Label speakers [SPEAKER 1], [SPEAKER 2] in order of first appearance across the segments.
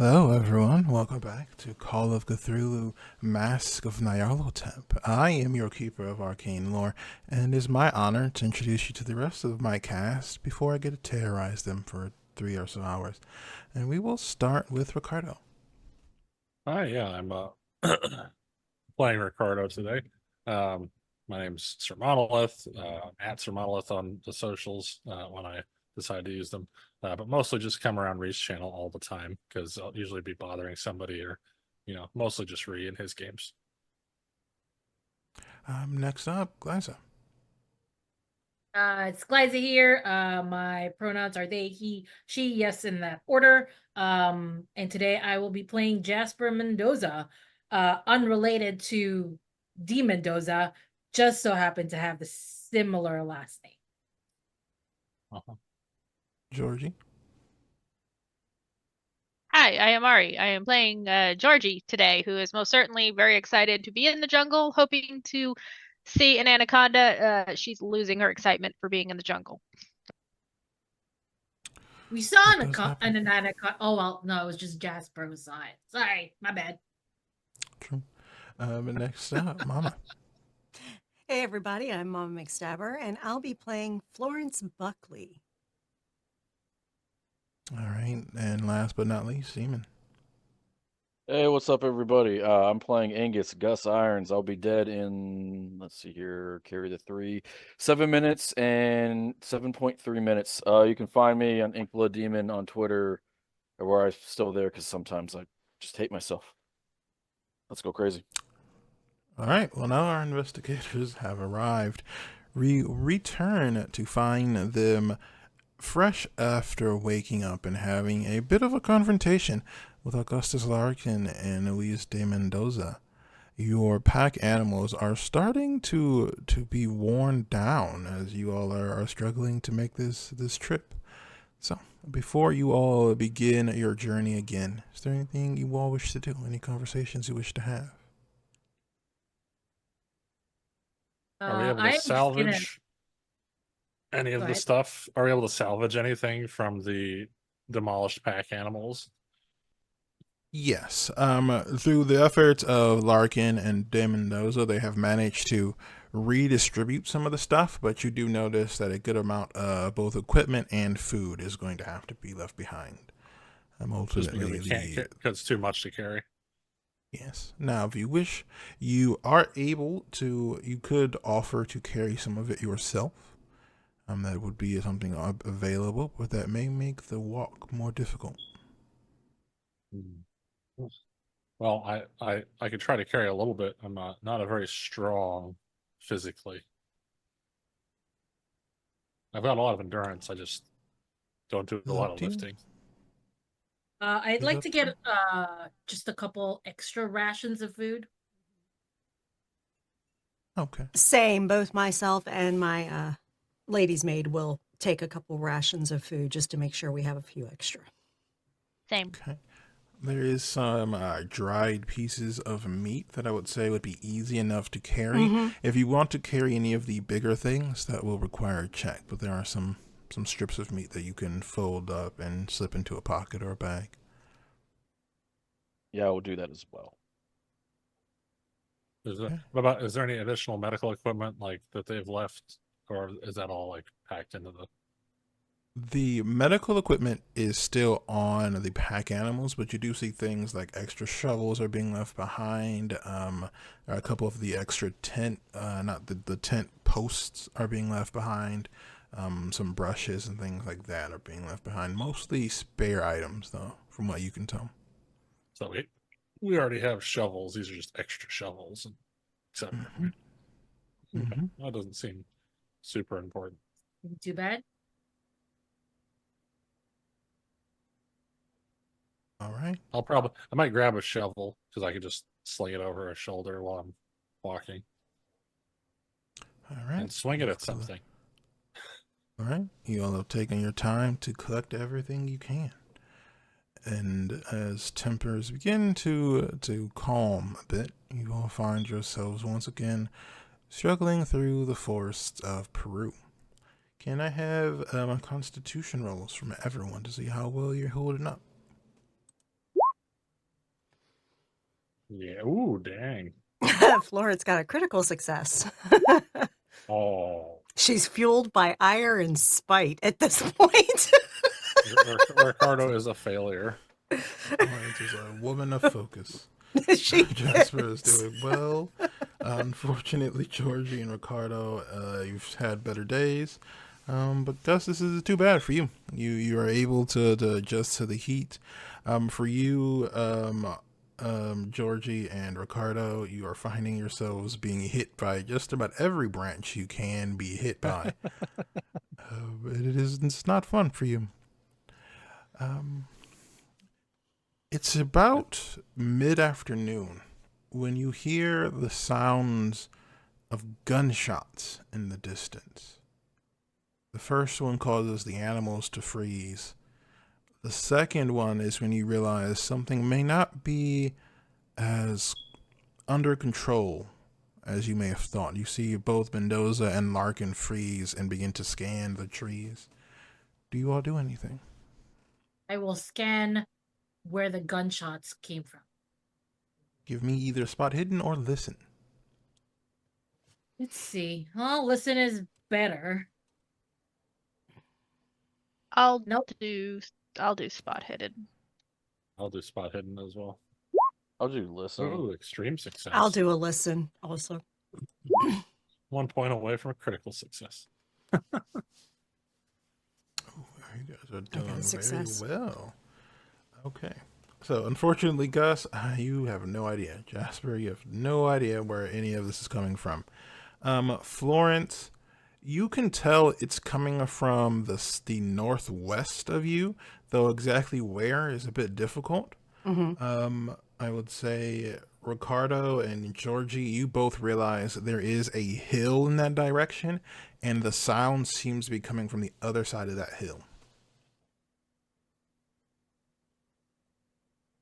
[SPEAKER 1] Hello, everyone. Welcome back to Call of Cthulhu, Masks of Nyarlathotep. I am your keeper of arcane lore, and it is my honor to introduce you to the rest of my cast before I get to terrorize them for 3 or so hours. And we will start with Ricardo.
[SPEAKER 2] Hi, yeah, I'm playing Ricardo today. Um, my name's Sir Monolith, at Sir Monolith on the socials when I decide to use them, but mostly just come around Ree's channel all the time because I'll usually be bothering somebody or, mostly just Ree in his games.
[SPEAKER 1] Next up, Glaza.
[SPEAKER 3] It's Glyza here. My pronouns are they, he, she, yes, in that order. And today I will be playing Jasper Mendoza, unrelated to D Mendoza, just so happened to have the similar last name.
[SPEAKER 2] Uh-huh.
[SPEAKER 1] Georgie.
[SPEAKER 4] Hi, I am Ari. I am playing Georgie today, who is most certainly very excited to be in the jungle, hoping to see an anaconda. She's losing her excitement for being in the jungle.
[SPEAKER 3] We saw an anaconda. Oh, well, no, it was just Jasper who saw it. Sorry, my bad.
[SPEAKER 1] True. Next up, Mama.
[SPEAKER 5] Hey everybody, I'm Mama McStabber, and I'll be playing Florence Buckley.
[SPEAKER 1] All right, and last but not least, Seaman.
[SPEAKER 6] Hey, what's up, everybody? I'm playing Angus Gus Irons. I'll be dead in, let's see here, carry the 7 minutes and 7.3 minutes. You can find me on Inkblood Demon on Twitter, where I'm still there because sometimes I just hate myself. Let's go crazy.
[SPEAKER 1] All right, well, now our investigators have arrived. We return to find them fresh after waking up and having a bit of a confrontation with Augustus Larkin and Luis de Mendoza. Your pack animals are starting to be worn down as you all are struggling to make this trip. So, before you all begin your journey again, is there anything you all wish to do? Any conversations you wish to have?
[SPEAKER 2] Are we able
[SPEAKER 3] I
[SPEAKER 2] to
[SPEAKER 3] am just gonna-
[SPEAKER 2] salvage any of
[SPEAKER 3] Go
[SPEAKER 2] the
[SPEAKER 3] ahead.
[SPEAKER 2] stuff? Are we able to salvage anything from the demolished pack animals?
[SPEAKER 1] Yes. Through the efforts of Larkin and De Mendoza, they have managed to redistribute some of the stuff, but you do notice that a good amount of both equipment and food is going to have to be left behind.
[SPEAKER 2] Just because we can't, because it's too much to carry.
[SPEAKER 1] Yes. Now, if you wish, you are able to, you could offer to carry some of it yourself. That would be something available, but that may make the walk more difficult.
[SPEAKER 2] Well, I could try to carry a little bit. I'm not a very strong physically. I've got a lot of endurance. I just don't do a lot of lifting.
[SPEAKER 3] I'd like to get just a couple extra rations of food.
[SPEAKER 1] Okay.
[SPEAKER 5] Same, both myself and my lady's maid will take a couple rations of food just to make sure we have a few extra.
[SPEAKER 4] Same.
[SPEAKER 1] Okay. There is some dried pieces of meat that I would say would be easy enough to carry.
[SPEAKER 5] Mm-hmm.
[SPEAKER 1] If you want to carry any of the bigger things, that will require a check, but there are some strips of meat that you can fold up and slip into a pocket or a bag.
[SPEAKER 6] Yeah, I will do that as well.
[SPEAKER 2] Is there any additional medical equipment like that they've left, or is that all like packed into the?
[SPEAKER 1] The medical equipment is still on the pack animals, but you do see things like extra shovels are being left behind. A couple of the extra tent, not the tent posts are being left behind. Some brushes and things like that are being left behind. Mostly spare items, though, from what you can tell.
[SPEAKER 2] So we already have shovels. These are just extra shovels, etc.
[SPEAKER 1] Mm-hmm.
[SPEAKER 2] That doesn't seem super important.
[SPEAKER 3] Too bad.
[SPEAKER 1] All right.
[SPEAKER 2] I might grab a shovel because I could just sling it over a shoulder while I'm walking.
[SPEAKER 1] All right.
[SPEAKER 2] And swing it at something.
[SPEAKER 1] All right. You all have taken your time to collect everything you can. And as tempers begin to calm a bit, you all find yourselves once again struggling through the forests of Peru. Can I have constitution rolls from everyone to see how well you're holding up?
[SPEAKER 2] Yeah. Ooh, dang.
[SPEAKER 5] Florence got a critical success.
[SPEAKER 2] Oh,
[SPEAKER 5] She's fueled by ire and spite at this point.
[SPEAKER 2] Ricardo is a failure.
[SPEAKER 1] Florence is a woman of focus.
[SPEAKER 5] She
[SPEAKER 1] Jasper is
[SPEAKER 5] is.
[SPEAKER 1] doing well. Unfortunately, Georgie and Ricardo, you've had better days. But Gus, this is too bad for you. You are able to adjust to the heat. For you, Georgie and Ricardo, you are finding yourselves being hit by just about every branch you can be hit by. It's not fun for you. It's about mid-afternoon when you hear the sounds of gunshots in the distance. The first one causes the animals to freeze. The second one is when you realize something may not be as under control as you may have thought. You see both Mendoza and Larkin freeze and begin to scan the trees. Do you all do anything?
[SPEAKER 3] I will scan where the gunshots came from.
[SPEAKER 1] Give me either spot hidden or listen.
[SPEAKER 3] Let's see. Oh, listen is better.
[SPEAKER 4] I'll
[SPEAKER 3] Nope.
[SPEAKER 4] do spot hidden.
[SPEAKER 2] I'll do spot hidden as well.
[SPEAKER 6] I'll do listen.
[SPEAKER 2] Ooh, extreme success.
[SPEAKER 5] I'll do a listen also.
[SPEAKER 2] 1 point away from a critical success.
[SPEAKER 1] You guys are doing very
[SPEAKER 5] success.
[SPEAKER 1] well. Okay. So, unfortunately, Gus, you have no idea. Jasper, you have no idea where any of this is coming from. Florence, you can tell it's coming from the northwest of you, though exactly where is a bit difficult. I would say Ricardo and Georgie, you both realize there is a hill in that direction, and the sound seems to be coming from the other side of that hill.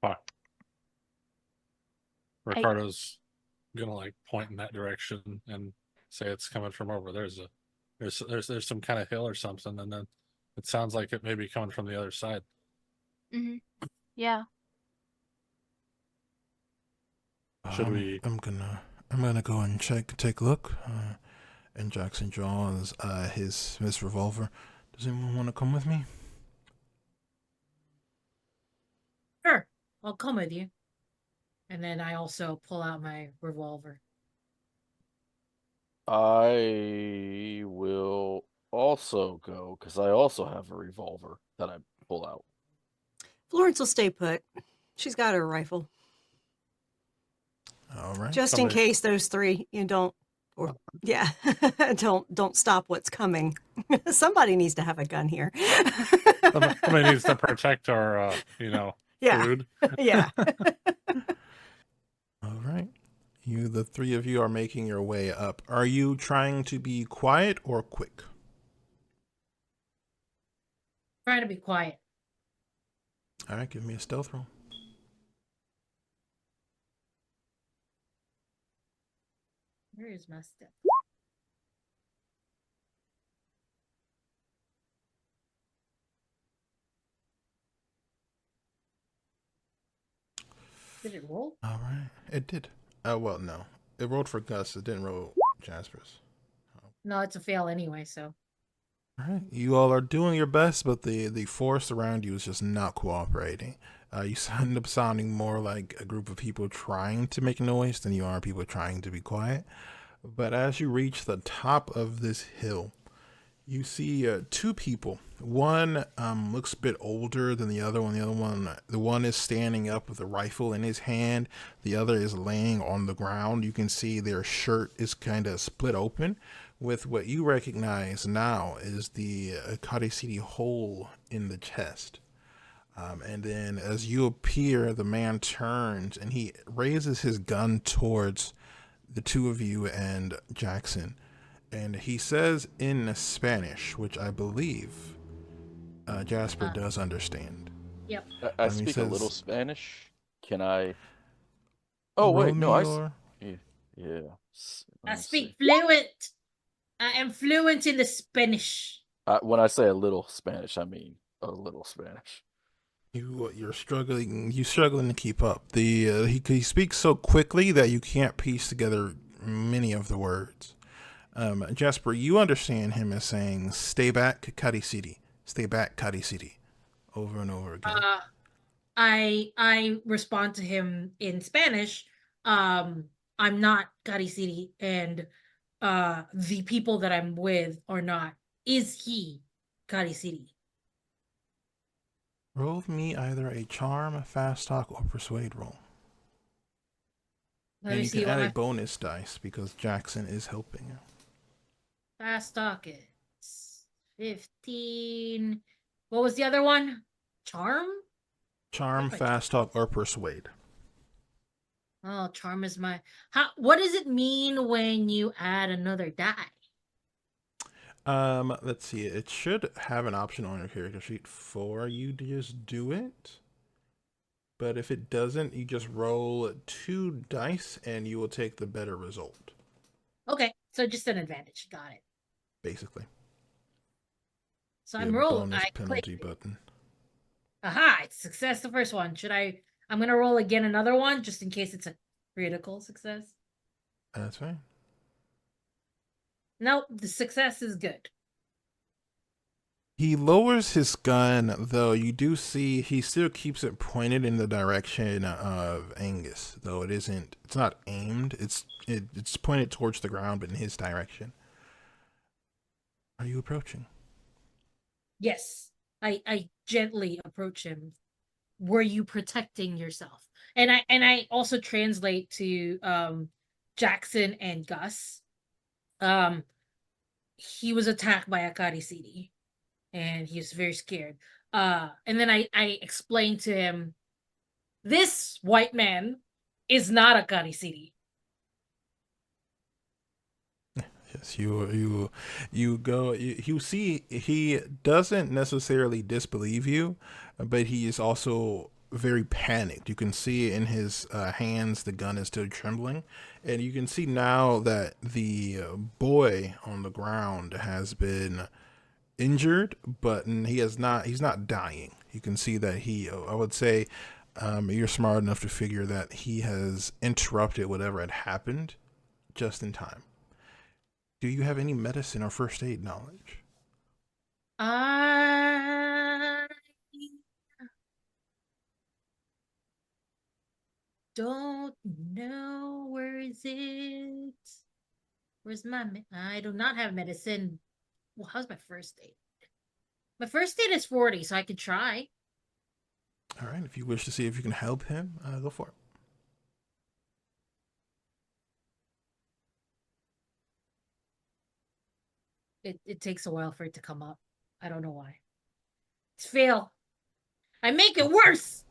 [SPEAKER 2] Fuck. Ricardo's gonna like point in that direction and say it's coming from over there's some kind of hill or something, and then it sounds like it may be coming from the other side.
[SPEAKER 4] Yeah.
[SPEAKER 2] Should we?
[SPEAKER 1] I'm gonna go and take a look. And Jackson draws his revolver. Does anyone want to come with me?
[SPEAKER 3] Sure, I'll come with you. And then I also pull out my revolver.
[SPEAKER 6] I will also go because I also have a revolver that I pull out.
[SPEAKER 5] Florence will stay put. She's got her rifle.
[SPEAKER 1] All right.
[SPEAKER 5] Just in case those three don't don't stop what's coming. Somebody needs to have a gun here.
[SPEAKER 2] Somebody needs to protect our
[SPEAKER 5] Yeah.
[SPEAKER 2] food.
[SPEAKER 5] Yeah.
[SPEAKER 1] All right. The three of you are making your way up. Are you trying to be quiet or quick?
[SPEAKER 3] Trying to be quiet.
[SPEAKER 1] All right, give me a stealth roll.
[SPEAKER 3] Where is my step? Did it roll?
[SPEAKER 1] All right. It did. Well, no. It rolled for Gus. It didn't roll Jasper's.
[SPEAKER 3] No, it's a fail anyway, so.
[SPEAKER 1] All right. You all are doing your best, but the force around you is just not cooperating. You end up sounding more like a group of people trying to make noise than you are people trying to be quiet. But as you reach the top of this hill, you see two people. One looks a bit older than the other one. The one is standing up with a rifle in his hand. The other is laying on the ground. You can see their shirt is kind of split open with what you recognize now is the Kharisiri hole in the chest. And then as you appear, the man turns and he raises his gun towards the two of you and Jackson. And he says in Spanish, which I believe Jasper does understand.
[SPEAKER 3] Yep.
[SPEAKER 6] I speak a little Spanish. Can I? Oh wait, no. Yeah.
[SPEAKER 3] I speak fluent. I am fluent in the Spanish.
[SPEAKER 6] When I say a little Spanish, I mean a little Spanish.
[SPEAKER 1] You're struggling. You're struggling to keep up. He speaks so quickly that you can't piece together many of the words. Jasper, you understand him as saying "Stay back, Kharisiri. Stay back, Kharisiri," over and over again.
[SPEAKER 3] I respond to him in Spanish. I'm not Kharisiri, and the people that I'm with are not. Is he Kharisiri?
[SPEAKER 1] Roll me either a charm, fast talk, or persuade roll.
[SPEAKER 3] Let
[SPEAKER 1] And
[SPEAKER 3] me
[SPEAKER 1] you
[SPEAKER 3] see
[SPEAKER 1] can
[SPEAKER 3] what
[SPEAKER 1] add a
[SPEAKER 3] my
[SPEAKER 1] bonus dice because Jackson is helping you.
[SPEAKER 3] fast talk is. 15. What was the other one? Charm?
[SPEAKER 1] Charm,
[SPEAKER 3] Where's my
[SPEAKER 1] fast talk, or persuade.
[SPEAKER 3] Oh, charm is my. What does it mean when you add another die?
[SPEAKER 1] Let's see. It should have an option on your character sheet for you to just do it. But if it doesn't, you just roll 2 dice and you will take the better result.
[SPEAKER 3] Okay, so just an advantage. Got it.
[SPEAKER 1] Basically.
[SPEAKER 3] So
[SPEAKER 1] Be
[SPEAKER 3] I'm
[SPEAKER 1] a
[SPEAKER 3] roll.
[SPEAKER 1] bonus
[SPEAKER 3] I
[SPEAKER 1] penalty
[SPEAKER 3] click.
[SPEAKER 1] button.
[SPEAKER 3] Aha! It's success the first one. Should I? I'm gonna roll again another one just in case it's a critical success.
[SPEAKER 1] That's right.
[SPEAKER 3] Nope, the success is good.
[SPEAKER 1] He lowers his gun, though you do see he still keeps it pointed in the direction of Angus, though it's not aimed. It's pointed towards the ground, but in his direction. Are you approaching?
[SPEAKER 3] Yes, I gently approach him. Were you protecting yourself? And I also translate to Jackson and Gus. He was attacked by a Kharisiri, and he was very scared. And then I explained to him, this white man is not a Kharisiri.
[SPEAKER 1] Yes, you see he doesn't necessarily disbelieve you, but he is also very panicked. You can see in his hands the gun is still trembling, and you can see now that the boy on the ground has been injured, but he's not dying. You can see that I would say, you're smart enough to figure that he has interrupted whatever had happened just in time. Do you have any medicine or first aid knowledge?
[SPEAKER 3] I don't know. Where is it? Where's I do not have medicine. Well, how's my first aid? My first aid is 40, so I could try.
[SPEAKER 1] All right, if you wish to see if you can help him, go for it.
[SPEAKER 3] It takes a while for it to come up. I don't know why. It's fail. I make it worse.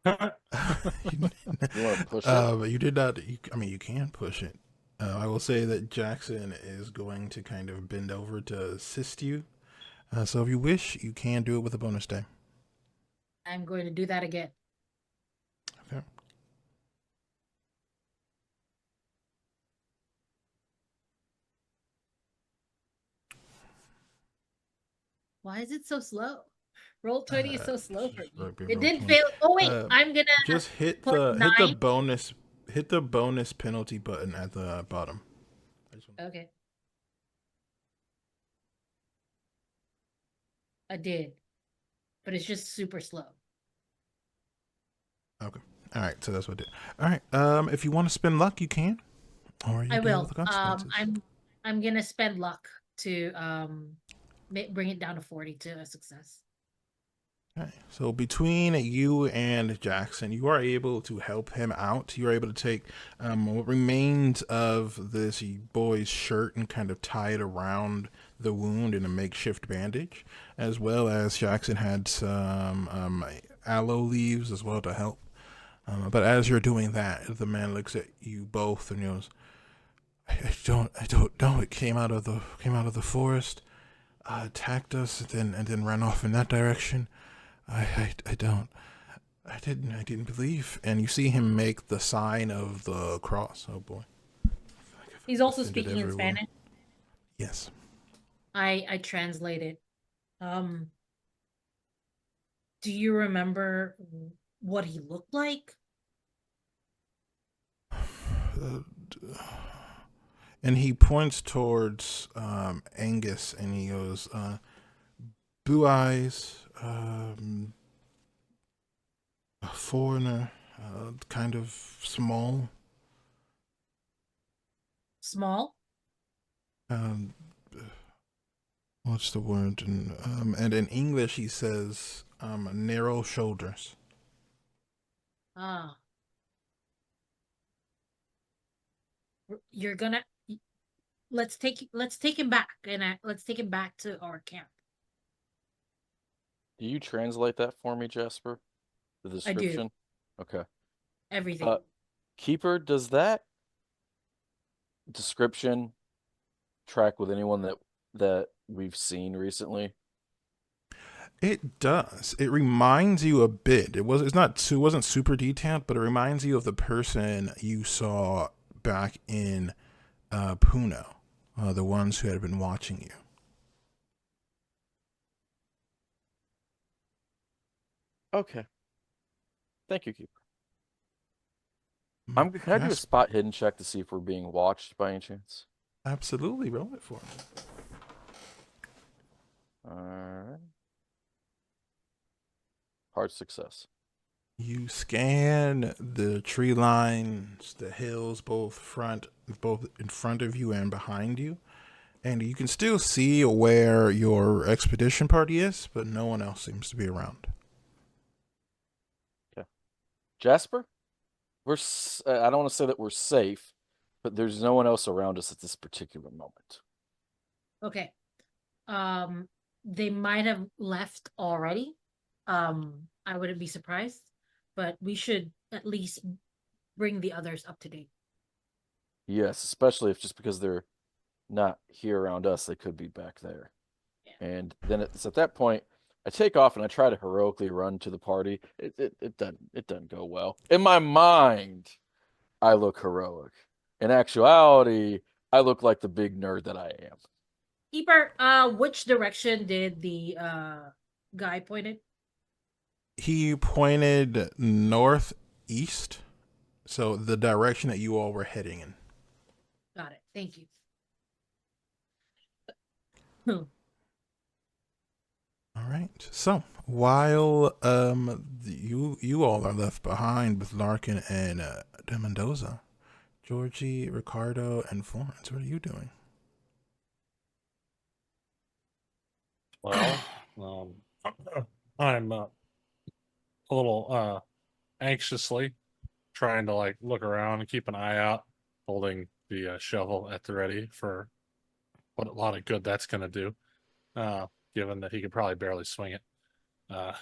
[SPEAKER 6] You want to push it?
[SPEAKER 1] But you did not. You can push it. I will say that Jackson is going to kind of bend over to assist you. So if you wish, you can do it with a bonus die.
[SPEAKER 3] I'm going to do that again.
[SPEAKER 1] Okay.
[SPEAKER 3] Why is it so slow? Roll 20 is so slow for me.
[SPEAKER 1] Roll
[SPEAKER 3] It didn't
[SPEAKER 1] 20.
[SPEAKER 3] fail. Oh wait, I'm gonna
[SPEAKER 1] Just hit
[SPEAKER 3] put
[SPEAKER 1] the
[SPEAKER 3] 9.
[SPEAKER 1] hit the bonus penalty button at the bottom.
[SPEAKER 3] Okay. I did. But it's just super slow.
[SPEAKER 1] Okay. All right. So that's what I did. All right. If you want to spend luck, you can. Or you
[SPEAKER 3] I
[SPEAKER 1] deal
[SPEAKER 3] will.
[SPEAKER 1] with the consequences.
[SPEAKER 3] I'm gonna spend luck to bring it down to 40 to a success.
[SPEAKER 1] Okay. So between you and Jackson, you are able to help him out. You are able to take what remains of this boy's shirt and kind of tie it around the wound in a makeshift bandage, as well as Jackson had some aloe leaves as well to help. But as you're doing that, the man looks at you both and goes, "I don't know. It came out of the forest, attacked us, and then ran off in that direction. I didn't believe." And you see him make the sign of the cross. Oh boy.
[SPEAKER 3] He's also
[SPEAKER 1] Offended
[SPEAKER 3] speaking in
[SPEAKER 1] everyone.
[SPEAKER 3] Spanish.
[SPEAKER 1] Yes.
[SPEAKER 3] I translate it. Do you remember what he looked like?
[SPEAKER 1] And he points towards Angus and he goes, blue eyes, a foreigner, kind of small.
[SPEAKER 3] Small?
[SPEAKER 1] Um, what's the word? And in English, he says narrow shoulders.
[SPEAKER 3] Ah. You're gonna let's take him back and let's take him back to our camp.
[SPEAKER 6] Do you translate that for me, Jasper? The
[SPEAKER 3] I do.
[SPEAKER 6] description? Okay.
[SPEAKER 3] Everything.
[SPEAKER 6] Keeper, does that description track with anyone that we've seen recently?
[SPEAKER 1] It does. It reminds you a bit. It wasn't super detailed, but it reminds you of the person you saw back in Puno, the ones who had been watching you.
[SPEAKER 6] Okay. Thank you, Keeper.
[SPEAKER 1] Mm,
[SPEAKER 6] Can I do a
[SPEAKER 1] yes,
[SPEAKER 6] spot hidden check to see if we're being watched by any chance?
[SPEAKER 1] absolutely. Roll it for me.
[SPEAKER 6] Alright. Hard success.
[SPEAKER 1] You scan the tree lines, the hills, both in front of you and behind you, and you can still see where your expedition party is, but no one else seems to be around.
[SPEAKER 6] Okay. Jasper? I don't want to say that we're safe, but there's no one else around us at this particular moment.
[SPEAKER 3] Okay. They might have left already. I wouldn't be surprised, but we should at least bring the others up to date.
[SPEAKER 6] Yes, especially if just because they're not here around us, they could be back there.
[SPEAKER 3] Yeah.
[SPEAKER 6] And then it's at that point I take off and I try to heroically run to the party. It doesn't go well. In my mind, I look heroic. In actuality, I look like the big nerd that I am.
[SPEAKER 3] Keeper, which direction did the guy pointed?
[SPEAKER 1] He pointed northeast, so the direction that you all were heading in.
[SPEAKER 3] Got it. Thank you. Hmm.
[SPEAKER 1] All right. So while you all are left behind with Larkin and De Mendoza, Georgie, Ricardo, and Florence, what are you doing?
[SPEAKER 2] Well, I'm a little anxiously trying to like look around and keep an eye out, holding the shovel at the ready for what a lot of good that's going to do, given that he could probably barely swing it. Uh,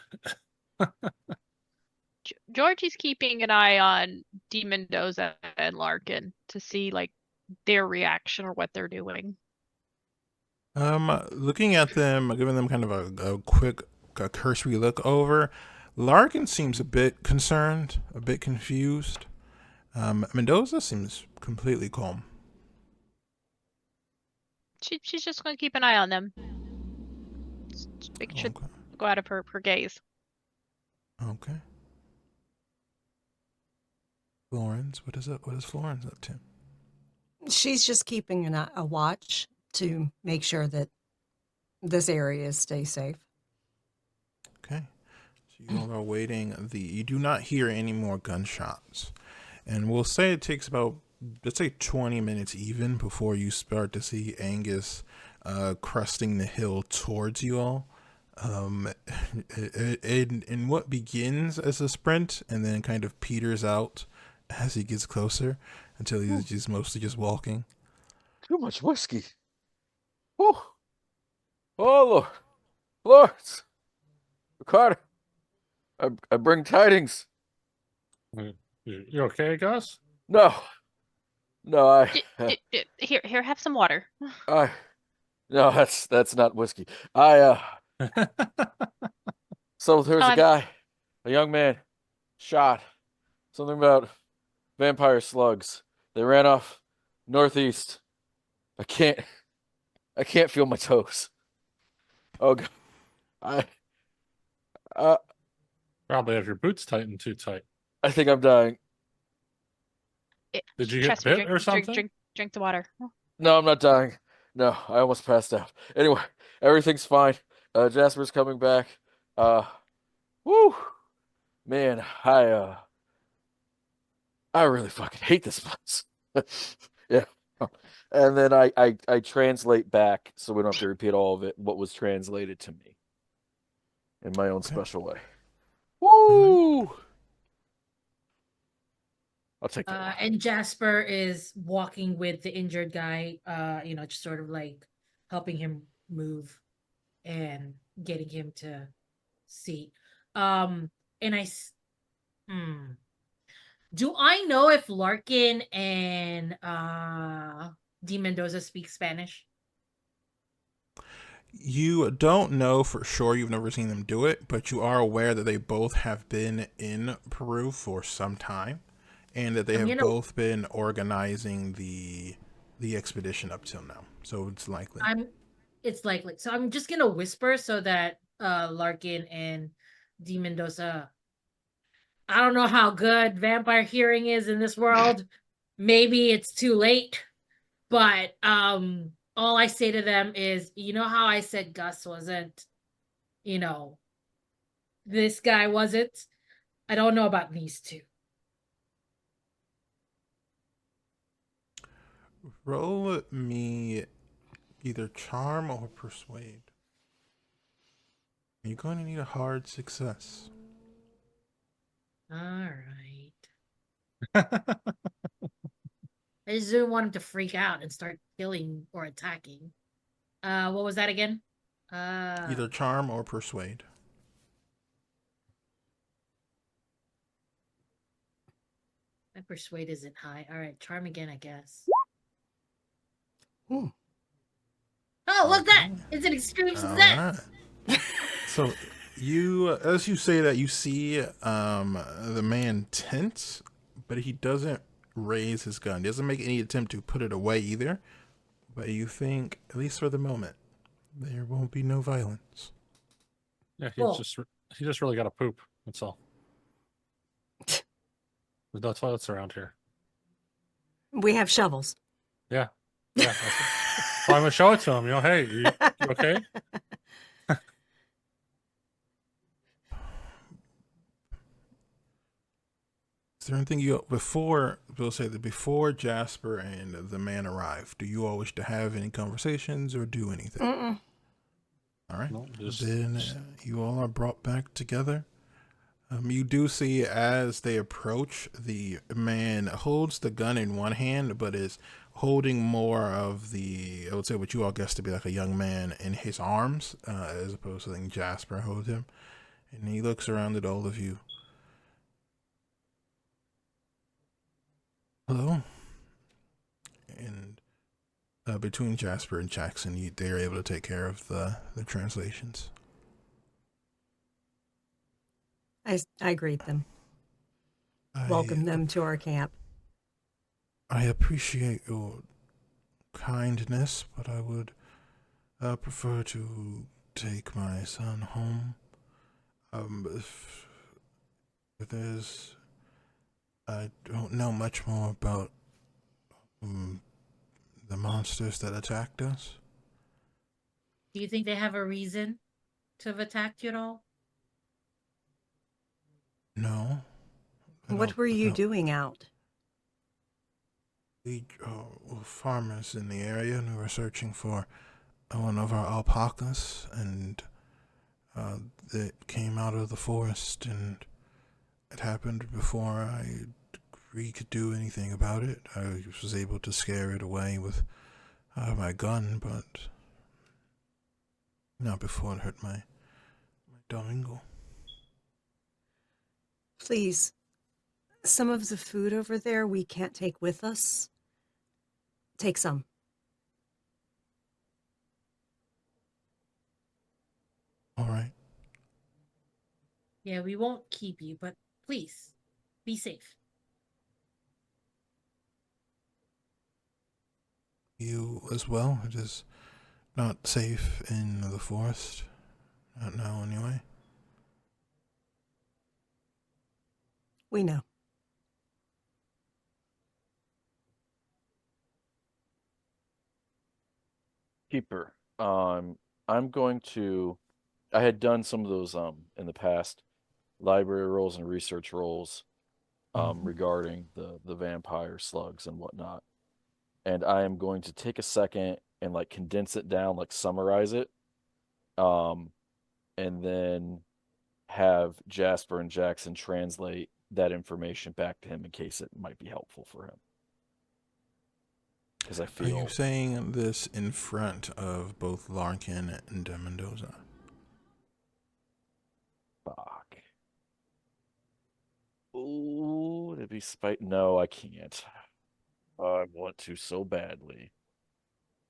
[SPEAKER 4] Georgie's keeping an eye on D. Mendoza and Larkin to see like their reaction or what they're doing.
[SPEAKER 1] Looking at them, giving them kind of a quick, cursory look over. Larkin seems a bit concerned, a bit confused. Mendoza seems completely calm.
[SPEAKER 4] She's just going to keep an eye on them. Just make sure
[SPEAKER 1] Okay.
[SPEAKER 4] go out of her gaze.
[SPEAKER 1] Okay. Florence, what is Florence up to?
[SPEAKER 5] She's just keeping a watch to make sure that this area stays safe.
[SPEAKER 1] Okay. So you all are waiting. You do not hear any more gunshots. And we'll say it takes about, let's say 20 minutes even before you start to see Angus cresting the hill towards you all. In what begins as a sprint and then kind of peters out as he gets closer until he's just mostly just walking.
[SPEAKER 6] Too much whiskey. Oh, Lord. Florence. Ricardo. I bring tidings.
[SPEAKER 2] you okay, Gus?
[SPEAKER 6] No. No,
[SPEAKER 4] Here, have some water.
[SPEAKER 6] no, that's not whiskey. So there's a guy, a young man, shot. Something about vampire slugs. They ran off northeast. I can't feel my toes. Oh God.
[SPEAKER 2] Probably have your boots tightened too tight.
[SPEAKER 6] I think I'm dying.
[SPEAKER 2] Did you get
[SPEAKER 4] Trust me,
[SPEAKER 2] bit or something?
[SPEAKER 4] Drink the water.
[SPEAKER 6] No, I'm not dying. No, I almost passed out. Anyway, everything's fine. Jasper's coming back. Woo, man, I really fucking hate this place. Yeah. And then I translate back so we don't have to repeat all of it, what was translated to me in my own special way. Woo! I'll take that.
[SPEAKER 3] And Jasper is walking with the injured guy, just sort of like helping him move and getting him to see. And do I know if Larkin and D Mendoza speak Spanish?
[SPEAKER 1] You don't know for sure. You've never seen them do it, but you are aware that they both have been in Peru for some time, and that they have both been organizing the expedition up till now. So it's likely.
[SPEAKER 3] It's likely. So I'm just gonna whisper so that Larkin and D Mendoza. I don't know how good vampire hearing is in this world. Maybe it's too late, but all I say to them is, you know how I said Gus wasn't, this guy wasn't. I don't know about these two.
[SPEAKER 1] Roll me either charm or persuade. You're going to need a hard success.
[SPEAKER 3] All right. I just didn't want him to freak out and start killing or attacking. What was that again?
[SPEAKER 1] Either charm or persuade.
[SPEAKER 3] My persuade isn't high. All right, charm again, I guess.
[SPEAKER 5] Ooh.
[SPEAKER 3] Oh, look that! It's an extreme success.
[SPEAKER 1] Right. So as you say that, you see the man tense, but he doesn't raise his gun. He doesn't make any attempt to put it away either. But you think, at least for the moment, there won't be no violence.
[SPEAKER 2] Yeah, he just really got to poop. That's all. There's no toilets around here.
[SPEAKER 5] We have shovels.
[SPEAKER 2] Yeah. That's so I'm gonna show it to him. Hey, you okay?
[SPEAKER 1] Is there anything before Jasper and the man arrived, do you all wish to have any conversations or do anything?
[SPEAKER 5] Mm-mm.
[SPEAKER 1] All right.
[SPEAKER 2] No,
[SPEAKER 1] Then you all are brought back together. You do see as they approach, the man holds the gun in one hand, but is holding more of I would say what you all guess to be like a young man in his arms, as opposed to letting Jasper hold him. And he looks around at all of you. Hello? And between Jasper and Jackson, they're able to take care of the translations.
[SPEAKER 5] I greet them. Welcome them to our camp.
[SPEAKER 1] I appreciate your kindness, but I would prefer to take my son home. If there's... I don't know much more about the monsters that attacked us.
[SPEAKER 3] Do you think they have a reason to have attacked you at all?
[SPEAKER 1] No.
[SPEAKER 5] What were you doing out?
[SPEAKER 1] We were farmers in the area, and we were searching for one of our alpacas, and it came out of the forest, and it happened before we could do anything about it. I was able to scare it away with my gun, but not before it hurt my Domingo.
[SPEAKER 5] Please, some of the food over there we can't take with us. Take some.
[SPEAKER 1] All right.
[SPEAKER 3] Yeah, we won't keep you, but please, be safe.
[SPEAKER 1] You as well? It is not safe in the forest. Not now, anyway.
[SPEAKER 5] We know.
[SPEAKER 6] Keeper. I'm going to. I had done some of those in the past, library roles and research roles regarding the vampire slugs and whatnot. And I am going to take a second and like condense it down, like summarize it, um, and then have Jasper and Jackson translate that information back to him in case it might be helpful for him. Because I
[SPEAKER 1] Are you
[SPEAKER 6] feel
[SPEAKER 1] saying this in front of both Larkin and de Mendoza?
[SPEAKER 6] fuck. Ooh, that'd be spite. No, I can't. I want to so badly.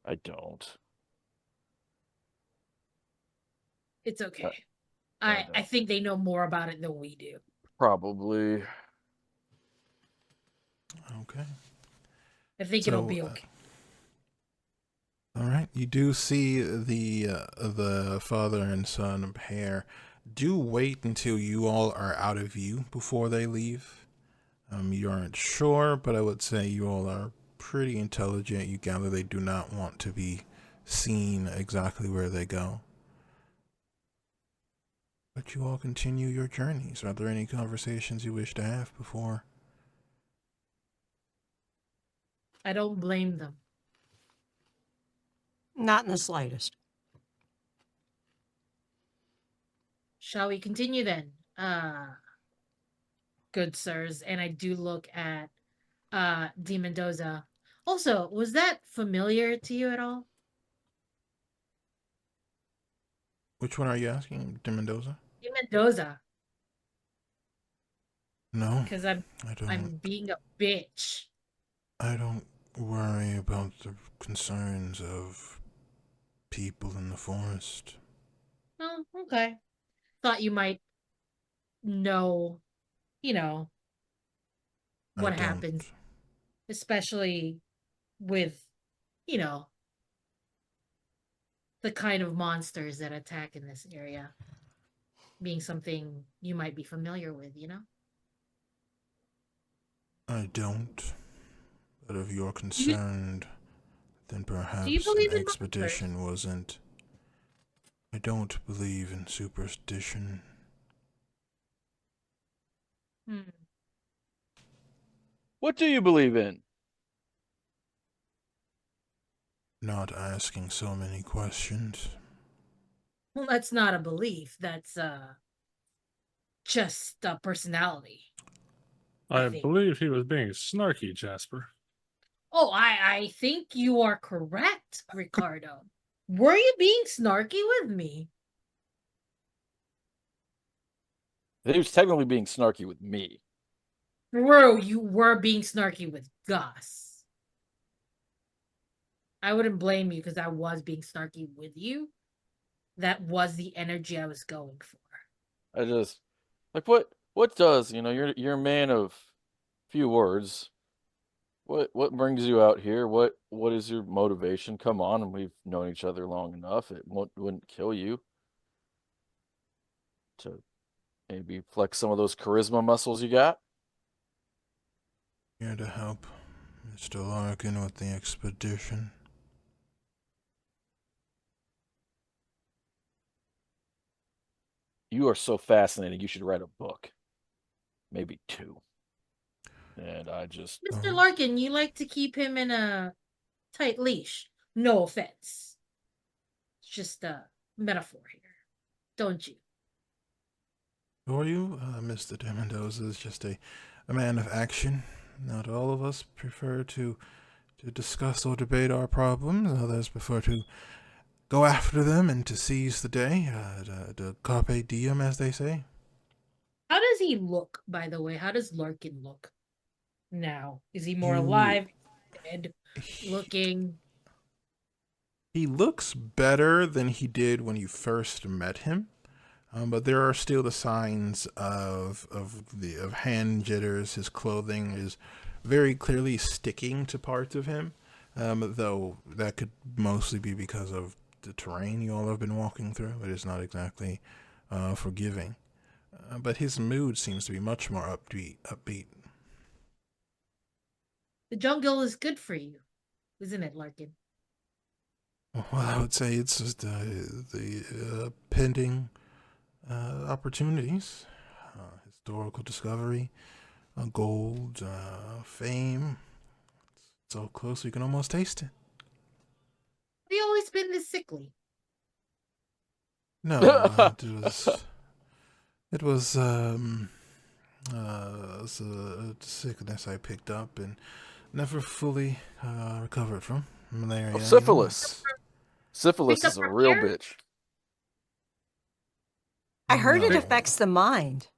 [SPEAKER 6] I don't.
[SPEAKER 3] It's okay.
[SPEAKER 6] I
[SPEAKER 3] I
[SPEAKER 6] know.
[SPEAKER 3] think they know more about it than we do.
[SPEAKER 6] Probably.
[SPEAKER 1] Okay.
[SPEAKER 3] I think it'll
[SPEAKER 1] So,
[SPEAKER 3] be okay.
[SPEAKER 1] all right. You do see the father and son pair do wait until you all are out of view before they leave. You aren't sure, but I would say you all are pretty intelligent. You gather they do not want to be seen exactly where they go. But you all continue your journeys. Are there any conversations you wish to have before?
[SPEAKER 3] I don't blame them.
[SPEAKER 5] Not in the slightest.
[SPEAKER 3] Shall we continue then? Good sirs. And I do look at De Mendoza. Also, was that familiar to you at all?
[SPEAKER 1] Which one are you asking, de Mendoza?
[SPEAKER 3] De Mendoza.
[SPEAKER 1] No,
[SPEAKER 3] Because
[SPEAKER 1] I don't.
[SPEAKER 3] I'm being a bitch.
[SPEAKER 1] I don't worry about the concerns of people in the forest.
[SPEAKER 3] Oh, okay. Thought you might know, you know,
[SPEAKER 1] I
[SPEAKER 3] what
[SPEAKER 1] don't.
[SPEAKER 3] happens, especially with, you know, the kind of monsters that attack in this area being something you might be familiar with, you know?
[SPEAKER 1] I don't. But if you're
[SPEAKER 3] Do you,
[SPEAKER 1] concerned, then
[SPEAKER 3] do you
[SPEAKER 1] perhaps an
[SPEAKER 3] believe in monsters?
[SPEAKER 1] expedition wasn't. I don't believe in superstition.
[SPEAKER 3] Hmm.
[SPEAKER 6] What do you believe in?
[SPEAKER 1] Not asking so many questions.
[SPEAKER 3] Well, that's not a belief. That's just a personality, I
[SPEAKER 2] I
[SPEAKER 3] think.
[SPEAKER 2] believe he was being snarky, Jasper.
[SPEAKER 3] Oh, I think you are correct, Ricardo. Were you being snarky with me?
[SPEAKER 6] He was technically being snarky with me.
[SPEAKER 3] Bro, you were being snarky with Gus. I wouldn't blame you because I was being snarky with you. That was the energy I was going for.
[SPEAKER 6] I just like what does, you're a man of few words. What brings you out here? What is your motivation? Come on, and we've known each other long enough. It wouldn't kill you to maybe flex some of those charisma muscles you got.
[SPEAKER 1] Here to help Mr. Larkin with the expedition.
[SPEAKER 6] You are so fascinating. You should write a book, maybe two. And I just
[SPEAKER 3] Mr. Larkin, you like to keep him in a tight leash. No offense. It's just a metaphor here, don't you?
[SPEAKER 1] For you, Mr. de Mendoza is just a man of action. Not all of us prefer to discuss or debate our problems. Others prefer to go after them and to seize the day, the carpe diem, as they say.
[SPEAKER 3] How does he look, by the way? How does Larkin look now? Is he more
[SPEAKER 1] You,
[SPEAKER 3] alive, dead,
[SPEAKER 1] he,
[SPEAKER 3] looking?
[SPEAKER 1] he looks better than he did when you first met him. But there are still the signs of hand jitters. His clothing is very clearly sticking to parts of him, though that could mostly be because of the terrain you all have been walking through. It is not exactly forgiving. but his mood seems to be much more upbeat.
[SPEAKER 3] The jungle is good for you, isn't it, Larkin?
[SPEAKER 1] Well, I would say it's just the pending opportunities, historical discovery, gold, fame. It's so close you can almost taste it.
[SPEAKER 3] Have you always been this sickly?
[SPEAKER 1] No, it was a sickness I picked up and never fully recovered from. Malaria.
[SPEAKER 6] Syphilis. Syphilis
[SPEAKER 3] Picked up
[SPEAKER 6] is a
[SPEAKER 3] from
[SPEAKER 6] real
[SPEAKER 3] here?
[SPEAKER 6] bitch.
[SPEAKER 5] I heard it
[SPEAKER 1] No.
[SPEAKER 5] affects the mind.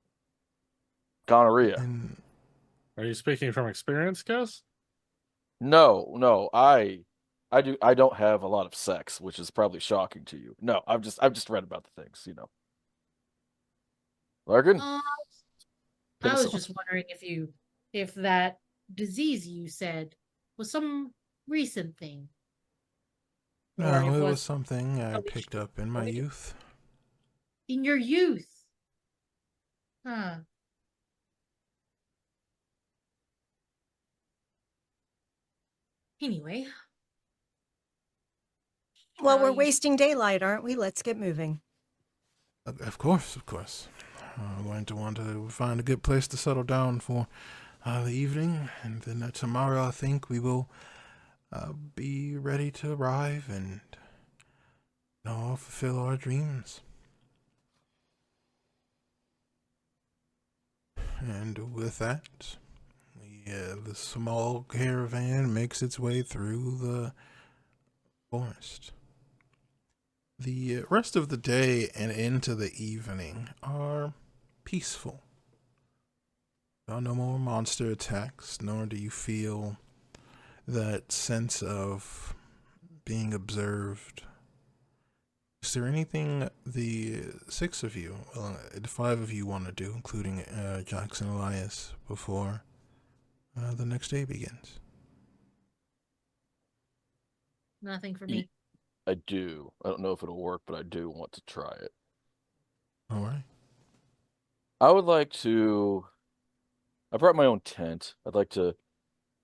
[SPEAKER 6] Gonorrhea.
[SPEAKER 1] And
[SPEAKER 2] Are you speaking from experience, Gus?
[SPEAKER 6] No, I don't have a lot of sex, which is probably shocking to you. No, I've just read about the things, you know. Larkin?
[SPEAKER 3] I was
[SPEAKER 6] Penicillin.
[SPEAKER 3] just wondering if that disease you said was some recent thing. Or
[SPEAKER 1] no,
[SPEAKER 3] it
[SPEAKER 1] it was
[SPEAKER 3] was
[SPEAKER 1] something I
[SPEAKER 3] probably
[SPEAKER 1] picked up in my youth.
[SPEAKER 3] in your youth. Huh. Anyway.
[SPEAKER 5] Well, we're
[SPEAKER 3] you-
[SPEAKER 5] wasting daylight, aren't we? Let's get moving.
[SPEAKER 1] Of course. I'm going to want to find a good place to settle down for the evening, and then tomorrow I think we will be ready to arrive and fulfill our dreams. And with that, the small caravan makes its way through the forest. The rest of the day and into the evening are peaceful. There are no more monster attacks, nor do you feel that sense of being observed. Is there anything the six of you, well, the five of you want to do, including Jackson Elias, before the next day begins?
[SPEAKER 3] Nothing for
[SPEAKER 6] Ye-
[SPEAKER 3] me.
[SPEAKER 6] I do. I don't know if it'll work, but I do want to try it.
[SPEAKER 1] All right.
[SPEAKER 6] I would like to. I brought my own tent. I'd like to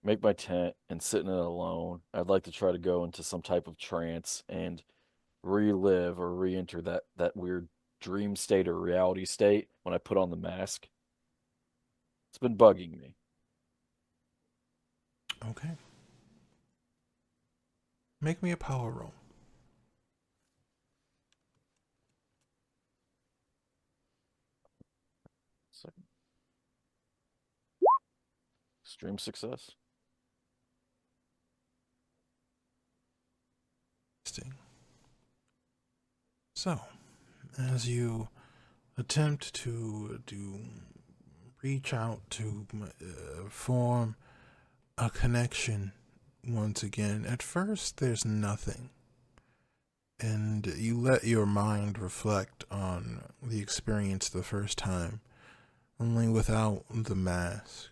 [SPEAKER 6] make my tent and sit in it alone. I'd like to try to go into some type of trance and relive or re-enter that weird dream state or reality state when I put on the mask. It's been bugging me.
[SPEAKER 1] Okay. Make me a power roll.
[SPEAKER 6] Second. Extreme success.
[SPEAKER 1] Interesting. So, as you attempt to reach out to form a connection once again, at first there's nothing. And you let your mind reflect on the experience the first time, only without the mask.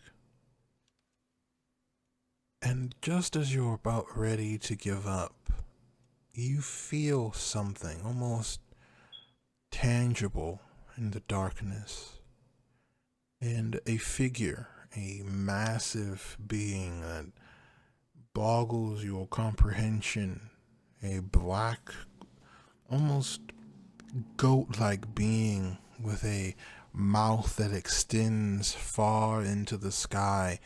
[SPEAKER 1] And just as you're about ready to give up, you feel something almost tangible in the darkness. And a figure, a massive being that boggles your comprehension, a black, almost goat-like being with a mouth that extends far into the sky,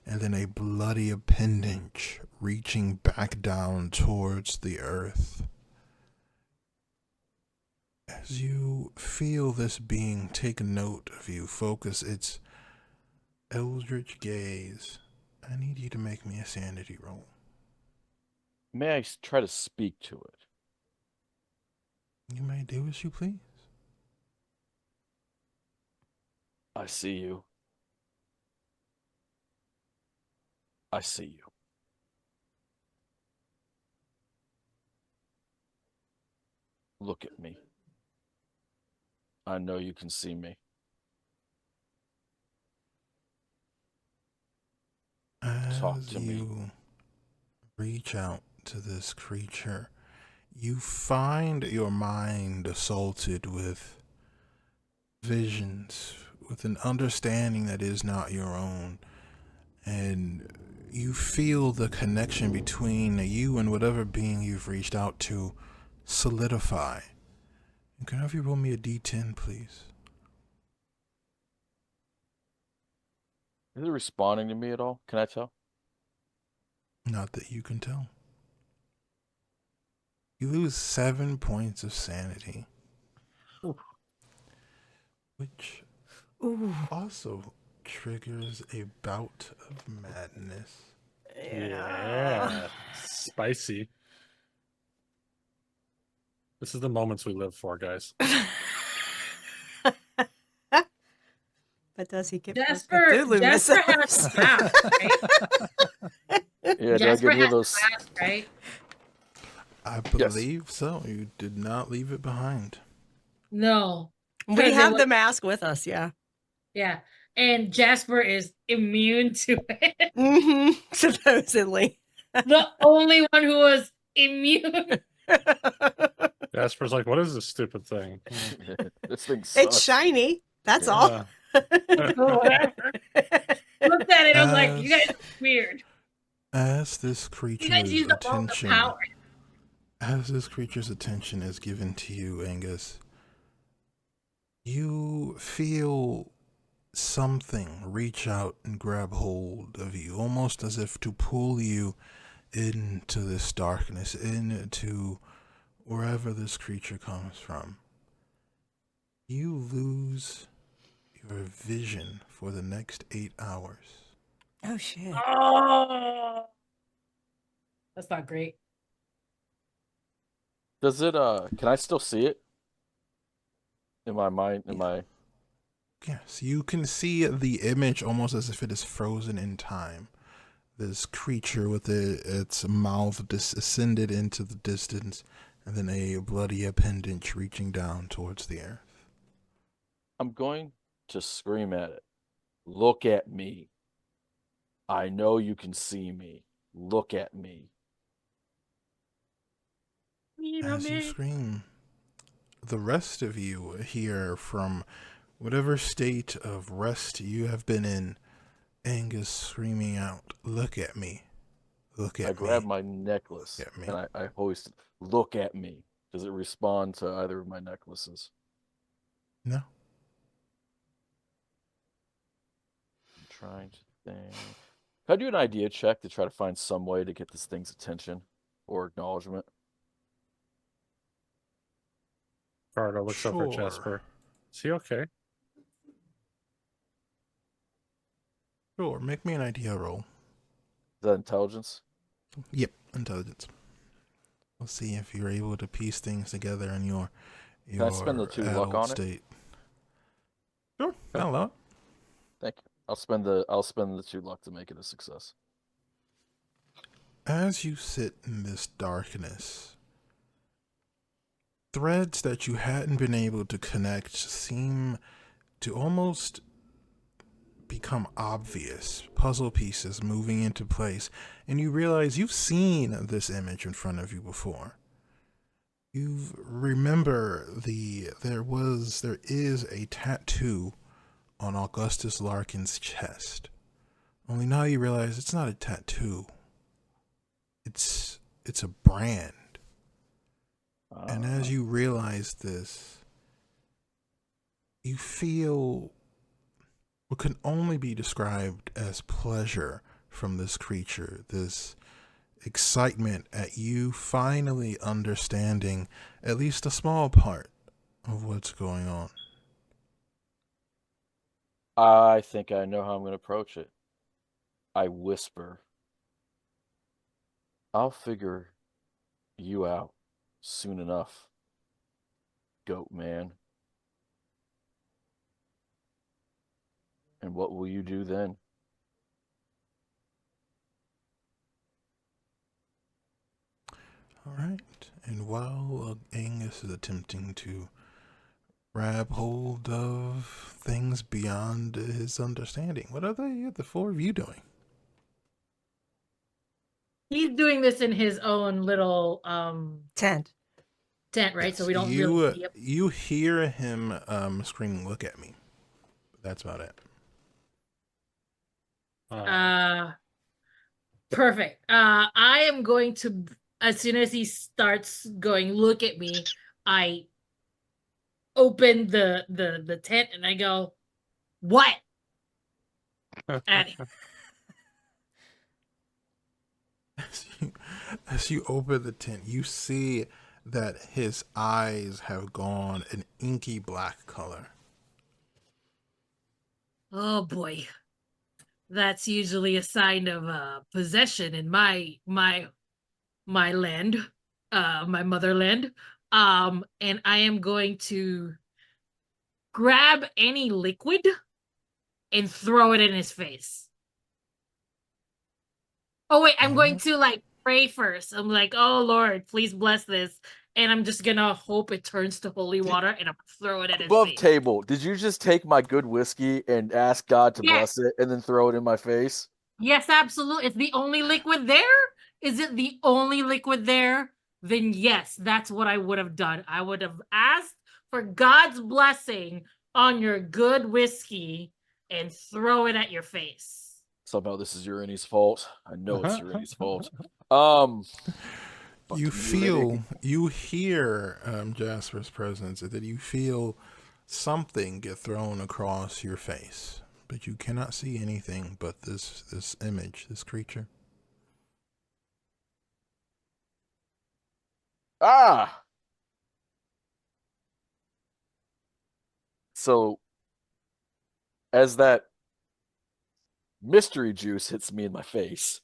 [SPEAKER 1] and then a bloody appendage reaching back down towards the earth. As you feel this being take note of you, focus its eldritch gaze, I need you to make me a sanity roll.
[SPEAKER 6] May I try to speak to it?
[SPEAKER 1] You may do as you please.
[SPEAKER 6] I see you. I see you. Look at me. I know you can see me. Talk
[SPEAKER 1] As
[SPEAKER 6] to me.
[SPEAKER 1] you reach out to this creature, you find your mind assaulted with visions with an understanding that is not your own, and you feel the connection between you and whatever being you've reached out to solidify. Can I have you roll me a d10, please?
[SPEAKER 6] Is it responding to me at all? Can I tell?
[SPEAKER 1] Not that you can tell. You lose 7 points of sanity.
[SPEAKER 2] Ooh.
[SPEAKER 1] Which
[SPEAKER 5] Ooh.
[SPEAKER 1] also triggers a bout of madness.
[SPEAKER 2] Yeah. Spicy. This is the moments we live for, guys.
[SPEAKER 5] But does he get
[SPEAKER 3] Jasper
[SPEAKER 5] Cthulhu
[SPEAKER 3] has
[SPEAKER 5] missiles?
[SPEAKER 3] mask, right?
[SPEAKER 6] Yeah, do I
[SPEAKER 3] Jasper
[SPEAKER 6] get any of
[SPEAKER 3] has
[SPEAKER 6] those?
[SPEAKER 3] mask, right?
[SPEAKER 1] I believe so. You did not leave it behind.
[SPEAKER 3] No.
[SPEAKER 5] We
[SPEAKER 3] 'Cause it
[SPEAKER 5] have
[SPEAKER 3] was-
[SPEAKER 5] the mask with us, yeah.
[SPEAKER 3] Yeah. And Jasper is immune to it.
[SPEAKER 5] Mm-hmm. Supposedly.
[SPEAKER 3] The only one who was immune.
[SPEAKER 2] Jasper's like, what is this stupid thing?
[SPEAKER 6] This thing sucks.
[SPEAKER 5] It's shiny. That's
[SPEAKER 2] Yeah.
[SPEAKER 5] all.
[SPEAKER 3] Whatever. Looked at it, I was like, you guys are weird.
[SPEAKER 1] As this
[SPEAKER 3] You
[SPEAKER 1] creature's
[SPEAKER 3] guys use up all the
[SPEAKER 1] attention,
[SPEAKER 3] power.
[SPEAKER 1] as this creature's attention is given to you, Angus, you feel something reach out and grab hold of you, almost as if to pull you into this darkness, into wherever this creature comes from. You lose your vision for the next 8 hours.
[SPEAKER 5] Oh, shit.
[SPEAKER 3] Oh, that's not great.
[SPEAKER 6] Does it? Can I still see it? In my mind,
[SPEAKER 1] Yes, you can see the image almost as if it is frozen in time. This creature with its mouth ascended into the distance, and then a bloody appendage reaching down towards the earth.
[SPEAKER 6] I'm going to scream at it. Look at me. I know you can see me. Look at me.
[SPEAKER 1] As you scream, the rest of you hear from whatever state of rest you have been in, Angus screaming out, "Look at me. Look at me."
[SPEAKER 6] I grab my necklace
[SPEAKER 1] Look at me.
[SPEAKER 6] and I hoist. Look at me. Does it respond to either of my necklaces?
[SPEAKER 1] No.
[SPEAKER 6] I'm trying to think. Can I do an idea check to try to find some way to get this thing's attention or acknowledgement?
[SPEAKER 2] Ricardo looks over at
[SPEAKER 1] Sure.
[SPEAKER 2] Jasper. Is he okay?
[SPEAKER 1] Sure, make me an idea roll.
[SPEAKER 6] Is that intelligence?
[SPEAKER 1] Yep, intelligence. We'll see if you're able to piece things together in your
[SPEAKER 6] I spend the 2 luck
[SPEAKER 1] adult
[SPEAKER 6] on it?
[SPEAKER 1] state. Sure, I'll allow it.
[SPEAKER 6] Thank you. I'll spend the 2 luck to make it a success.
[SPEAKER 1] As you sit in this darkness, threads that you hadn't been able to connect seem to almost become obvious, puzzle pieces moving into place, and you realize you've seen this image in front of you before. You remember there is a tattoo on Augustus Larkin's chest. Only now you realize it's not a tattoo. It's a brand. And as you realize this, you feel what can only be described as pleasure from this creature, this excitement at you finally understanding at least a small part of what's going on.
[SPEAKER 6] I think I know how I'm going to approach it. I whisper, I'll figure you out soon enough, goat man. And what will you do then?
[SPEAKER 1] All right. And while Angus is attempting to grab hold of things beyond his understanding, what are the 4 of you doing?
[SPEAKER 3] He's doing this in his own little
[SPEAKER 5] Tent.
[SPEAKER 3] tent, right? So
[SPEAKER 1] Yes,
[SPEAKER 3] we don't really see him.
[SPEAKER 1] you hear him screaming, "Look at me!" That's about it.
[SPEAKER 3] Uh, Perfect. I am going to, as soon as he starts going, look at me, I open the tent and I go, what? At him.
[SPEAKER 1] As you open the tent, you see that his eyes have gone an inky black color.
[SPEAKER 3] Oh boy. That's usually a sign of possession in my land, my motherland. And I am going to grab any liquid and throw it in his face. Oh wait, I'm going to like pray first. I'm like, oh Lord, please bless this. And I'm just gonna hope it turns to holy water and I'm gonna throw it at his
[SPEAKER 6] Above
[SPEAKER 3] face.
[SPEAKER 6] table, did you just take my good whiskey and ask God to
[SPEAKER 3] Yes.
[SPEAKER 6] bless it and then throw it in my face?
[SPEAKER 3] Yes, absolutely. It's the only liquid there? Is it the only liquid there? Then yes, that's what I would have done. I would have asked for God's blessing on your good whiskey and throw it at your face.
[SPEAKER 6] Somehow this is Urani's fault. I know it's Urani's fault.
[SPEAKER 1] You
[SPEAKER 6] fucking
[SPEAKER 1] you hear Jasper's presence, and then you feel something get thrown across your face, but you cannot see anything but this image, this creature.
[SPEAKER 6] Ah! So, as that mystery juice hits me in my face,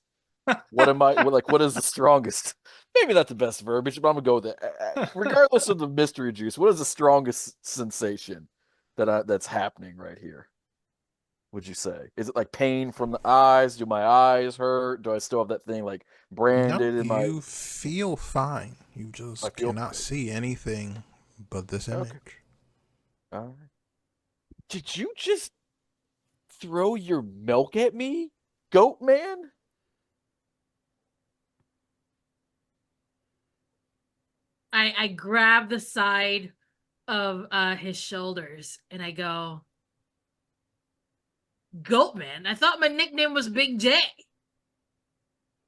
[SPEAKER 6] what is the strongest? Maybe not the best verbiage, but I'm gonna go with it. Regardless of the mystery juice, what is the strongest sensation that's happening right here? Would you say? Is it like pain from the eyes? Do my eyes hurt? Do I still have that thing like branded
[SPEAKER 1] No,
[SPEAKER 6] in my?
[SPEAKER 1] you feel fine. You
[SPEAKER 6] I
[SPEAKER 1] just
[SPEAKER 6] feel
[SPEAKER 1] cannot see anything but this image.
[SPEAKER 6] okay. All right. Did you just throw your milk at me, goat man?
[SPEAKER 3] I grab the side of his shoulders and I go, Goatman. I thought my nickname was Big J.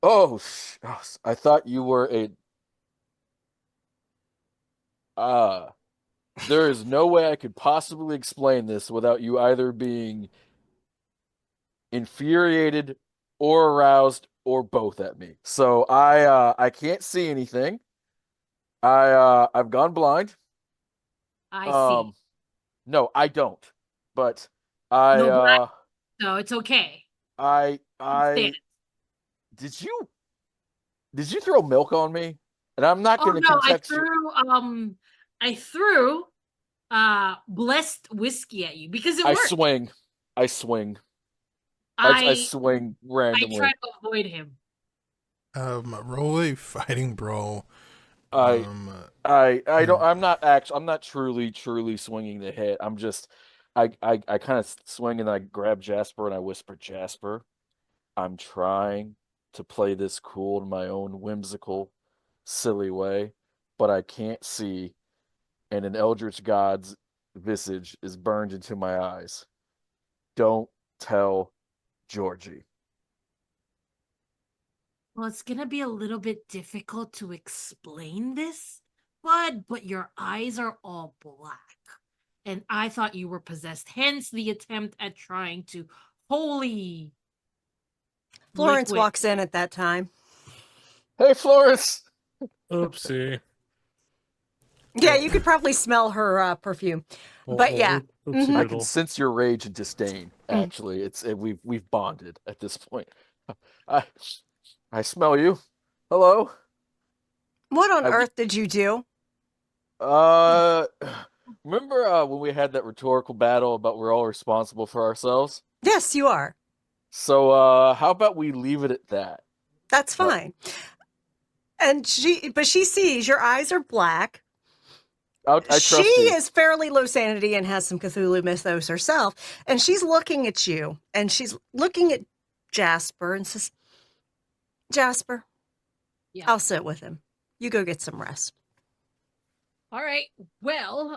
[SPEAKER 6] Oh, I thought you were a. There is no way I could possibly explain this without you either being infuriated or aroused or both at me. So I can't see anything. I've gone blind.
[SPEAKER 3] I see.
[SPEAKER 6] No, I don't. But I
[SPEAKER 3] No, but no, it's okay.
[SPEAKER 6] I
[SPEAKER 3] Understand.
[SPEAKER 6] did you throw milk on me? And I'm not
[SPEAKER 3] Oh
[SPEAKER 6] going to
[SPEAKER 3] no,
[SPEAKER 6] contextualize.
[SPEAKER 3] I threw blessed whiskey at you because it
[SPEAKER 6] I
[SPEAKER 3] worked.
[SPEAKER 6] swing. I swing. I
[SPEAKER 3] I
[SPEAKER 6] swing
[SPEAKER 3] I
[SPEAKER 6] randomly.
[SPEAKER 3] try to avoid him.
[SPEAKER 1] Roll a fighting brawl.
[SPEAKER 6] I don't.
[SPEAKER 1] And
[SPEAKER 6] I'm not truly swinging the hit. I'm just. I kind of swing and I grab Jasper and I whisper, Jasper, I'm trying to play this cool in my own whimsical, silly way, but I can't see, and an eldritch god's visage is burned into my eyes. Don't tell Georgie.
[SPEAKER 3] Well, it's gonna be a little bit difficult to explain this, bud, but your eyes are all black. And I thought you were possessed, hence the attempt at trying to holy
[SPEAKER 5] Florence
[SPEAKER 3] liquid.
[SPEAKER 5] walks in at that time.
[SPEAKER 6] Hey, Florence.
[SPEAKER 2] Oopsie.
[SPEAKER 5] Yeah, you could probably smell her perfume. But yeah.
[SPEAKER 2] Oopsie
[SPEAKER 5] Mhm.
[SPEAKER 6] I
[SPEAKER 2] doodle.
[SPEAKER 6] can sense your rage and disdain. Actually, we've bonded at this point. I I smell you. Hello.
[SPEAKER 5] What on
[SPEAKER 6] I-
[SPEAKER 5] earth did you do?
[SPEAKER 6] Uh, remember when we had that rhetorical battle about we're all responsible for ourselves?
[SPEAKER 5] Yes, you are.
[SPEAKER 6] So how about we leave it at that?
[SPEAKER 5] That's fine. And she sees your eyes are black.
[SPEAKER 6] I trust
[SPEAKER 5] She
[SPEAKER 6] you.
[SPEAKER 5] is fairly low sanity and has some Cthulhu mythos herself. And she's looking at you and she's looking at Jasper and says, Jasper,
[SPEAKER 3] Yeah.
[SPEAKER 5] I'll sit with him. You go get some rest.
[SPEAKER 3] All right. Well,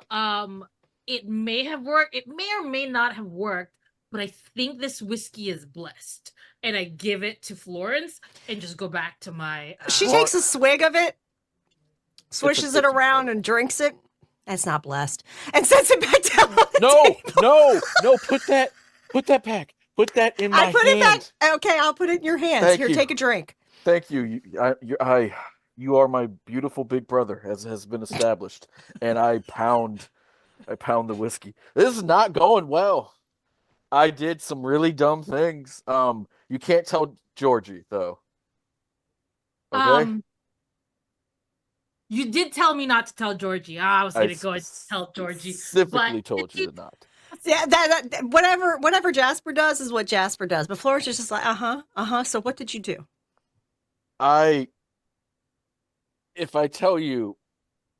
[SPEAKER 3] it may have worked. It may or may not have worked, but I think this whiskey is blessed. And I give it to Florence and just go back to my.
[SPEAKER 5] She
[SPEAKER 6] Well,
[SPEAKER 5] takes a swig of it, swishes it
[SPEAKER 6] it's
[SPEAKER 5] around,
[SPEAKER 6] incredible.
[SPEAKER 5] and drinks it. That's not blessed, and sets it back down on the
[SPEAKER 6] No,
[SPEAKER 5] table.
[SPEAKER 6] no, put that back. Put that in my
[SPEAKER 5] I put it
[SPEAKER 6] hand.
[SPEAKER 5] back. Okay, I'll put it in your hands.
[SPEAKER 6] Thank
[SPEAKER 5] Here,
[SPEAKER 6] you.
[SPEAKER 5] take a drink.
[SPEAKER 6] Thank you. You are my beautiful big brother, as has been established, and I pound the whiskey. This is not going well. I did some really dumb things. You can't tell Georgie though. Okay.
[SPEAKER 3] You did tell me not to tell Georgie. I was gonna go and tell Georgie.
[SPEAKER 6] Specifically
[SPEAKER 3] But
[SPEAKER 6] told you to not.
[SPEAKER 5] Yeah, that whatever Jasper does is what Jasper does. But Florence is just like, So what did you do?
[SPEAKER 6] If I tell you,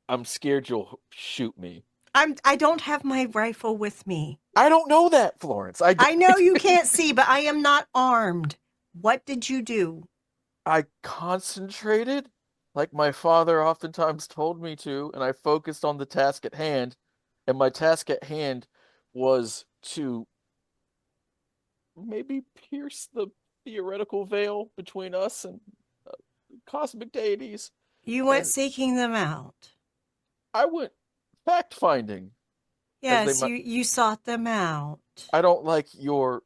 [SPEAKER 6] I'm scared you'll shoot me.
[SPEAKER 5] I don't have my rifle with me.
[SPEAKER 6] I don't know that, Florence.
[SPEAKER 5] I know you can't see, but I am not armed. What did you do?
[SPEAKER 6] I concentrated like my father oftentimes told me to, and I focused on the task at hand. And my task at hand was to maybe pierce the theoretical veil between us and cosmic deities.
[SPEAKER 5] You went
[SPEAKER 6] And
[SPEAKER 5] seeking them out.
[SPEAKER 6] I went fact finding.
[SPEAKER 5] Yes, you sought them out.
[SPEAKER 6] I don't like your.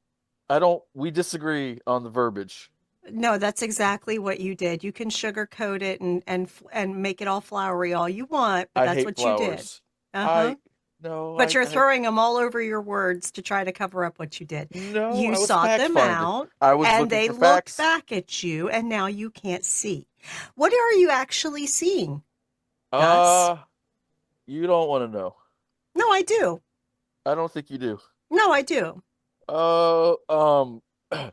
[SPEAKER 6] We disagree on the verbiage.
[SPEAKER 5] No, that's exactly what you did. You can sugarcoat it and make it all flowery all you want, but
[SPEAKER 6] I
[SPEAKER 5] that's
[SPEAKER 6] hate
[SPEAKER 5] what
[SPEAKER 6] flowers.
[SPEAKER 5] you did. But you're throwing them all over your words to try to cover up what you did.
[SPEAKER 6] No,
[SPEAKER 5] you
[SPEAKER 6] I was
[SPEAKER 5] sought them
[SPEAKER 6] fact-finding.
[SPEAKER 5] out,
[SPEAKER 6] I was
[SPEAKER 5] and
[SPEAKER 6] looking
[SPEAKER 5] they
[SPEAKER 6] for
[SPEAKER 5] looked
[SPEAKER 6] facts.
[SPEAKER 5] back at you, and now you can't see. What are you actually seeing, Gus?
[SPEAKER 6] You don't want to know.
[SPEAKER 5] No, I do.
[SPEAKER 6] I don't think you do.
[SPEAKER 5] No, I do.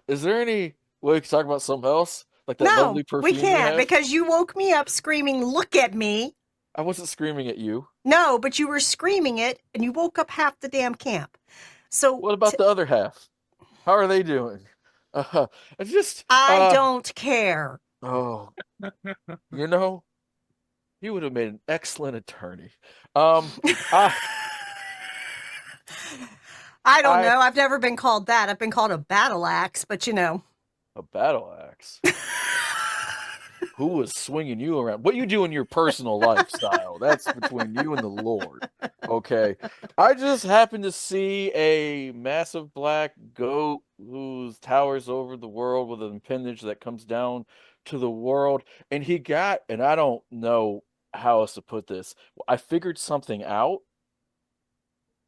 [SPEAKER 6] Is there any way we can talk about something else? Like that
[SPEAKER 5] No,
[SPEAKER 6] lovely perfume
[SPEAKER 5] we
[SPEAKER 6] you
[SPEAKER 5] can't
[SPEAKER 6] have?
[SPEAKER 5] because you woke me up screaming, "Look at me!"
[SPEAKER 6] I wasn't screaming at you.
[SPEAKER 5] No, but you were screaming it, and you woke up half the damn camp. So
[SPEAKER 6] What about the other half? How are they doing? I
[SPEAKER 5] don't care.
[SPEAKER 6] Oh, you would have made an excellent attorney.
[SPEAKER 5] I don't know. I've never been called that. I've been called a battle axe, but
[SPEAKER 6] a battle axe. Who was swinging you around? What you do in your personal lifestyle, that's between you and the Lord. Okay. I just happened to see a massive black goat who towers over the world with an appendage that comes down to the world. And I don't know how else to put this. I figured something out,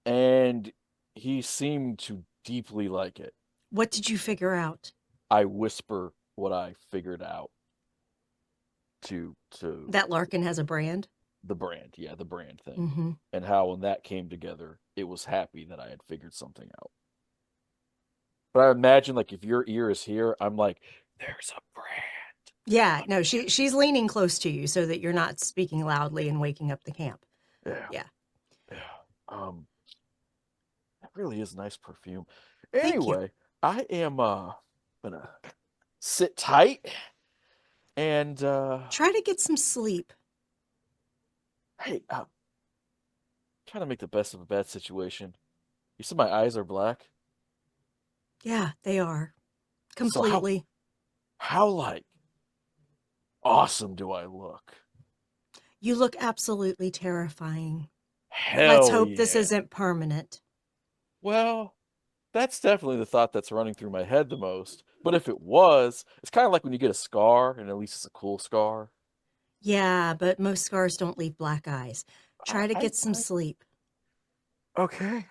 [SPEAKER 6] and he seemed to deeply like it.
[SPEAKER 5] What did you figure out?
[SPEAKER 6] I whisper what I figured out. To
[SPEAKER 5] that Larkin has a brand?
[SPEAKER 6] The brand thing.
[SPEAKER 5] Mm-hmm.
[SPEAKER 6] And how when that came together, it was happy that I had figured something out. But I imagine, like, if your ear is here, I'm like, there's a brand.
[SPEAKER 5] Yeah, no, she's leaning close to you so that you're not speaking loudly and waking up the camp.
[SPEAKER 6] Yeah. That really is nice perfume.
[SPEAKER 5] Thank
[SPEAKER 6] Anyway,
[SPEAKER 5] you.
[SPEAKER 6] I am gonna sit tight and
[SPEAKER 5] try to get some sleep.
[SPEAKER 6] Hey, trying to make the best of a bad situation. You said my eyes are black?
[SPEAKER 5] Yeah, they are. Completely.
[SPEAKER 6] So how like awesome do I look?
[SPEAKER 5] You look absolutely terrifying.
[SPEAKER 6] Hell
[SPEAKER 5] Let's hope this isn't permanent.
[SPEAKER 6] Well, that's definitely the thought that's running through my head the most. But if it was, it's kind of like when you get a scar, and at least it's a cool scar.
[SPEAKER 5] Yeah, but most scars don't leave black eyes. Try to get some sleep.
[SPEAKER 6] Okay.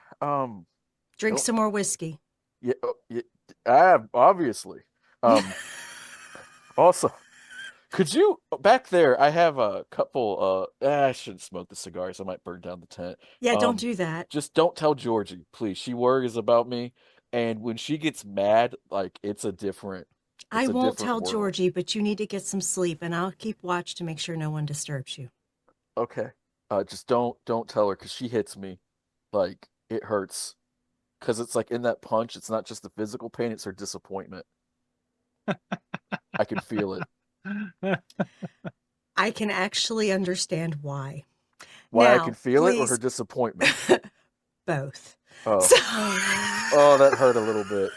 [SPEAKER 5] Drink some more whiskey.
[SPEAKER 6] Yeah, obviously. Also, could you back there? I have a couple. I shouldn't smoke the cigars. I might burn down the tent.
[SPEAKER 5] Yeah, don't do that.
[SPEAKER 6] Just don't tell Georgie, please. She worries about me, and when she gets mad, like it's a different.
[SPEAKER 5] I won't tell
[SPEAKER 6] world.
[SPEAKER 5] Georgie, but you need to get some sleep, and I'll keep watch to make sure no one disturbs you.
[SPEAKER 6] Okay. Just don't tell her, because she hits me, like it hurts, because it's like in that punch. It's not just the physical pain; it's her disappointment. I can feel it.
[SPEAKER 5] I can actually understand why.
[SPEAKER 6] Why I
[SPEAKER 5] Now,
[SPEAKER 6] can feel it or her
[SPEAKER 5] please-
[SPEAKER 6] disappointment?
[SPEAKER 5] Both.
[SPEAKER 6] Oh.
[SPEAKER 5] So-
[SPEAKER 6] Oh, that hurt a little bit.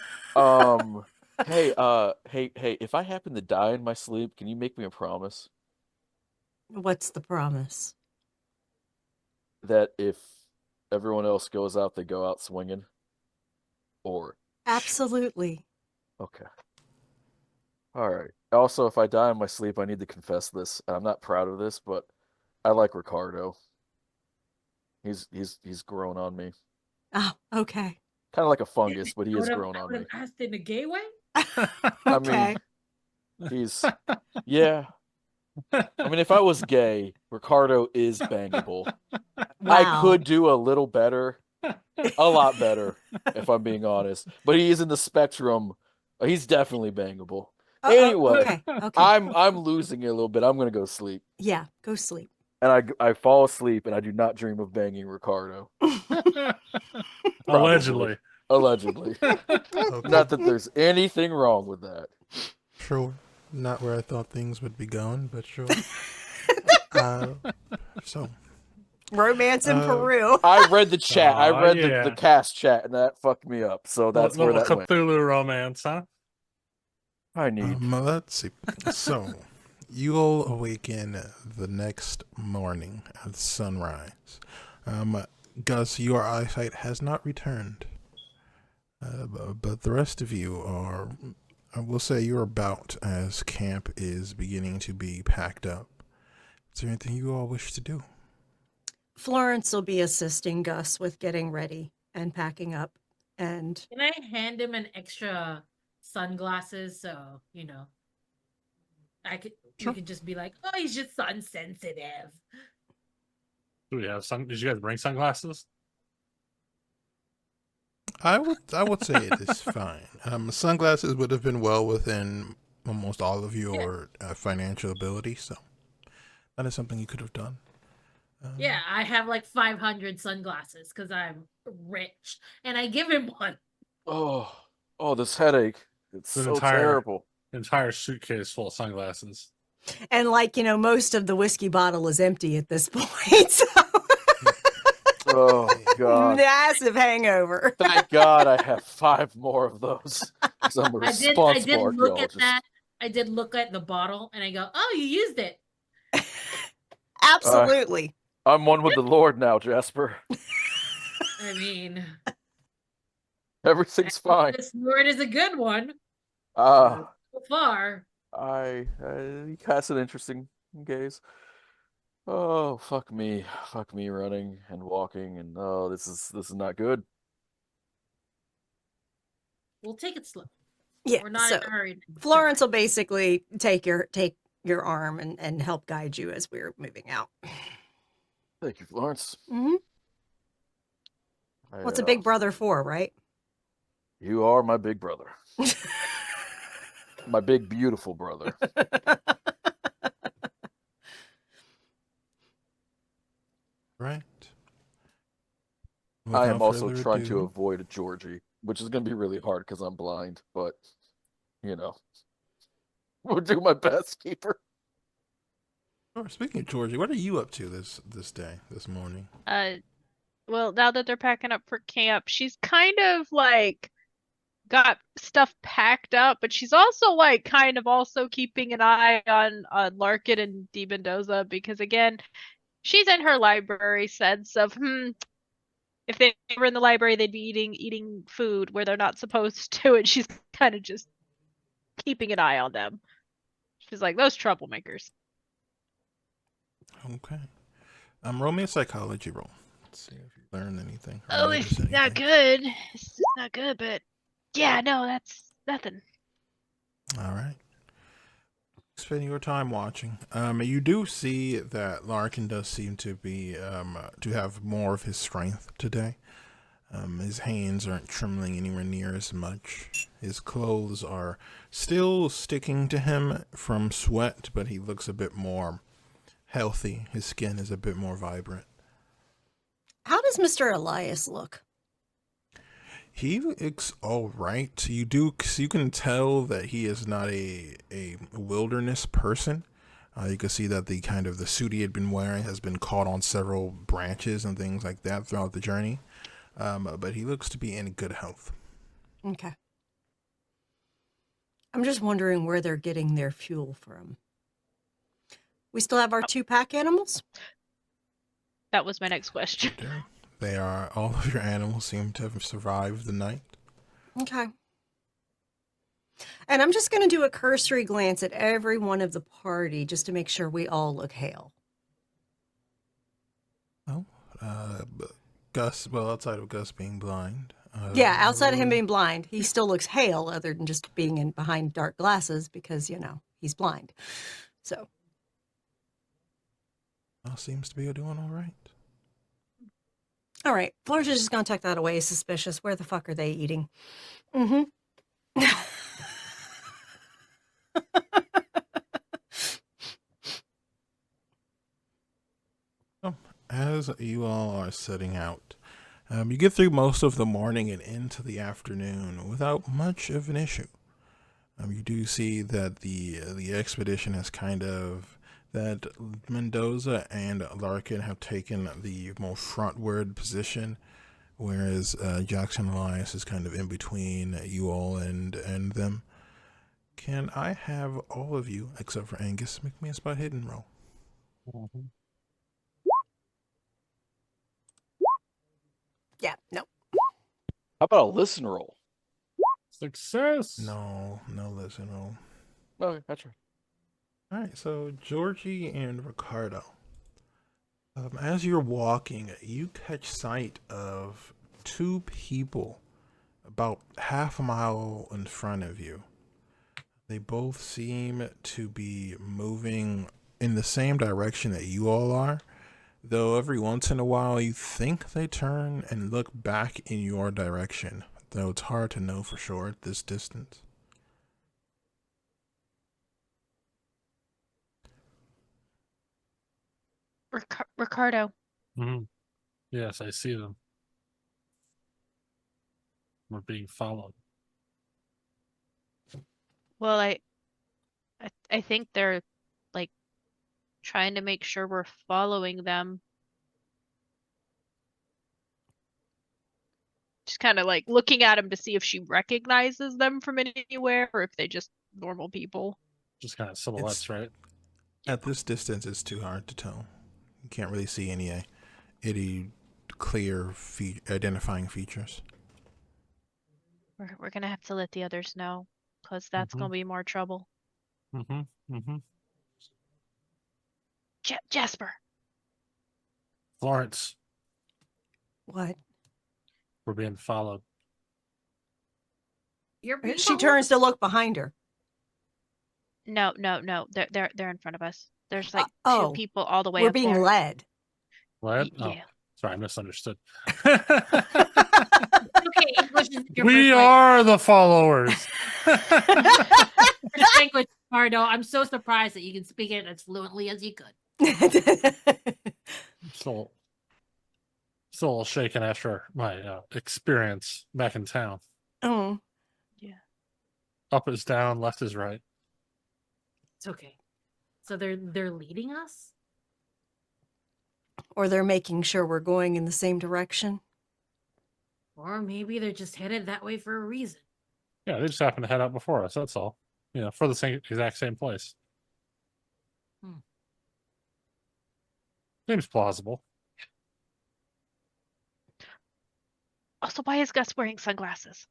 [SPEAKER 6] Hey, if I happen to die in my sleep, can you make me a promise
[SPEAKER 5] What's the promise?
[SPEAKER 6] that if everyone else goes out, they go out swinging? Or
[SPEAKER 5] Absolutely.
[SPEAKER 6] okay. All right. Also, if I die in my sleep, I need to confess this. I'm not proud of this, but I like Ricardo. He's grown on me.
[SPEAKER 5] Oh, okay.
[SPEAKER 6] Kind of like a fungus, but he
[SPEAKER 3] I
[SPEAKER 6] has
[SPEAKER 3] would've-
[SPEAKER 6] grown
[SPEAKER 3] I
[SPEAKER 6] on
[SPEAKER 3] would
[SPEAKER 6] me.
[SPEAKER 3] have asked in a gay way.
[SPEAKER 6] I
[SPEAKER 5] Okay.
[SPEAKER 6] mean, he's yeah. I mean, if I was gay, Ricardo is bangable. I
[SPEAKER 5] Wow.
[SPEAKER 6] could do a little better, a lot better, if I'm being honest. But he is in the spectrum. He's definitely bangable. Anyway,
[SPEAKER 5] Okay. Okay.
[SPEAKER 6] I'm losing it a little bit. I'm gonna go sleep,
[SPEAKER 5] Yeah. Go sleep.
[SPEAKER 6] and I fall asleep, and I do not dream of banging Ricardo.
[SPEAKER 2] Allegedly.
[SPEAKER 6] Allegedly.
[SPEAKER 1] Okay.
[SPEAKER 6] Not that there's anything wrong with that.
[SPEAKER 1] Sure. Not where I thought things would be going, but sure. So,
[SPEAKER 5] Romance in
[SPEAKER 1] Uh,
[SPEAKER 5] Peru.
[SPEAKER 6] I read the chat. I
[SPEAKER 2] Aw,
[SPEAKER 6] read
[SPEAKER 2] yeah.
[SPEAKER 6] the cast chat, and that fucked me up. So that's where
[SPEAKER 2] Little
[SPEAKER 6] that went.
[SPEAKER 2] Cthulhu romance, huh?
[SPEAKER 6] I need.
[SPEAKER 1] let's see. So, you'll awaken the next morning at sunrise. Gus, your eyesight has not returned. But the rest of you are, I will say, you're about as camp is beginning to be packed up. Is there anything you all wish to do?
[SPEAKER 5] Florence will be assisting Gus with getting ready and packing up. And
[SPEAKER 3] Can I hand him an extra sunglasses so I could
[SPEAKER 1] Sure.
[SPEAKER 3] we could just be like, oh, he's just sun sensitive.
[SPEAKER 2] Do we have did you guys bring sunglasses?
[SPEAKER 1] I would say it is fine. Sunglasses would have been well within almost all of your financial ability, so that is something you could have done.
[SPEAKER 3] Yeah, I have like 500 sunglasses because I'm rich, and I give him one.
[SPEAKER 6] Oh, this headache. It's
[SPEAKER 2] An
[SPEAKER 6] so
[SPEAKER 2] entire-
[SPEAKER 6] terrible.
[SPEAKER 2] Entire suitcase full of sunglasses.
[SPEAKER 5] like, most of the whiskey bottle is empty at this point. So
[SPEAKER 6] Oh God!
[SPEAKER 5] massive hangover.
[SPEAKER 6] Thank God I have 5 more of those. 'Cause I'm a
[SPEAKER 3] I did
[SPEAKER 6] responsible
[SPEAKER 3] look at
[SPEAKER 6] archaeologist.
[SPEAKER 3] that. I did look at the bottle, and I go, oh, you used it.
[SPEAKER 5] Absolutely.
[SPEAKER 6] I'm one with the Lord now, Jasper.
[SPEAKER 3] I mean,
[SPEAKER 6] Everything's fine.
[SPEAKER 3] this word is a good one
[SPEAKER 6] Ah,
[SPEAKER 3] so far.
[SPEAKER 6] he has an interesting gaze. Oh, fuck me running and walking, and oh, this is not good.
[SPEAKER 3] We'll take it slow.
[SPEAKER 5] Yeah.
[SPEAKER 3] We're not
[SPEAKER 5] So
[SPEAKER 3] in a hurry.
[SPEAKER 5] Florence will basically take your arm and help guide you as we're moving out.
[SPEAKER 6] Thank you, Florence.
[SPEAKER 5] Hmm. What's a big brother for, right?
[SPEAKER 6] You are my big brother. My big, beautiful brother.
[SPEAKER 1] Right.
[SPEAKER 6] I am
[SPEAKER 1] Without
[SPEAKER 6] also
[SPEAKER 1] further
[SPEAKER 6] trying to
[SPEAKER 1] ado-
[SPEAKER 6] avoid Georgie, which is going to be really hard because I'm blind, but, we'll do my best, keeper.
[SPEAKER 1] Oh, speaking of Georgie, what are you up to this morning?
[SPEAKER 4] Well, now that they're packing up for camp, she's kind of like got stuff packed up, but she's also like kind of also keeping an eye on Larkin and Di Mendoza because again, she's in her library sense of if they were in the library, they'd be eating food where they're not supposed to, and she's kind of just keeping an eye on them. She's like those troublemakers.
[SPEAKER 1] Okay. Roll me a psychology roll. Let's see if you learned anything. or
[SPEAKER 4] Oh,
[SPEAKER 1] noticed
[SPEAKER 4] it's not
[SPEAKER 1] anything.
[SPEAKER 4] good. It's not good, but yeah, no, that's nothing.
[SPEAKER 1] All right. Spend your time watching. You do see that Larkin does seem to be to have more of his strength today. His hands aren't trembling anywhere near as much. His clothes are still sticking to him from sweat, but he looks a bit more healthy. His skin is a bit more vibrant.
[SPEAKER 5] How does Mr. Elias look?
[SPEAKER 1] He looks all right. You can tell that he is not a wilderness person. You can see that the suit he had been wearing has been caught on several branches and things like that throughout the journey. But he looks to be in good health.
[SPEAKER 5] Okay. I'm just wondering where they're getting their fuel from. We still have our 2 pack animals?
[SPEAKER 4] That was my next question.
[SPEAKER 1] All of your animals seem to have survived the night.
[SPEAKER 5] Okay. And I'm just going to do a cursory glance at every one of the party just to make sure we all look hale.
[SPEAKER 1] Oh, Gus, well, outside of Gus being blind.
[SPEAKER 5] Yeah, outside of him being blind, he still looks hale other than just being in behind dark glasses because, he's blind. So.
[SPEAKER 1] Seems to be doing all right.
[SPEAKER 5] All right. Florcia's just going to tuck that away. Suspicious. Where the fuck are they eating? Mm-hmm.
[SPEAKER 1] As you all are setting out, you get through most of the morning and into the afternoon without much of an issue. You do see that the expedition has that Mendoza and Larkin have taken the more frontward position, whereas Jackson Elias is kind of in between you all and them. Can I have all of you, except for Angus, make me a spot hidden roll?
[SPEAKER 2] Mhm.
[SPEAKER 5] Yeah, no.
[SPEAKER 6] How about a listen roll?
[SPEAKER 2] Success.
[SPEAKER 1] No, listen roll.
[SPEAKER 6] Okay, that's right.
[SPEAKER 1] All right, so Georgie and Ricardo. As you're walking, you catch sight of 2 people about half a mile in front of you. They both seem to be moving in the same direction that you all are, though every once in a while you think they turn and look back in your direction, though it's hard to know for sure at this distance.
[SPEAKER 4] Ricardo.
[SPEAKER 2] Mhm. Yes, I see them. We're being followed.
[SPEAKER 4] Well, I think they're like trying to make sure we're following them. Just kind of like looking at him to see if she recognizes them from anywhere or if they just normal people.
[SPEAKER 2] Just kind of silhouettes, right?
[SPEAKER 1] At this distance, it's too hard to tell. You can't really see any clear identifying features.
[SPEAKER 4] We're gonna have to let the others know, because that's
[SPEAKER 2] Mhm.
[SPEAKER 4] gonna be more trouble.
[SPEAKER 2] Mm-hmm.
[SPEAKER 4] Jasper.
[SPEAKER 2] Florence,
[SPEAKER 5] What?
[SPEAKER 2] we're being followed.
[SPEAKER 3] You're being
[SPEAKER 5] She
[SPEAKER 3] followed?
[SPEAKER 5] turns to look behind her.
[SPEAKER 4] No. They're in front of us. There's like 2
[SPEAKER 5] oh,
[SPEAKER 4] people all the way
[SPEAKER 5] We're
[SPEAKER 4] up
[SPEAKER 5] being
[SPEAKER 4] there.
[SPEAKER 5] led.
[SPEAKER 2] What? Oh,
[SPEAKER 4] Yeah.
[SPEAKER 2] sorry, I misunderstood.
[SPEAKER 3] Okay, English is your
[SPEAKER 2] We
[SPEAKER 3] first
[SPEAKER 2] are the followers.
[SPEAKER 3] first language, Ricardo. I'm so surprised that you can speak it as fluently as you could.
[SPEAKER 2] Still a little shaken after my experience back in town.
[SPEAKER 5] Oh,
[SPEAKER 4] Yeah.
[SPEAKER 2] Up is down, left is right.
[SPEAKER 3] It's okay. So they're leading us?
[SPEAKER 5] or they're making sure we're going in the same direction.
[SPEAKER 3] Or maybe they're just headed that way for a reason.
[SPEAKER 2] Yeah, they just happened to head out before us. That's all. For the exact same place. Seems plausible.
[SPEAKER 4] Also, why is Gus wearing sunglasses?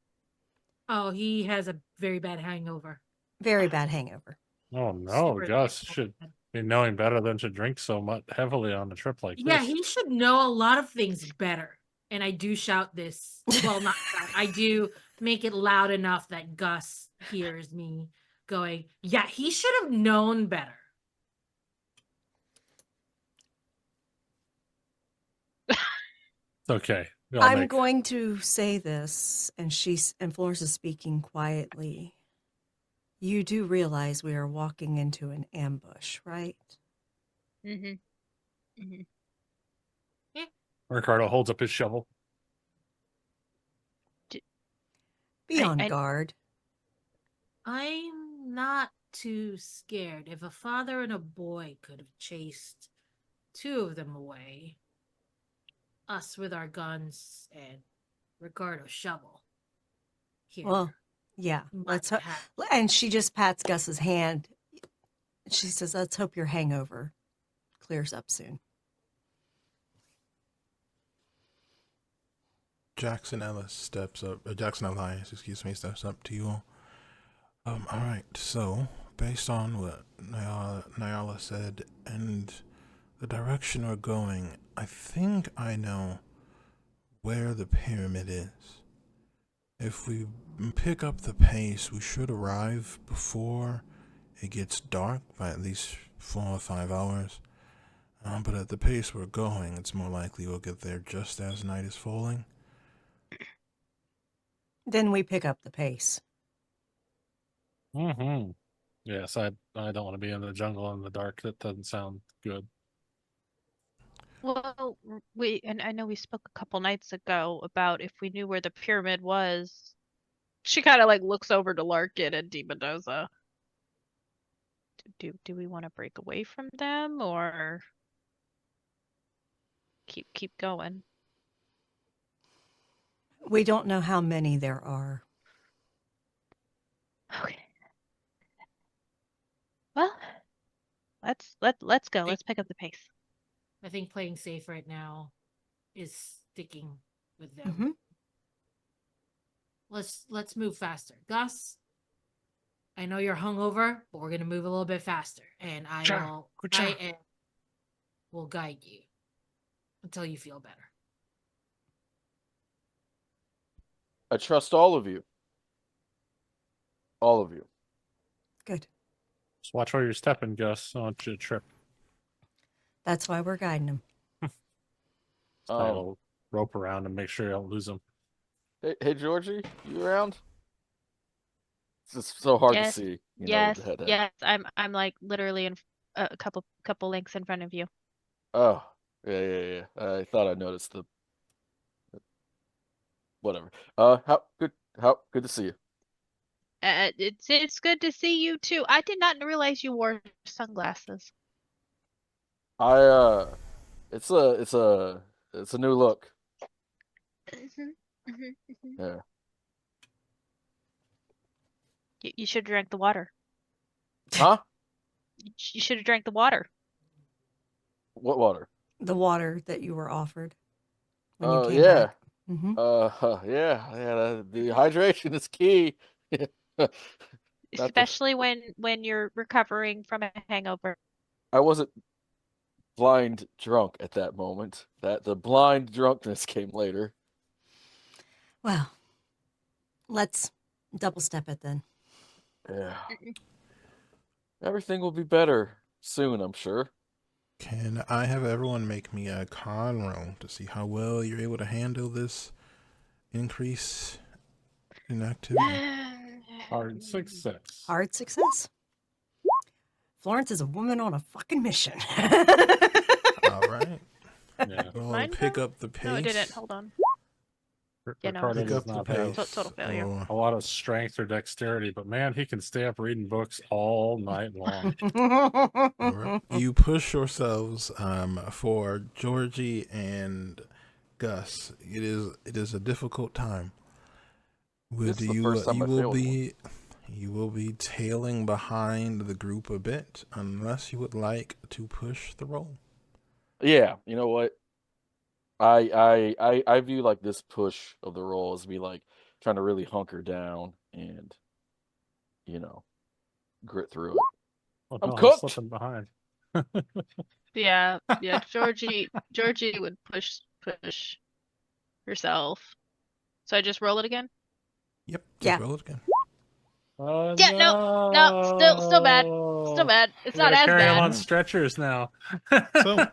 [SPEAKER 3] Oh, he has a very bad hangover.
[SPEAKER 5] Very bad hangover.
[SPEAKER 2] Oh no,
[SPEAKER 3] Super
[SPEAKER 2] Gus
[SPEAKER 3] bad.
[SPEAKER 2] should be knowing better than to drink so much heavily on a trip like
[SPEAKER 3] Yeah,
[SPEAKER 2] this.
[SPEAKER 3] he should know a lot of things better. And I do shout this. Well, not shout. I do make it loud enough that Gus hears me going, yeah, he should have known better.
[SPEAKER 2] It's okay.
[SPEAKER 5] I'm going to say this, and Florence is speaking quietly. You do realize we are walking into an ambush, right?
[SPEAKER 4] Mm-hmm.
[SPEAKER 2] Ricardo holds up his shovel.
[SPEAKER 5] Be on guard.
[SPEAKER 3] I'm not too scared. If a father and a boy could have chased two of them away, us with our guns and Ricardo's shovel here.
[SPEAKER 5] Well, yeah.
[SPEAKER 3] might have-
[SPEAKER 5] And she just pats Gus's hand. She says, "Let's hope your hangover clears up soon."
[SPEAKER 1] Jackson Elias, steps up to you all. All right, so based on what Nyarla said and the direction we're going, I think I know where the pyramid is. If we pick up the pace, we should arrive before it gets dark by at least 4 or 5 hours. But at the pace we're going, it's more likely we'll get there just as night is falling.
[SPEAKER 5] Then we pick up the pace.
[SPEAKER 2] Mm-hmm. Yes, I don't want to be in the jungle in the dark. That doesn't sound good.
[SPEAKER 4] Well, and I know we spoke a couple nights ago about if we knew where the pyramid was. She kind of like looks over to Larkin and Mendoza. Do we want to break away from them or keep going?
[SPEAKER 5] We don't know how many there are.
[SPEAKER 4] Okay. Well, let's go. Let's pick up the pace.
[SPEAKER 3] I think playing safe right now is sticking with them.
[SPEAKER 5] Mm-hmm.
[SPEAKER 3] Let's move faster. Gus, I know you're hungover, but we're gonna move a little bit faster, and I will guide you until you feel better.
[SPEAKER 6] I trust all of you. All of you.
[SPEAKER 5] Good.
[SPEAKER 2] Just watch where you're stepping, Gus. I don't want you to trip.
[SPEAKER 5] That's why we're guiding him.
[SPEAKER 2] Tie a little rope around and make sure you don't lose them.
[SPEAKER 6] Hey, Georgie, you around? It's just so hard to
[SPEAKER 4] Yes,
[SPEAKER 6] see.
[SPEAKER 4] Yes,
[SPEAKER 6] with the head.
[SPEAKER 4] yes. I'm like literally in a couple lengths in front of you.
[SPEAKER 6] Oh, yeah. I thought I noticed the. Whatever. How good to see you.
[SPEAKER 4] It's good to see you too. I did not realize you wore sunglasses.
[SPEAKER 6] It's a new look. Yeah.
[SPEAKER 4] You should have drank the water.
[SPEAKER 6] Huh?
[SPEAKER 4] You should have drank the water.
[SPEAKER 6] What water?
[SPEAKER 5] The water that you were offered when you
[SPEAKER 6] Oh,
[SPEAKER 5] came
[SPEAKER 6] yeah.
[SPEAKER 5] back. Mm-hmm.
[SPEAKER 6] Yeah. The hydration is key.
[SPEAKER 4] Especially when you're recovering from a hangover.
[SPEAKER 6] I wasn't blind drunk at that moment. The blind drunkenness came later.
[SPEAKER 5] Well, let's double step it then.
[SPEAKER 6] Yeah. Everything will be better soon, I'm sure.
[SPEAKER 1] Can I have everyone make me a con roll to see how well you're able to handle this increase in activity?
[SPEAKER 2] Hard success.
[SPEAKER 5] Hard success. Florence is a woman on a fucking mission.
[SPEAKER 1] All right.
[SPEAKER 2] Yeah.
[SPEAKER 1] Well,
[SPEAKER 4] Mine
[SPEAKER 1] pick
[SPEAKER 4] go?
[SPEAKER 1] up the pace.
[SPEAKER 4] No, it didn't. Hold on. Yeah, no,
[SPEAKER 2] Ricardo
[SPEAKER 1] Pick
[SPEAKER 2] does
[SPEAKER 1] up the
[SPEAKER 2] not
[SPEAKER 1] pace.
[SPEAKER 2] have
[SPEAKER 4] Total failure.
[SPEAKER 1] or-
[SPEAKER 2] a lot of strength or dexterity, but man, he can stay up reading books all night long.
[SPEAKER 1] All right. You push yourselves for Georgie and Gus. It is a difficult time.
[SPEAKER 6] This is the first time I failed
[SPEAKER 1] You will be tailing behind the group a bit unless you would like to push the roll.
[SPEAKER 6] Yeah, you know what? I view like this push of the roll as me like trying to really hunker down and grit through it.
[SPEAKER 2] Oh,
[SPEAKER 6] I'm
[SPEAKER 2] no,
[SPEAKER 6] cooked.
[SPEAKER 2] slipping behind.
[SPEAKER 4] Yeah. Georgie would push herself. So I just roll it again?
[SPEAKER 1] Yep. Just
[SPEAKER 5] Yeah.
[SPEAKER 1] roll it again.
[SPEAKER 2] Oh,
[SPEAKER 4] Yeah, no, still bad. Still bad. It's
[SPEAKER 2] We
[SPEAKER 4] not
[SPEAKER 2] gotta
[SPEAKER 4] as
[SPEAKER 2] carry him
[SPEAKER 4] bad.
[SPEAKER 2] on stretchers now.
[SPEAKER 1] So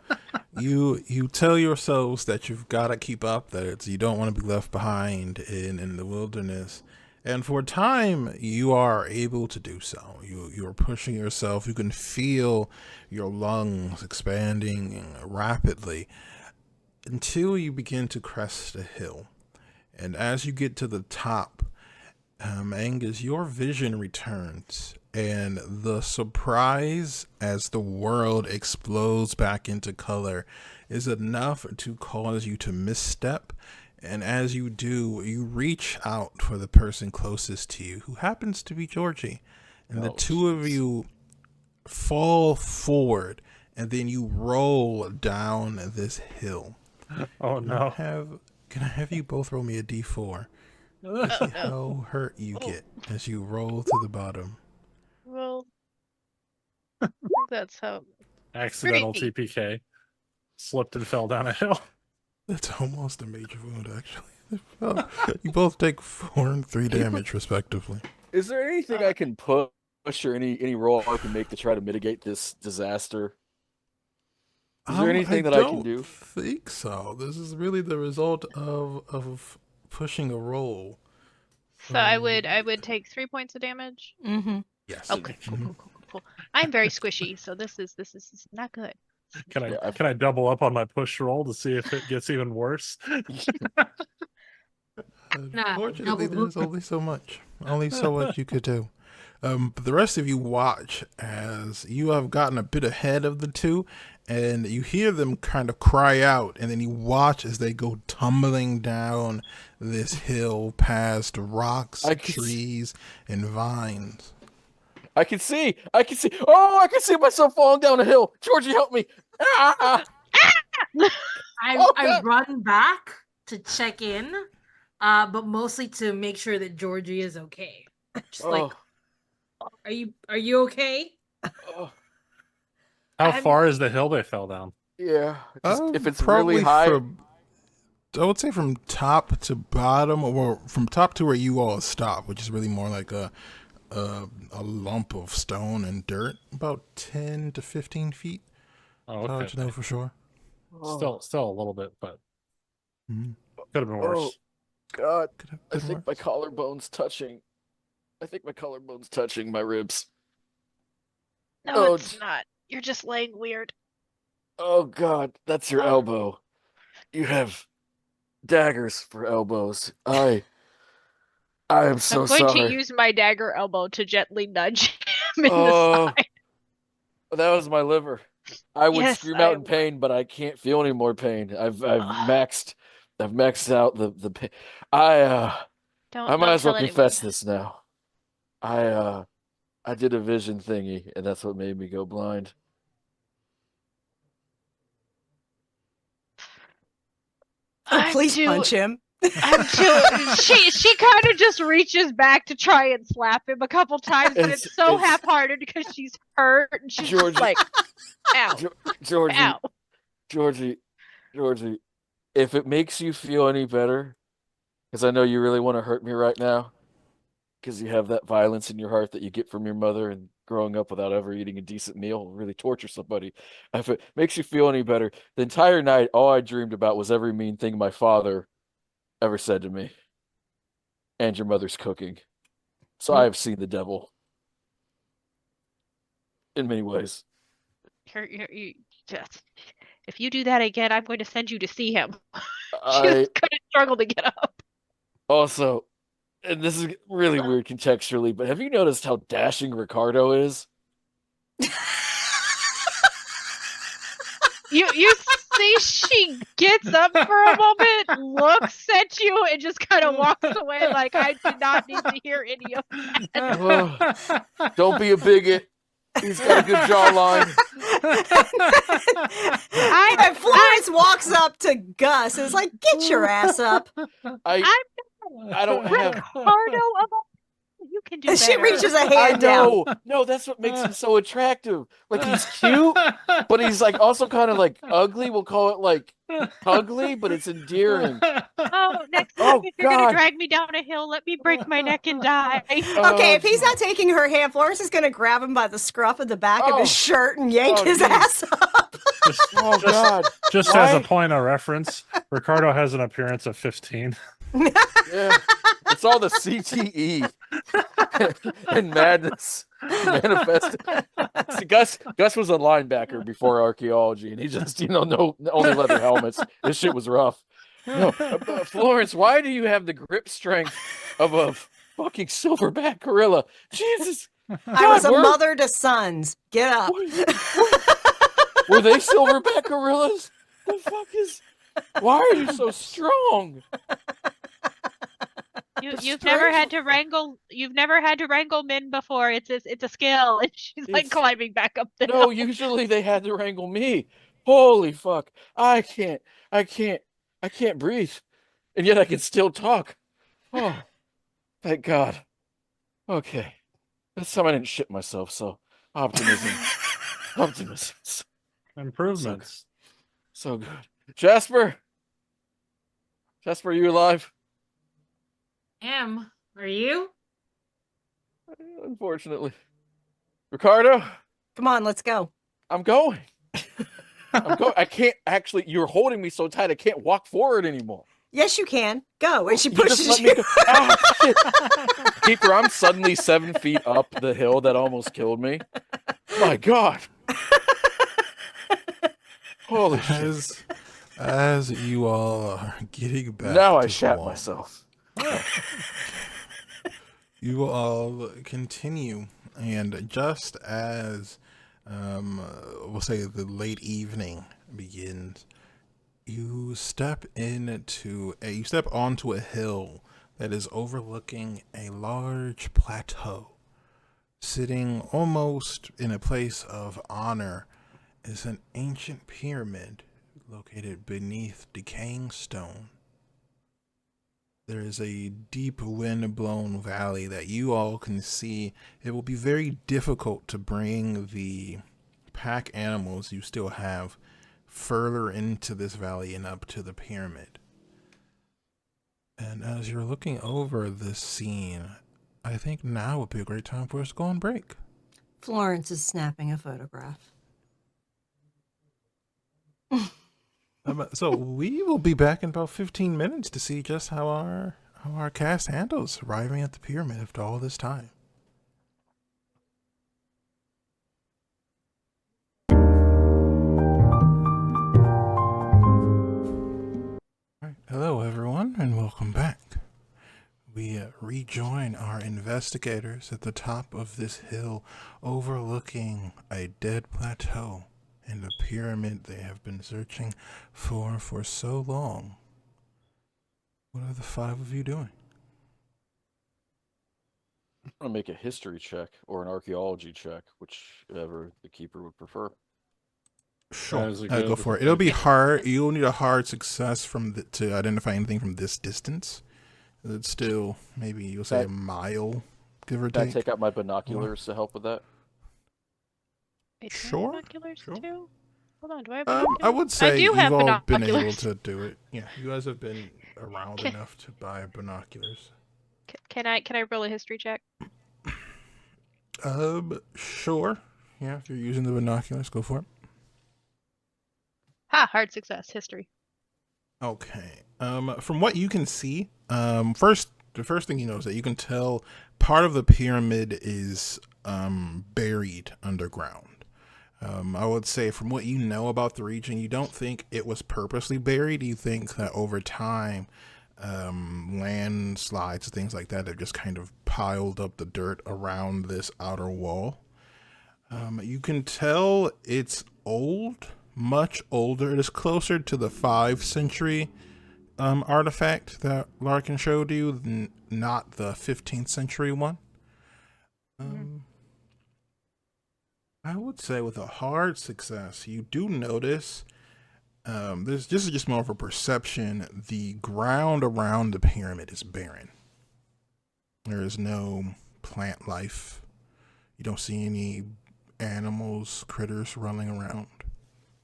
[SPEAKER 1] you tell yourselves that you've got to keep up, that you don't want to be left behind in the wilderness, and for a time you are able to do so. You're pushing yourself. You can feel your lungs expanding rapidly until you begin to crest a hill, and as you get to the top, Angus, your vision returns, and the surprise as the world explodes back into color is enough to cause you to misstep. And as you do, you reach out for the person closest to you, who happens to be Georgie. And the two of you fall forward, and then you roll down this hill.
[SPEAKER 2] Oh no.
[SPEAKER 1] Can I have you both roll me a d4? To see how hurt you get as you roll to the bottom.
[SPEAKER 4] Well, that's how.
[SPEAKER 2] Accidental
[SPEAKER 4] Pretty.
[SPEAKER 2] TPK. Slipped and fell down a hill.
[SPEAKER 1] That's almost a major wound, actually. You both take 4 and 3 damage, respectively.
[SPEAKER 6] Is there anything I can push or any roll I can make to try to mitigate this disaster? Is there anything that I can do?
[SPEAKER 1] I don't think so. This is really the result of pushing a roll.
[SPEAKER 4] So I would take 3 points of damage.
[SPEAKER 5] Mm-hmm.
[SPEAKER 1] Yes.
[SPEAKER 4] Okay, cool. I'm very squishy, so this is not good.
[SPEAKER 2] Can I double up on my push roll to see if it gets even worse?
[SPEAKER 1] Unfortunately, there's only so much you could do. But the rest of you watch as you have gotten a bit ahead of the two, and you hear them kind of cry out, and then you watch as they go tumbling down this hill past rocks, trees, and vines.
[SPEAKER 6] I can see. Oh, I can see myself falling down a hill. Georgie, help me.
[SPEAKER 3] I run back to check in, but mostly to make sure that Georgie is okay. Just like, are you okay?
[SPEAKER 2] How far is the hill they fell down?
[SPEAKER 6] Yeah, if it's really high.
[SPEAKER 1] I would say from top to bottom, or from top to where you all stop, which is really more like a lump of stone and dirt, about 10 to 15 feet.
[SPEAKER 2] Oh, okay.
[SPEAKER 1] Hard to know for sure.
[SPEAKER 2] Still a little bit, but could have been worse.
[SPEAKER 6] Oh, God. I think my collarbone's touching. My ribs.
[SPEAKER 4] No, it's not. You're just laying weird.
[SPEAKER 6] Oh, God. That's your elbow. You have daggers for elbows. I am so sorry.
[SPEAKER 4] I'm going to use my dagger elbow to gently nudge him in the side.
[SPEAKER 6] That was my liver. I would scream out in pain, but I can't feel any more pain. I've maxed out the pain. I might as well confess this now. I did a vision thingy, and that's what made me go blind.
[SPEAKER 5] Please punch him.
[SPEAKER 4] She kind of just reaches back to try and slap him a couple times, but it's half-hearted because she's hurt and she's just like, ow,
[SPEAKER 6] Georgie, if it makes you feel any better, because I know you really want to hurt me right now, because you have that violence in your heart that you get from your mother and growing up without ever eating a decent meal, really torture somebody. If it makes you feel any better, the entire night, all I dreamed about was every mean thing my father ever said to me, and your mother's cooking. So I have seen the devil in many ways.
[SPEAKER 4] If you do that again, I'm going to send you to see him. She's gonna struggle to get up.
[SPEAKER 6] Also, and this is really weird contextually, but have you noticed how dashing Ricardo is?
[SPEAKER 4] You see, she gets up for a moment, looks at you, and just kind of walks away like, I did not need to hear any of that.
[SPEAKER 6] Don't be a bigot. He's got a good jawline.
[SPEAKER 5] And Florence walks up to Gus and is like, get your ass up.
[SPEAKER 6] I don't have
[SPEAKER 4] Ricardo of you can do better.
[SPEAKER 5] She reaches a hand down.
[SPEAKER 6] No, that's what makes him so attractive. Like, he's cute, but he's like also kind of like ugly. We'll call it like ugly, but it's endearing.
[SPEAKER 4] Next time if you're gonna drag me down a hill, let me break my neck and die.
[SPEAKER 5] Okay, if he's not taking her hand, Florence is gonna grab him by the scruff of the back of his shirt and yank his ass up.
[SPEAKER 2] Just as a point of reference, Ricardo has an appearance of 15.
[SPEAKER 6] Yeah, it's all the CTE and madness manifested. See, Gus was a linebacker before archaeology, and he just, no only leather helmets. This shit was rough. No, Florence, why do you have the grip strength of a fucking silverback gorilla. Jesus.
[SPEAKER 5] I was a
[SPEAKER 6] we're-
[SPEAKER 5] mother to sons. Get up.
[SPEAKER 6] Were they silverback gorillas? The fuck is? Why are you so strong?
[SPEAKER 4] You've never had to wrangle. You've never had to wrangle Min before. It's a skill, and she's like
[SPEAKER 6] It's-
[SPEAKER 4] climbing back up the
[SPEAKER 6] No,
[SPEAKER 4] hill.
[SPEAKER 6] usually they had to wrangle me. Holy fuck. I can't breathe. And yet I can still talk. Oh, thank God. Okay. This time I didn't shit myself, so optimism. Optimism.
[SPEAKER 2] Improvements.
[SPEAKER 6] So good. Jasper, are you alive?
[SPEAKER 3] Are you?
[SPEAKER 6] Unfortunately. Ricardo,
[SPEAKER 5] Come on, let's go.
[SPEAKER 6] I'm going. I can't actually. You're holding me so tight. I can't walk forward anymore.
[SPEAKER 5] Yes, you can. Go. And she
[SPEAKER 6] You just
[SPEAKER 5] pushes
[SPEAKER 6] let
[SPEAKER 5] you.
[SPEAKER 6] me go. Ah, shit. Keeper, I'm suddenly 7 feet up the hill that almost killed me. My God. Holy shit.
[SPEAKER 1] As you all are getting back
[SPEAKER 6] Now
[SPEAKER 1] to
[SPEAKER 6] I
[SPEAKER 1] the
[SPEAKER 6] shat
[SPEAKER 1] wall,
[SPEAKER 6] myself.
[SPEAKER 1] you all continue, and just as we'll say the late evening begins, you step onto a hill that is overlooking a large plateau. Sitting almost in a place of honor is an ancient pyramid located beneath decaying stone. There is a deep wind-blown valley that you all can see. It will be very difficult to bring the pack animals you still have further into this valley and up to the pyramid. And as you're looking over this scene, I think now would be a great time for us to go on break.
[SPEAKER 5] Florence is snapping a photograph.
[SPEAKER 1] So we will be back in about 15 minutes to see just how our cast handles arriving at the pyramid after all this time. All right. Hello, everyone, and welcome back. We rejoin our investigators at the top of this hill overlooking a dead plateau and a pyramid they have been searching for so long. What are the five of you doing?
[SPEAKER 6] I'm going to make a history check or an archaeology check, whichever the keeper would prefer.
[SPEAKER 1] Sure,
[SPEAKER 2] is a
[SPEAKER 1] go
[SPEAKER 2] good-
[SPEAKER 1] for it. It'll be hard. You'll need a hard success to identify anything from this distance. It's still maybe you'll say a mile, give or
[SPEAKER 6] Can I
[SPEAKER 1] take.
[SPEAKER 6] take out my binoculars to help with that?
[SPEAKER 4] Wait, do I have
[SPEAKER 1] Sure,
[SPEAKER 4] binoculars
[SPEAKER 1] sure.
[SPEAKER 4] too? Hold on, do I have
[SPEAKER 1] I
[SPEAKER 4] binoculars?
[SPEAKER 1] would say
[SPEAKER 4] I do
[SPEAKER 1] you've
[SPEAKER 4] have
[SPEAKER 1] all been able
[SPEAKER 4] binoculars.
[SPEAKER 1] to do it. Yeah, you guys have been around
[SPEAKER 4] Okay.
[SPEAKER 1] enough to buy binoculars.
[SPEAKER 4] Can I roll a history check?
[SPEAKER 1] Sure. Yeah, if you're using the binoculars, go for it.
[SPEAKER 4] Ha, hard success, history.
[SPEAKER 1] Okay. From what you can see, the first thing you know is that you can tell part of the pyramid is buried underground. I would say from what you know about the region, you don't think it was purposely buried. You think that over time, landslides, things like that, have just kind of piled up the dirt around this outer wall. You can tell it's old, much older. It is closer to the 5th century artifact that Larkin showed you, not the 15th century one. I would say with a hard success, you do notice, this is just more of a perception, the ground around the pyramid is barren. There is no plant life. You don't see any animals, critters running around.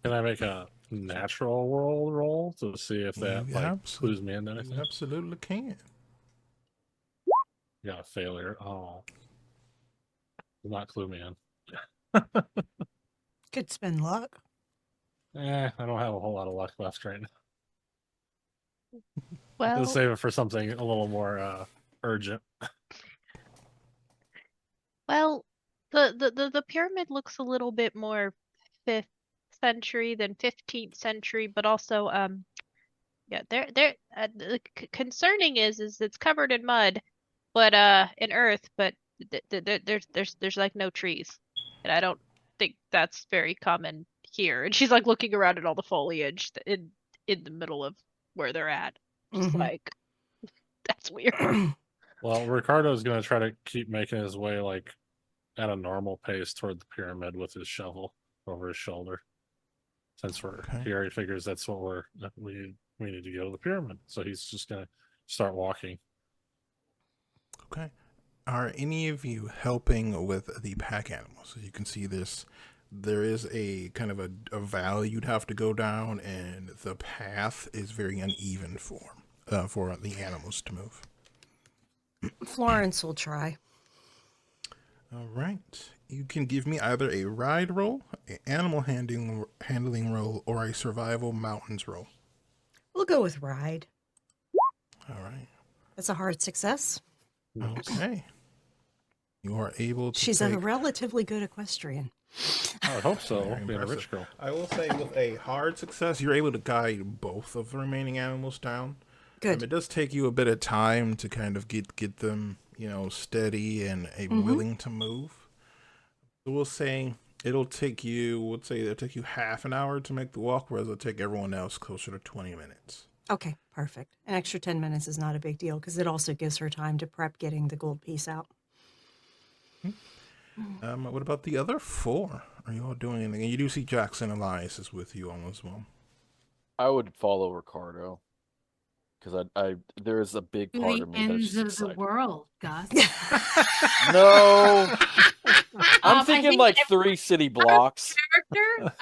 [SPEAKER 2] Can I make a natural world roll to see if that
[SPEAKER 1] You
[SPEAKER 2] like clues me into
[SPEAKER 1] You
[SPEAKER 2] anything?
[SPEAKER 1] absolutely can.
[SPEAKER 2] Got a failure. Oh, will not clue me in.
[SPEAKER 5] Could spend luck.
[SPEAKER 2] I don't have a whole lot of luck left right now.
[SPEAKER 4] Well,
[SPEAKER 2] Let's save it for something a little more urgent.
[SPEAKER 4] well, the pyramid looks a little bit more 5th century than 15th century, but also yeah, concerning is it's covered in mud, but in Earth, but there's like no trees, and I don't think that's very common here. And she's like looking around at all the foliage in the middle of where they're at, just
[SPEAKER 5] Mhm.
[SPEAKER 4] like that's weird.
[SPEAKER 2] Well, Ricardo's gonna try to keep making his way like at a normal pace toward the pyramid with his shovel over his shoulder. Since
[SPEAKER 1] Okay.
[SPEAKER 2] he already figures that's what we need to go to the pyramid, so he's just gonna start walking.
[SPEAKER 1] Okay. Are any of you helping with the pack animals? As you can see, there is a kind of a valley you'd have to go down, and the path is very uneven for the animals to move.
[SPEAKER 5] Florence will try.
[SPEAKER 1] All right. You can give me either a ride roll, an animal handling roll, or a survival mountains roll.
[SPEAKER 5] We'll go with ride.
[SPEAKER 1] All right.
[SPEAKER 5] That's a hard success.
[SPEAKER 1] Okay. You are able to
[SPEAKER 5] She's
[SPEAKER 1] take...
[SPEAKER 5] a relatively good equestrian.
[SPEAKER 2] I would hope so,
[SPEAKER 1] Very
[SPEAKER 2] being a
[SPEAKER 1] impressive.
[SPEAKER 2] rich girl.
[SPEAKER 1] I will say with a hard success, you're able to guide both of the remaining animals down.
[SPEAKER 5] Good.
[SPEAKER 1] It does take you a bit of time to kind of get them, steady and willing to move. So we'll say it'll take you half an hour to make the walk, whereas it'll take everyone else closer to 20 minutes.
[SPEAKER 5] Okay, perfect. An extra 10 minutes is not a big deal because it also gives her time to prep getting the gold piece out.
[SPEAKER 1] What about the other four? Are you all doing anything? And you do see Jackson Elias is with you all as well.
[SPEAKER 6] I would follow Ricardo because there is a big
[SPEAKER 3] To
[SPEAKER 6] part
[SPEAKER 3] the
[SPEAKER 6] of me that's
[SPEAKER 3] ends
[SPEAKER 6] just
[SPEAKER 3] of
[SPEAKER 6] excited.
[SPEAKER 3] the world, Gus.
[SPEAKER 6] No, I'm
[SPEAKER 3] I
[SPEAKER 6] thinking
[SPEAKER 3] think
[SPEAKER 6] like 3 city blocks.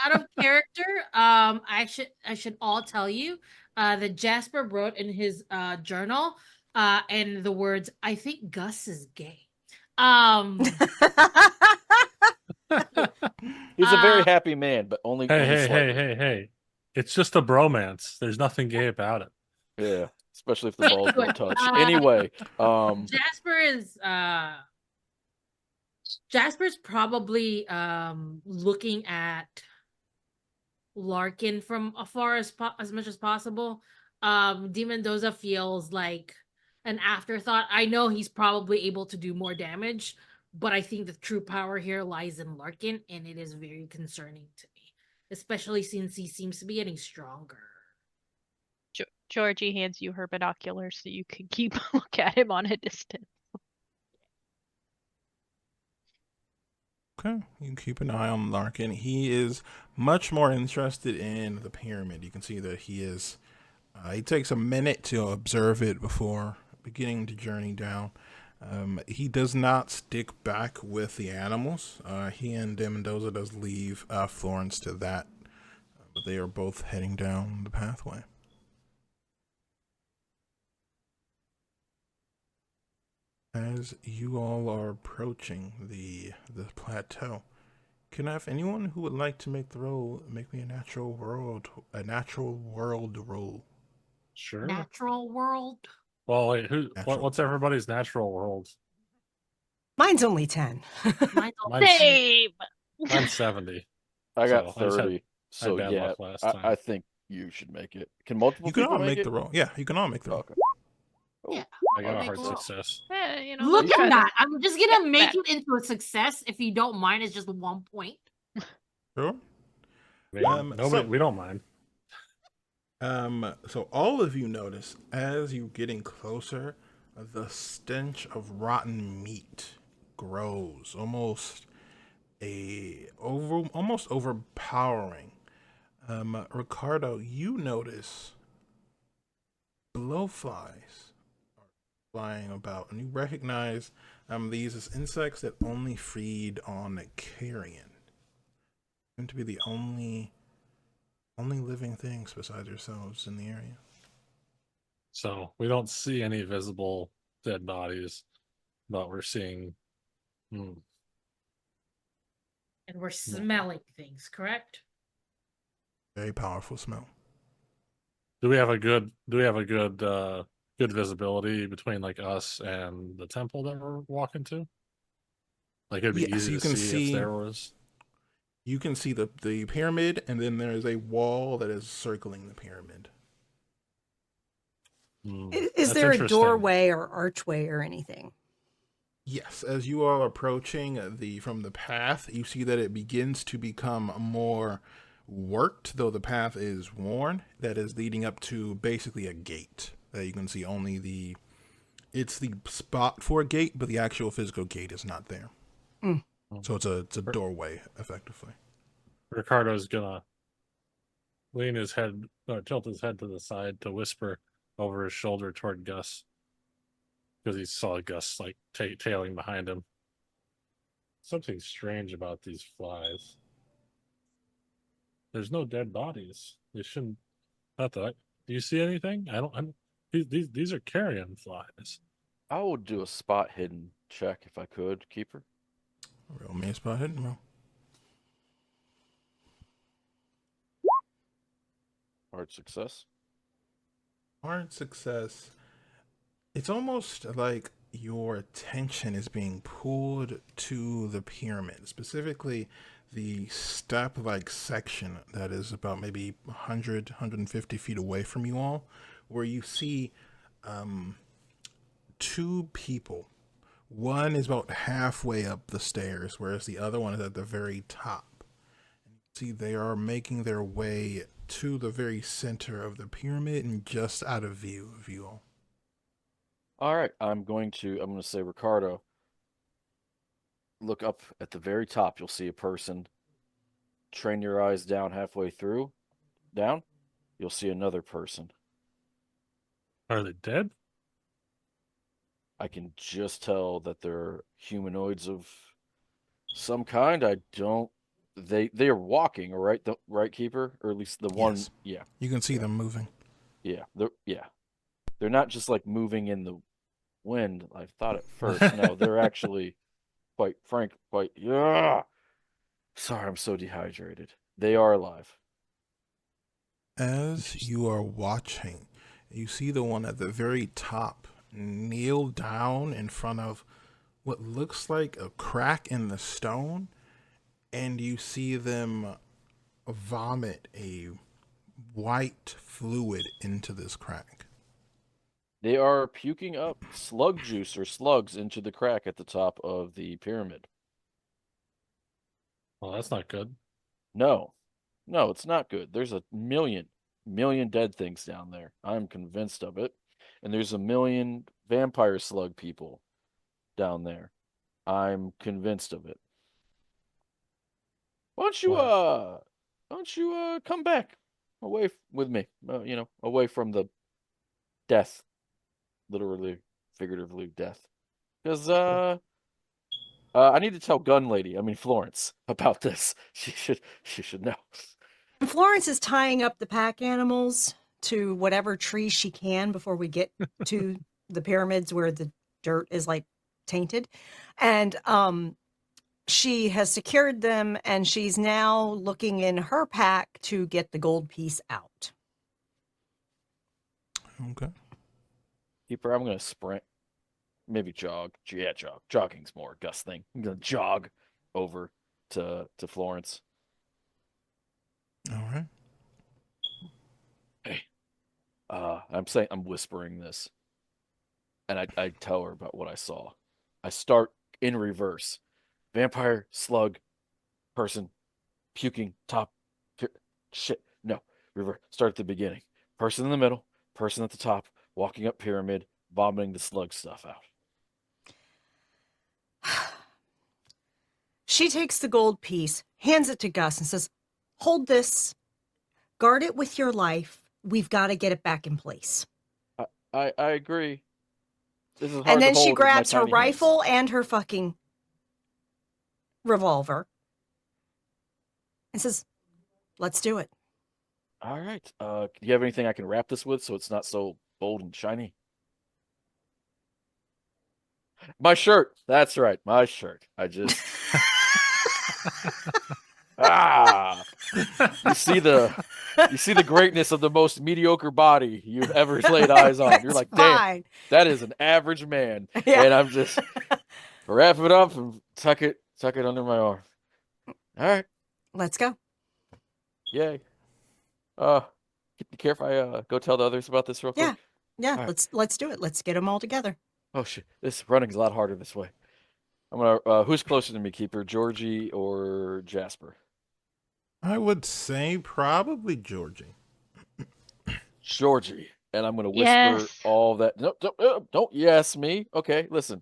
[SPEAKER 3] out of character, I should all tell you, that Jasper wrote in his journal, and the words, "I think Gus is gay."
[SPEAKER 6] He's a very happy man, but only
[SPEAKER 2] Hey,
[SPEAKER 6] slightly.
[SPEAKER 2] hey! It's just a bromance. There's nothing gay about it.
[SPEAKER 6] Yeah, especially if the balls don't touch.
[SPEAKER 3] Uh,
[SPEAKER 6] Anyway,
[SPEAKER 3] Jasper's probably looking at Larkin from afar as much as possible. De Mendoza feels like an afterthought. I know he's probably able to do more damage, but I think the true power here lies in Larkin, and it is very concerning to me, especially since he seems to be getting stronger.
[SPEAKER 4] Georgie hands you her binoculars so you can keep a look at him on a distance.
[SPEAKER 1] Okay, you can keep an eye on Larkin. He is much more interested in the pyramid. You can see that he is. He takes a minute to observe it before beginning to journey down. He does not stick back with the animals. He and De Mendoza does leave Florence to that, but they are both heading down the pathway. As you all are approaching the plateau, can I have anyone who would like to make the roll make me a natural world roll?
[SPEAKER 2] Sure.
[SPEAKER 3] Natural world.
[SPEAKER 2] Well, wait,
[SPEAKER 1] Natural.
[SPEAKER 2] what's everybody's natural world?
[SPEAKER 5] Mine's only 10.
[SPEAKER 3] Mine's
[SPEAKER 4] Same.
[SPEAKER 2] Mine's 70.
[SPEAKER 6] I got
[SPEAKER 2] So, I just had-
[SPEAKER 6] 30. So
[SPEAKER 2] bad
[SPEAKER 6] yeah,
[SPEAKER 2] luck last time.
[SPEAKER 6] I think you should make it. Can multiple
[SPEAKER 1] You can
[SPEAKER 6] people
[SPEAKER 1] all make
[SPEAKER 6] it?
[SPEAKER 1] the roll. Yeah, you can all make the roll.
[SPEAKER 6] Okay.
[SPEAKER 3] Yeah.
[SPEAKER 2] I got a
[SPEAKER 3] Make
[SPEAKER 2] hard
[SPEAKER 3] a roll.
[SPEAKER 2] success.
[SPEAKER 3] Look
[SPEAKER 4] let's try
[SPEAKER 3] at that. I'm just gonna
[SPEAKER 4] get
[SPEAKER 3] make
[SPEAKER 4] that.
[SPEAKER 3] it into a success if you don't mind. It's just 1 point.
[SPEAKER 1] Sure.
[SPEAKER 2] I mean,
[SPEAKER 1] So-
[SPEAKER 2] we don't mind.
[SPEAKER 1] So all of you notice as you're getting closer, the stench of rotten meat grows, almost overpowering. Ricardo, you notice blowflies are flying about, and you recognize these as insects that only feed on carrion. Seem to be the only living things besides yourselves in the area.
[SPEAKER 2] So we don't see any visible dead bodies, but we're seeing.
[SPEAKER 3] And we're smelling things, correct?
[SPEAKER 1] Very powerful smell.
[SPEAKER 2] Do we have a good good visibility between like us and the temple that we're walking to? Like it'd be
[SPEAKER 1] Yes,
[SPEAKER 2] easy
[SPEAKER 1] you
[SPEAKER 2] to
[SPEAKER 1] can
[SPEAKER 2] see
[SPEAKER 1] see-
[SPEAKER 2] if there was.
[SPEAKER 1] You can see the pyramid, and then there's a wall that is circling the pyramid.
[SPEAKER 5] Is
[SPEAKER 2] That's
[SPEAKER 5] there a
[SPEAKER 2] interesting.
[SPEAKER 5] doorway or archway or anything?
[SPEAKER 1] Yes, as you are approaching from the path, you see that it begins to become more worked, though the path is worn. That is leading up to basically a gate that you can see only it's the spot for a gate, but the actual physical gate is not there.
[SPEAKER 5] Mm.
[SPEAKER 1] So it's a doorway, effectively.
[SPEAKER 2] Ricardo's gonna lean his head, tilt his head to the side to whisper over his shoulder toward Gus, because he saw Gus like tailing behind him. Something strange about these flies. There's no dead bodies. They shouldn't. Not that. Do you see anything? I don't. These are carrion flies.
[SPEAKER 6] I would do a spot hidden check if I could, Keeper.
[SPEAKER 1] Roll me a spot hidden roll.
[SPEAKER 6] Hard success.
[SPEAKER 1] Hard success. It's almost like your attention is being pulled to the pyramid, specifically the step-like section that is about maybe 100, 150 feet away from you all, where you see two people. One is about halfway up the stairs, whereas the other one is at the very top. See, they are making their way to the very center of the pyramid and just out of view of you all.
[SPEAKER 6] All right, I'm going to say, Ricardo, look up at the very top. You'll see a person. Train your eyes down halfway through. Down. You'll see another person.
[SPEAKER 2] Are they dead?
[SPEAKER 6] I can just tell that they're humanoids of some kind. I don't. They are walking, right? The right, Keeper, or at least the one.
[SPEAKER 1] Yes.
[SPEAKER 6] Yeah,
[SPEAKER 1] You can see them moving.
[SPEAKER 6] yeah. They're not just like moving in the wind. I thought at first. No, they're actually quite frank. Yeah. Sorry, I'm so dehydrated. They are alive.
[SPEAKER 1] As you are watching, you see the one at the very top kneel down in front of what looks like a crack in the stone, and you see them vomit a white fluid into this crack.
[SPEAKER 6] They are puking up slug juice or slugs into the crack at the top of the pyramid.
[SPEAKER 2] Well, that's not good.
[SPEAKER 6] No, it's not good. There's a million dead things down there. I'm convinced of it. And there's a million vampire slug people down there. I'm convinced of it. Why don't you come back away with me? Away from the death, literally, figuratively death. Because I need to tell Florence, about this. She should know.
[SPEAKER 5] Florence is tying up the pack animals to whatever tree she can before we get to the pyramids where the dirt is like tainted. And she has secured them, and she's now looking in her pack to get the gold piece out.
[SPEAKER 1] Okay.
[SPEAKER 6] Keeper, I'm gonna sprint. Maybe jog. Yeah, jog. Jogging's more Gus thing. I'm gonna jog over to Florence.
[SPEAKER 1] All right.
[SPEAKER 6] Hey, I'm whispering this, and I tell her about what I saw. I start in reverse. Vampire, slug, person, puking, top, shit. No, reverse. Start at the beginning. Person in the middle, person at the top, walking up pyramid, vomiting the slug stuff out.
[SPEAKER 5] She takes the gold piece, hands it to Gus, and says, "Hold this. Guard it with your life. We've got to get it back in place."
[SPEAKER 6] I agree. This is hard
[SPEAKER 5] And then
[SPEAKER 6] to
[SPEAKER 5] she
[SPEAKER 6] hold with my
[SPEAKER 5] grabs her
[SPEAKER 6] tiny
[SPEAKER 5] rifle and her fucking revolver and says, "Let's do it."
[SPEAKER 6] All right. Do you have anything I can wrap this with so it's not so bold and shiny? My shirt. That's right. My shirt. I just you see the greatness of the most mediocre body you've ever laid eyes on. You're like,
[SPEAKER 5] fine.
[SPEAKER 6] Damn, that is an average man.
[SPEAKER 5] Yeah.
[SPEAKER 6] And I'm just wrap it up and tuck it under my arm. All right.
[SPEAKER 5] Let's go.
[SPEAKER 6] Yay. Care if I go tell the others about this real quick?
[SPEAKER 5] Yeah. Yeah,
[SPEAKER 6] All right.
[SPEAKER 5] let's do it. Let's get them all together.
[SPEAKER 6] Oh shit, this running's a lot harder this way. I'm gonna. Who's closer to me, Keeper, Georgie or Jasper?
[SPEAKER 1] I would say probably Georgie.
[SPEAKER 6] Georgie, and I'm gonna whisper
[SPEAKER 4] Yes.
[SPEAKER 6] all that. No, don't yes me. Okay, listen.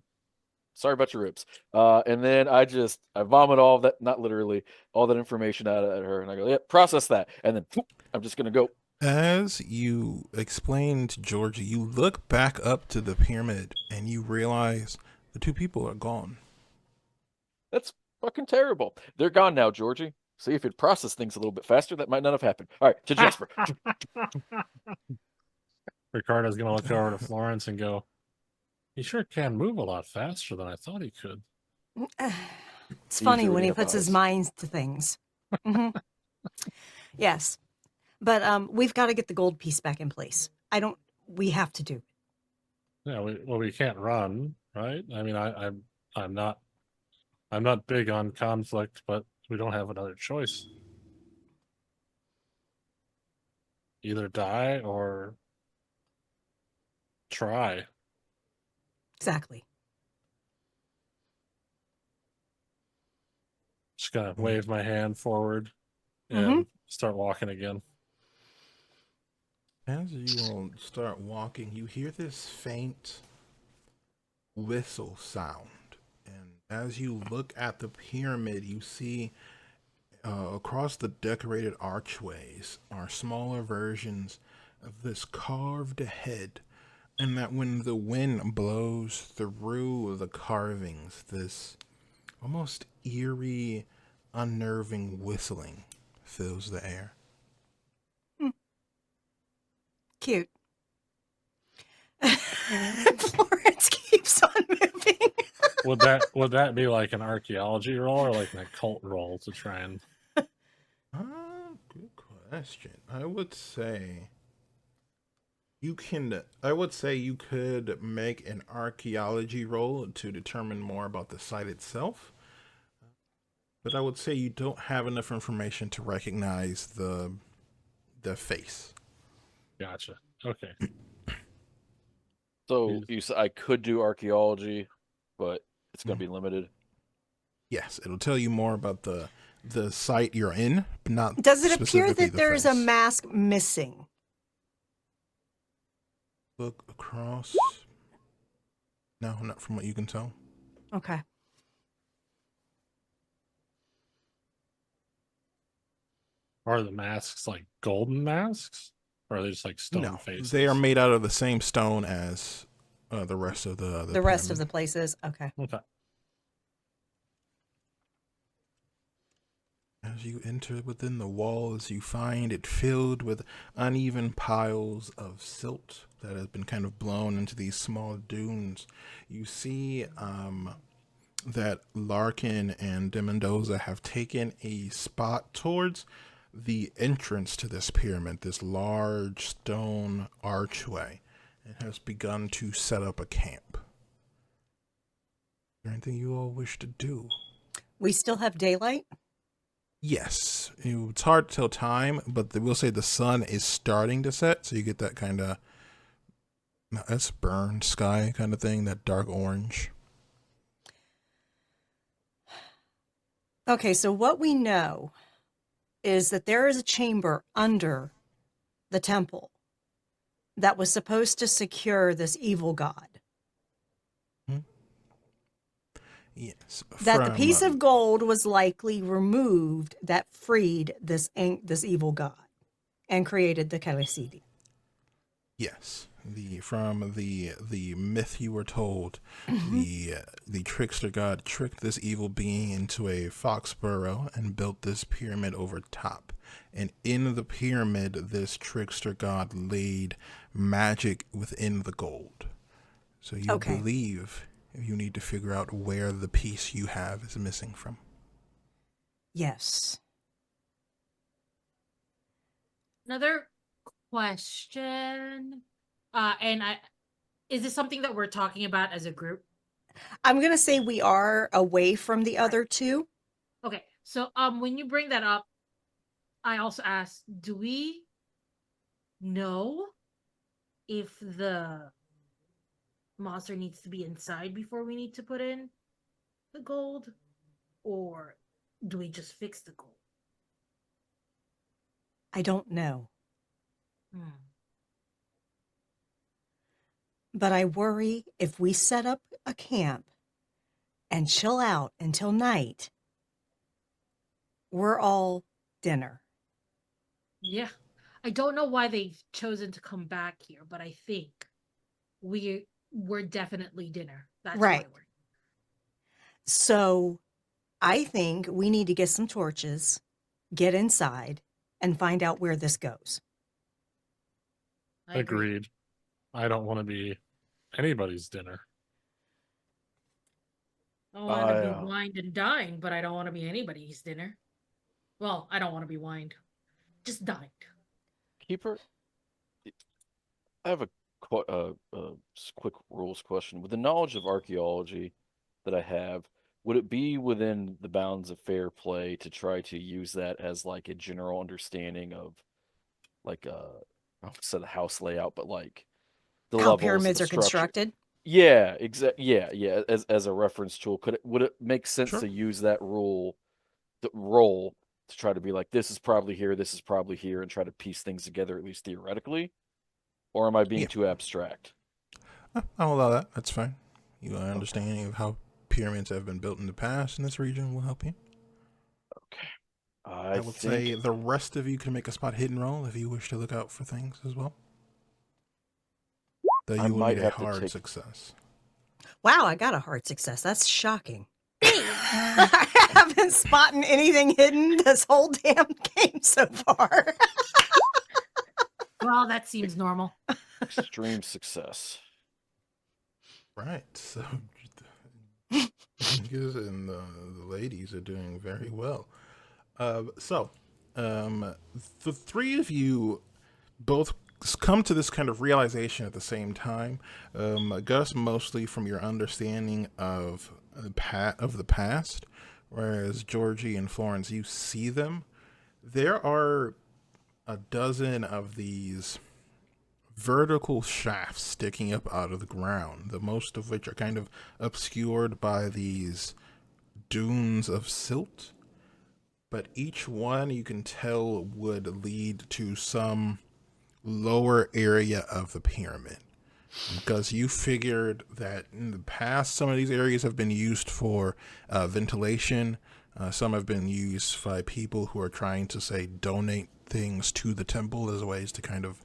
[SPEAKER 6] Sorry about your ribs. And then I vomit all that, not literally, all that information out at her, and I go, yeah, process that, and then I'm just gonna go.
[SPEAKER 1] As you explain to Georgie, you look back up to the pyramid and you realize the two people are gone.
[SPEAKER 6] That's fucking terrible. They're gone now, Georgie. See, if you'd process things a little bit faster, that might not have happened. All right, to Jasper.
[SPEAKER 2] Ricardo's gonna look over to Florence and go, "He sure can move a lot faster than I thought he could."
[SPEAKER 5] It's funny
[SPEAKER 6] Easy
[SPEAKER 5] when he
[SPEAKER 6] reading
[SPEAKER 5] puts his
[SPEAKER 6] eyes.
[SPEAKER 5] mind to things. Mhm. Yes, but we've got to get the gold piece back in place. We have to do it.
[SPEAKER 2] Yeah, we can't run, right? I mean, I'm not big on conflict, but we don't have another choice. Either die or try.
[SPEAKER 5] Exactly.
[SPEAKER 2] Just gonna wave my hand forward
[SPEAKER 5] Mm-hmm.
[SPEAKER 2] and start walking again.
[SPEAKER 1] As you all start walking, you hear this faint whistle sound. And as you look at the pyramid, you see across the decorated archways are smaller versions of this carved head. And that when the wind blows through the carvings, this almost eerie, unnerving whistling fills the air.
[SPEAKER 5] Cute. Florence keeps on moving.
[SPEAKER 2] Would that be like an archaeology roll or like an occult roll to try and?
[SPEAKER 1] Good question. I would say you could make an archaeology roll to determine more about the site itself. But I would say you don't have enough information to recognize the face.
[SPEAKER 2] Gotcha. Okay.
[SPEAKER 6] So you said I could do archaeology, but it's gonna be limited.
[SPEAKER 1] Yes, it'll tell you more about the site you're in, but not.
[SPEAKER 5] Does it appear
[SPEAKER 1] specifically
[SPEAKER 5] that
[SPEAKER 1] the
[SPEAKER 5] there's a
[SPEAKER 1] face.
[SPEAKER 5] mask missing?
[SPEAKER 1] Look across. No, not from what you can tell.
[SPEAKER 5] Okay.
[SPEAKER 2] Are the masks like golden masks, or are they just like stone
[SPEAKER 1] No,
[SPEAKER 2] faces?
[SPEAKER 1] they are made out of the same stone as the rest of the
[SPEAKER 5] rest of
[SPEAKER 1] pyramid.
[SPEAKER 5] the places. Okay.
[SPEAKER 2] Okay.
[SPEAKER 1] As you enter within the walls, you find it filled with uneven piles of silt that has been kind of blown into these small dunes. You see that Larkin and De Mendoza have taken a spot towards the entrance to this pyramid, this large stone archway, and has begun to set up a camp. Is there anything you all wish to do?
[SPEAKER 5] We still have daylight?
[SPEAKER 1] Yes, it's hard to tell time, but we'll say the sun is starting to set, so you get that kind of that's burned sky kind of thing, that dark orange.
[SPEAKER 5] Okay, so what we know is that there is a chamber under the temple that was supposed to secure this evil god.
[SPEAKER 1] Yes,
[SPEAKER 5] That the piece of gold was likely removed that freed this evil god and created the Kharisiri.
[SPEAKER 1] Yes, from the myth you were told, the trickster god tricked this evil being into a fox burrow and built this pyramid over top. And in the pyramid, this trickster god laid magic within the gold. So you believe you need to figure out where the piece you have is missing from.
[SPEAKER 5] Yes.
[SPEAKER 3] Another question. Is this something that we're talking about as a group?
[SPEAKER 5] I'm going to say we are away from the other two.
[SPEAKER 3] Okay. So when you bring that up, I also asked, do we know if the monster needs to be inside before we need to put in the gold, or do we just fix the gold?
[SPEAKER 5] I don't know. But I worry if we set up a camp and chill out until night, we're all dinner.
[SPEAKER 3] Yeah. I don't know why they've chosen to come back here, but I think we're definitely dinner. That's
[SPEAKER 5] Right.
[SPEAKER 3] why we're.
[SPEAKER 5] So I think we need to get some torches, get inside, and find out where this goes.
[SPEAKER 3] I agree.
[SPEAKER 2] Agreed. I don't want to be anybody's dinner.
[SPEAKER 3] I want to be
[SPEAKER 6] I,
[SPEAKER 3] wined and dined, but I don't want to be anybody's dinner. Well, I don't want to be wined. Just dined.
[SPEAKER 6] Keeper, I have a quick rules question. With the knowledge of archaeology that I have, would it be within the bounds of fair play to try to use that as like a general understanding of like I don't say the house layout, but like the
[SPEAKER 5] How
[SPEAKER 6] levels of
[SPEAKER 5] pyramids
[SPEAKER 6] the
[SPEAKER 5] are
[SPEAKER 6] structure?
[SPEAKER 5] constructed.
[SPEAKER 6] Yeah, yeah, as a reference tool. Would it make sense
[SPEAKER 1] Sure.
[SPEAKER 6] to use that role to try to be like, this is probably here, this is probably here, and try to piece things together, at least theoretically? Or am I being
[SPEAKER 1] Yeah.
[SPEAKER 6] too abstract?
[SPEAKER 1] I'll allow that. That's fine. Your understanding of how pyramids have been built in the past in this region will help you.
[SPEAKER 6] Okay.
[SPEAKER 1] I would say the rest of you can make a spot hidden roll if you wish to look out for things as well. Though
[SPEAKER 6] I
[SPEAKER 1] you will
[SPEAKER 6] might
[SPEAKER 1] need a
[SPEAKER 6] have to
[SPEAKER 1] hard
[SPEAKER 6] take-
[SPEAKER 1] success.
[SPEAKER 5] Wow, I got a hard success. That's shocking. I haven't spotted anything hidden this whole damn game so far.
[SPEAKER 3] Well, that seems normal.
[SPEAKER 6] extreme success.
[SPEAKER 1] Right. So Angus and the ladies are doing very well. The three of you both come to this kind of realization at the same time. Gus, mostly from your understanding of the past, whereas Georgie and Florence, you see them. There are a dozen of these vertical shafts sticking up out of the ground, the most of which are kind of obscured by these dunes of silt. But each one you can tell would lead to some lower area of the pyramid. Because you figured that in the past, some of these areas have been used for ventilation. Some have been used by people who are trying to, say, donate things to the temple as ways to kind of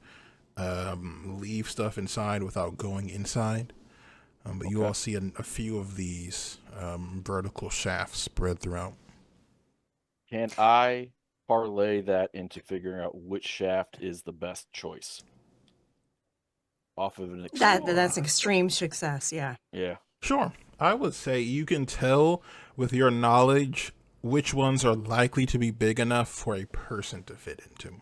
[SPEAKER 1] leave stuff inside without going inside. But you all see a few of these vertical shafts spread throughout.
[SPEAKER 6] Can I parlay that into figuring out which shaft is the best choice? Off of an
[SPEAKER 5] That's extreme success, yeah.
[SPEAKER 6] Yeah.
[SPEAKER 1] Sure. I would say you can tell with your knowledge which ones are likely to be big enough for a person to fit into.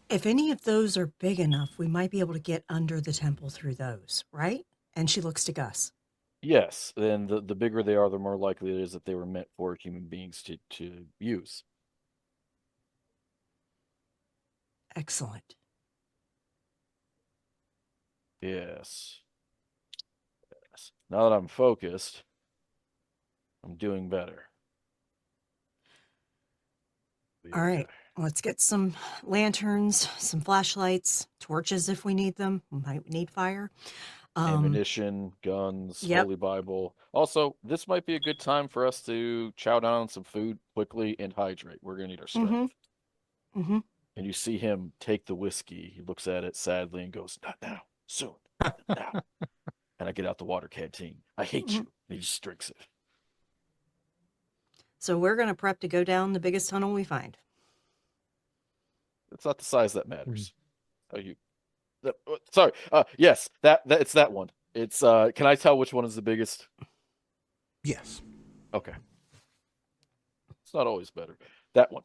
[SPEAKER 5] If any of those are big enough, we might be able to get under the temple through those, right? And she looks to Gus.
[SPEAKER 6] Yes, then the bigger they are, the more likely it is that they were meant for human beings to use.
[SPEAKER 5] Excellent.
[SPEAKER 6] Yes. Now that I'm focused, I'm doing better.
[SPEAKER 5] All right, let's get some lanterns, some flashlights, torches if we need them. We might need fire.
[SPEAKER 6] Ammunition, guns,
[SPEAKER 5] Yep.
[SPEAKER 6] Holy Bible. Also, this might be a good time for us to chow down on some food quickly and hydrate. We're going to need our strength.
[SPEAKER 5] Mm-hmm.
[SPEAKER 6] And you see him take the whiskey. He looks at it sadly and goes, "Not now, soon, not now." And I get out the water canteen. "I hate you." And he just drinks it.
[SPEAKER 5] So we're going to prep to go down the biggest tunnel we find.
[SPEAKER 6] It's not the size that matters. Sorry. Yes, that it's that one. It's can I tell which one is the biggest?
[SPEAKER 1] Yes.
[SPEAKER 6] Okay. It's not always better. That one.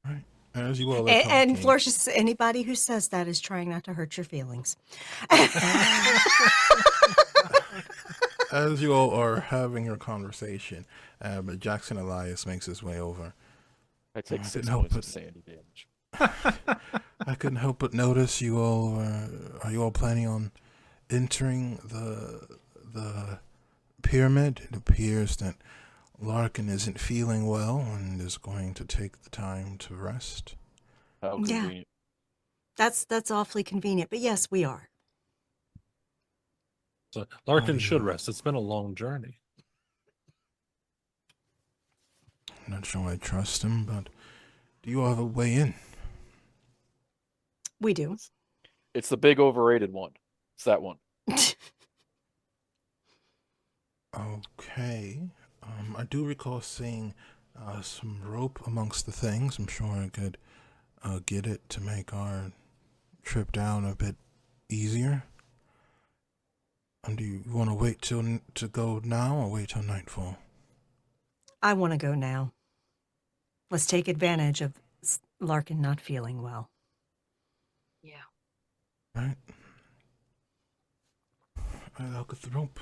[SPEAKER 1] Right. As you all are
[SPEAKER 5] And
[SPEAKER 1] talking,
[SPEAKER 5] Florcius, anybody who says that is trying not to hurt your feelings.
[SPEAKER 1] as you all are having your conversation, Jackson Elias makes his way over.
[SPEAKER 6] I take
[SPEAKER 1] I
[SPEAKER 6] 6
[SPEAKER 1] didn't help
[SPEAKER 6] points of
[SPEAKER 1] it.
[SPEAKER 6] sandy damage.
[SPEAKER 1] I couldn't help but notice you all. Are you all planning on entering the pyramid? It appears that Larkin isn't feeling well and is going to take the time to rest.
[SPEAKER 6] How
[SPEAKER 5] Yeah.
[SPEAKER 6] convenient.
[SPEAKER 5] That's awfully convenient. But yes, we are.
[SPEAKER 2] So Larkin
[SPEAKER 1] do
[SPEAKER 2] should
[SPEAKER 1] you-
[SPEAKER 2] rest. It's been a long journey.
[SPEAKER 1] I'm not sure I trust him, but do you all have a way in?
[SPEAKER 5] We do.
[SPEAKER 6] It's the big overrated one. It's that one.
[SPEAKER 1] Okay. I do recall seeing some rope amongst the things. I'm sure I could get it to make our trip down a bit easier. Do you want to wait to go now or wait till nightfall?
[SPEAKER 5] I want to go now. Let's take advantage of Larkin not feeling well.
[SPEAKER 3] Yeah.
[SPEAKER 1] Right. I'll get the rope.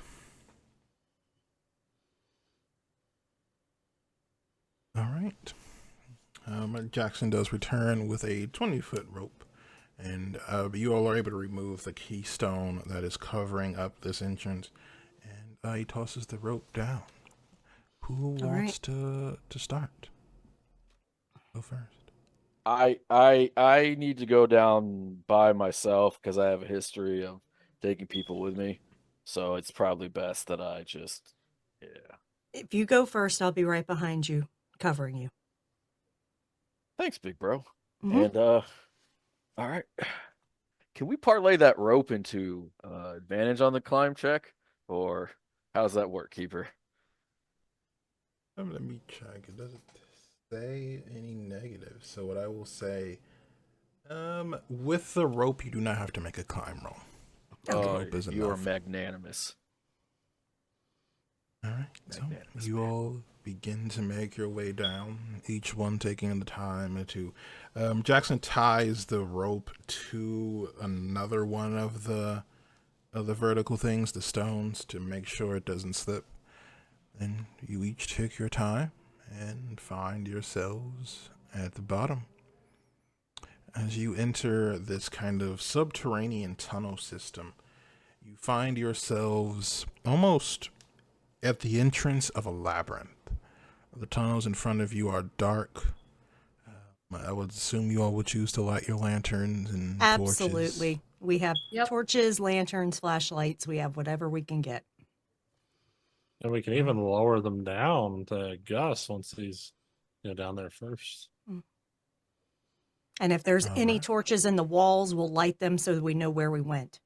[SPEAKER 1] All right. Jackson does return with a 20-foot rope, and you all are able to remove the keystone that is covering up this entrance, and he tosses the rope down. Who
[SPEAKER 5] All
[SPEAKER 1] wants to start? Go first.
[SPEAKER 6] I need to go down by myself because I have a history of taking people with me. So it's probably best that I just, yeah.
[SPEAKER 5] If you go first, I'll be right behind you, covering you.
[SPEAKER 6] Thanks, big bro.
[SPEAKER 5] Mhm.
[SPEAKER 6] And all right. Can we parlay that rope into advantage on the climb check? Or how's that work, Keeper?
[SPEAKER 1] Let me check. It doesn't say any negatives. So what I will say, with the rope, you do not have to make a climb roll. The rope is
[SPEAKER 6] You're
[SPEAKER 1] enough.
[SPEAKER 6] magnanimous.
[SPEAKER 1] All right, so
[SPEAKER 6] Magnanimous
[SPEAKER 1] you
[SPEAKER 6] man.
[SPEAKER 1] all begin to make your way down, each one taking the time to. Jackson ties the rope to another one of the vertical things, the stones, to make sure it doesn't slip. Then you each take your time and find yourselves at the bottom. As you enter this kind of subterranean tunnel system, you find yourselves almost at the entrance of a labyrinth. The tunnels in front of you are dark. I would assume you all would choose to light your lanterns and torches.
[SPEAKER 5] Absolutely. We have
[SPEAKER 3] Yep.
[SPEAKER 5] torches, lanterns, flashlights. We have whatever we can get.
[SPEAKER 2] And we can even lower them down to Gus once he's down there first.
[SPEAKER 5] And if there's
[SPEAKER 1] All
[SPEAKER 5] any
[SPEAKER 1] right.
[SPEAKER 5] torches in the walls, we'll light them so that we know where we went.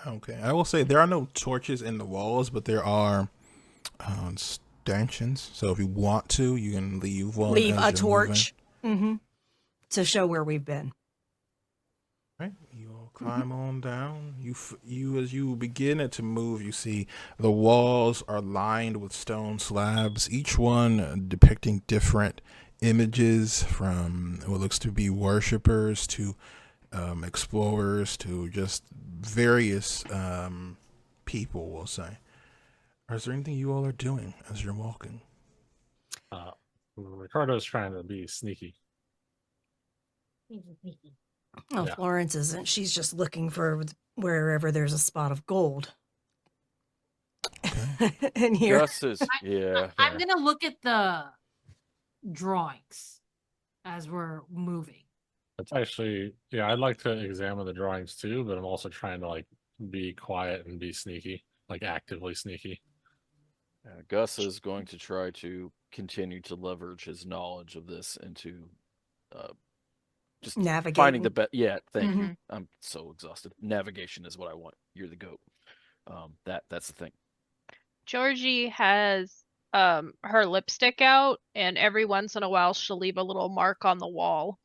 [SPEAKER 1] Okay, I will say there are no torches in the walls, but there are stanchions. So if you want to, you can leave one.
[SPEAKER 5] Leave
[SPEAKER 1] as
[SPEAKER 5] a
[SPEAKER 1] you're
[SPEAKER 5] torch to show where we've been.
[SPEAKER 1] Right, you all climb on down. You as you begin to move, you see the walls are lined with stone slabs, each one depicting different images, from what looks to be worshippers to explorers to just various people, we'll say. Is there anything you all are doing as you're walking?
[SPEAKER 2] Ricardo's trying to be sneaky.
[SPEAKER 5] Oh,
[SPEAKER 2] Yeah.
[SPEAKER 5] Florence isn't. She's just looking for wherever there's a spot of gold.
[SPEAKER 1] Okay.
[SPEAKER 5] And here,
[SPEAKER 6] Gus is, yeah.
[SPEAKER 3] I'm gonna look at the drawings as we're moving.
[SPEAKER 2] It's actually, I'd like to examine the drawings too, but I'm also trying to be quiet and be sneaky, actively sneaky.
[SPEAKER 6] Gus is going to try to continue to leverage his knowledge of this into just
[SPEAKER 5] Navigating.
[SPEAKER 6] finding the best. Yeah, thank you.
[SPEAKER 4] Mhm.
[SPEAKER 6] I'm so exhausted. Navigation is what I want. You're the goat. That's the thing.
[SPEAKER 4] Georgie has her lipstick out, and every once in a while she'll leave a little mark on the wall.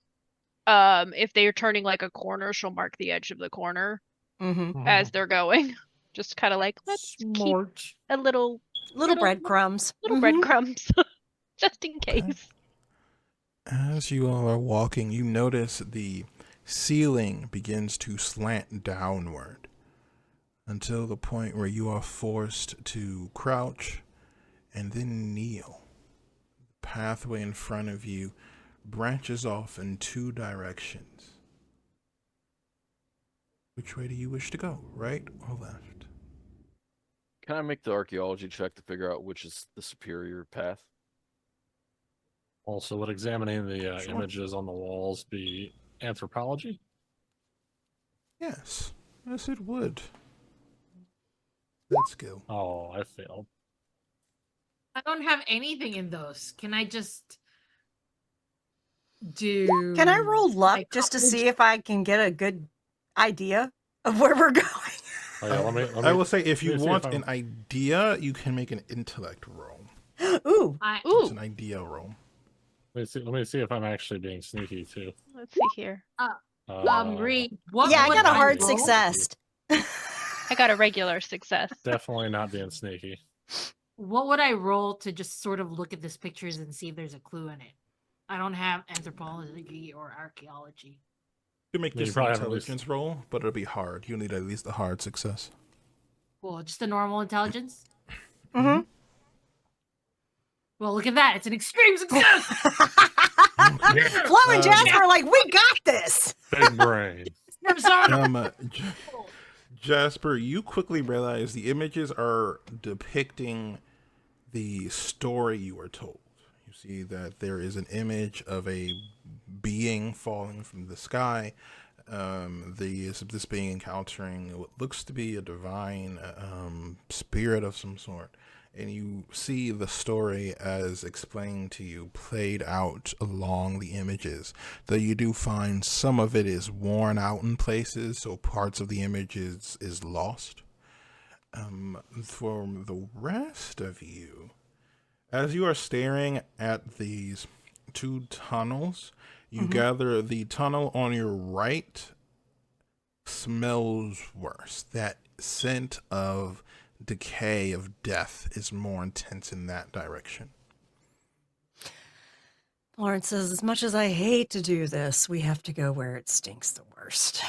[SPEAKER 4] If they're turning a corner, she'll mark the edge of the corner as they're going. Just kind of let's keep
[SPEAKER 2] Smart.
[SPEAKER 4] a little
[SPEAKER 5] breadcrumbs.
[SPEAKER 4] breadcrumbs just in
[SPEAKER 1] Okay.
[SPEAKER 4] case.
[SPEAKER 1] As you all are walking, you notice the ceiling begins to slant downward until the point where you are forced to crouch and then kneel. The pathway in front of you branches off in two directions. Which way do you wish to go, right or left?
[SPEAKER 6] Can I make the archaeology check to figure out which is the superior path?
[SPEAKER 2] Also, would examining the
[SPEAKER 1] Sure.
[SPEAKER 2] images on the walls be anthropology?
[SPEAKER 1] Yes, yes, it would. Let's go.
[SPEAKER 2] Oh, I failed.
[SPEAKER 3] I don't have anything in those. Can I just do?
[SPEAKER 5] Can I roll luck
[SPEAKER 3] like,
[SPEAKER 5] just to
[SPEAKER 3] couple-
[SPEAKER 5] see if I can get a good idea of where we're going?
[SPEAKER 2] Oh, yeah, let me,
[SPEAKER 1] I will say, if you
[SPEAKER 2] let me see
[SPEAKER 1] want
[SPEAKER 2] if I'm-
[SPEAKER 1] an idea, you can make an intellect roll.
[SPEAKER 5] Ooh,
[SPEAKER 1] It's
[SPEAKER 4] Ooh,
[SPEAKER 1] an idea roll.
[SPEAKER 2] let me see if I'm actually being sneaky too.
[SPEAKER 4] let's see here.
[SPEAKER 3] Reed, what
[SPEAKER 5] yeah, I
[SPEAKER 3] would
[SPEAKER 5] got a hard
[SPEAKER 3] roll?
[SPEAKER 5] success.
[SPEAKER 4] I got a regular success.
[SPEAKER 2] Definitely not being sneaky.
[SPEAKER 3] What would I roll to just sort of look at these pictures and see if there's a clue in it? I don't have anthropology or archaeology.
[SPEAKER 1] You can make
[SPEAKER 2] Yeah, you
[SPEAKER 1] just an
[SPEAKER 2] probably have at least-
[SPEAKER 1] intelligence roll, but it'll be hard. You'll need at least a hard success.
[SPEAKER 3] Well, just a normal intelligence.
[SPEAKER 5] Mm-hmm.
[SPEAKER 3] Well, look at that. It's an extreme success.
[SPEAKER 5] Flo and Jasper are like, we got this.
[SPEAKER 2] Big brain.
[SPEAKER 3] I'm sorry.
[SPEAKER 1] Jasper, you quickly realize the images are depicting the story you were told. You see that there is an image of a being falling from the sky. This being encountering what looks to be a divine spirit of some sort. And you see the story as explained to you, played out along the images. Though you do find some of it is worn out in places, so parts of the image is lost. For the rest of you, as you are staring at these two tunnels, you gather the tunnel on your right smells worse. That scent of decay, of death, is more intense in that direction.
[SPEAKER 5] Lawrence says, as much as I hate to do this, we have to go where it stinks the worst.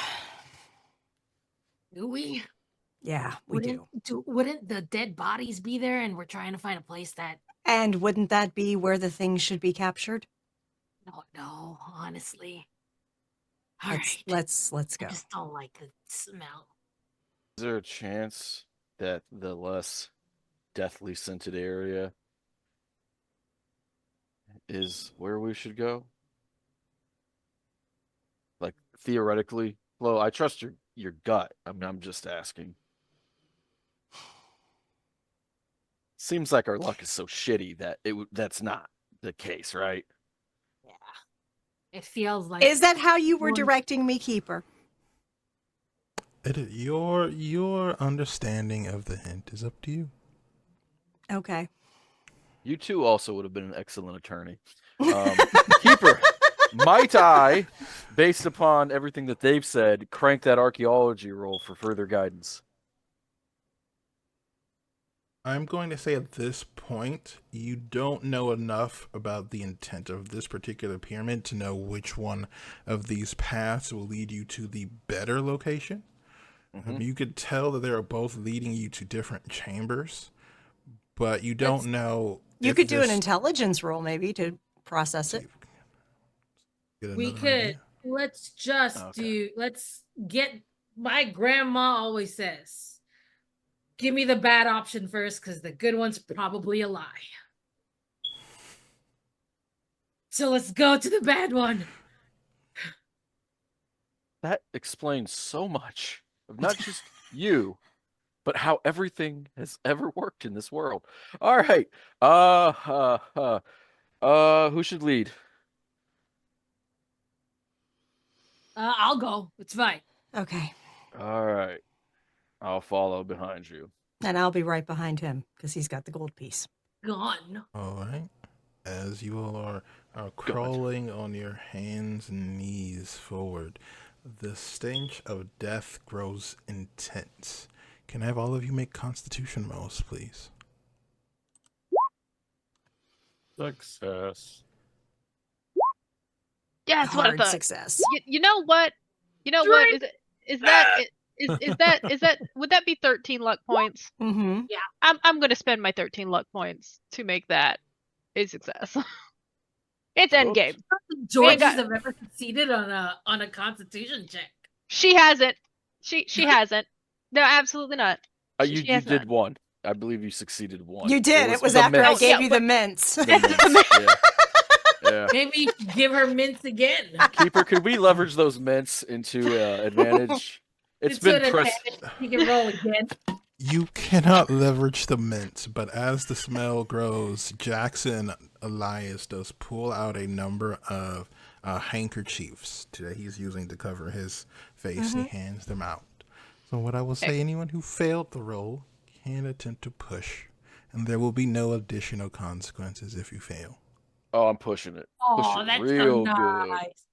[SPEAKER 3] Do we?
[SPEAKER 5] Yeah, we do.
[SPEAKER 3] Wouldn't the dead bodies be there? And we're trying to find a place that.
[SPEAKER 5] And wouldn't that be where the things should be captured?
[SPEAKER 3] No, honestly. All right.
[SPEAKER 5] Let's
[SPEAKER 3] I
[SPEAKER 5] go.
[SPEAKER 3] just don't like the smell.
[SPEAKER 6] Is there a chance that the less deathly scented area is where we should go? Like, theoretically, Flo, I trust your gut. I'm just asking. Seems like our luck is so shitty that that's not the case, right?
[SPEAKER 3] Yeah. It feels like.
[SPEAKER 5] Is that how you were
[SPEAKER 3] One-
[SPEAKER 5] directing me, Keeper?
[SPEAKER 1] Your understanding of the hint is up to you.
[SPEAKER 5] Okay.
[SPEAKER 6] You too also would have been an excellent attorney. Keeper, might I, based upon everything that they've said, crank that archaeology roll for further guidance?
[SPEAKER 1] I'm going to say at this point, you don't know enough about the intent of this particular pyramid to know which one of these paths will lead you to the better location. You could tell that they are both leading you to different chambers, but you don't know.
[SPEAKER 5] You
[SPEAKER 1] if
[SPEAKER 5] could do an
[SPEAKER 1] this-
[SPEAKER 5] intelligence roll maybe to process it.
[SPEAKER 1] Get
[SPEAKER 3] We
[SPEAKER 1] another
[SPEAKER 3] could.
[SPEAKER 1] idea.
[SPEAKER 3] Let's just
[SPEAKER 6] Okay.
[SPEAKER 3] let's get. My grandma always says, give me the bad option first, because the good one's probably a lie. So let's go to the bad one.
[SPEAKER 6] That explains so much of not just you, but how everything has ever worked in this world. All right. Who should lead?
[SPEAKER 3] I'll go. It's fine.
[SPEAKER 5] Okay.
[SPEAKER 6] All right. I'll follow behind you.
[SPEAKER 5] And I'll be right behind him because he's got the gold piece.
[SPEAKER 3] Gone.
[SPEAKER 1] All right. As you all are crawling on your hands and knees forward, the stench of death grows intense. Can I have all of you make constitution rolls, please?
[SPEAKER 2] Success.
[SPEAKER 4] Yeah, that's what I
[SPEAKER 5] Hard
[SPEAKER 4] thought.
[SPEAKER 5] success.
[SPEAKER 4] You know what? You know what? Is that would that be 13 luck points?
[SPEAKER 5] Mm-hmm.
[SPEAKER 4] I'm gonna spend my 13 luck points to make that a success. It's endgame.
[SPEAKER 3] Georges
[SPEAKER 4] got-
[SPEAKER 3] have ever succeeded on a Constitution check.
[SPEAKER 4] She hasn't. She hasn't. No, absolutely not.
[SPEAKER 6] You
[SPEAKER 4] has
[SPEAKER 6] did
[SPEAKER 4] not.
[SPEAKER 6] one. I believe you succeeded one.
[SPEAKER 5] You did. It was
[SPEAKER 6] the
[SPEAKER 5] after I
[SPEAKER 6] mints.
[SPEAKER 5] gave
[SPEAKER 4] yeah,
[SPEAKER 5] you
[SPEAKER 4] but-
[SPEAKER 5] the mints.
[SPEAKER 6] The mints, yeah. Yeah.
[SPEAKER 3] Maybe you should give her mints again.
[SPEAKER 6] Keeper, could we leverage those mints into advantage? It's
[SPEAKER 3] It's
[SPEAKER 6] been
[SPEAKER 3] an
[SPEAKER 6] press.
[SPEAKER 3] advantage. You can roll again.
[SPEAKER 1] You cannot leverage the mint, but as the smell grows, Jackson Elias does pull out a number of handkerchiefs that he's using to cover his face. He hands them out. So what I will say, anyone who failed the roll can attempt to push, and there will be no additional consequences if you fail.
[SPEAKER 6] Oh, I'm pushing it.
[SPEAKER 3] Oh,
[SPEAKER 6] Pushing
[SPEAKER 3] that's
[SPEAKER 6] real
[SPEAKER 3] so
[SPEAKER 6] good.
[SPEAKER 3] nice.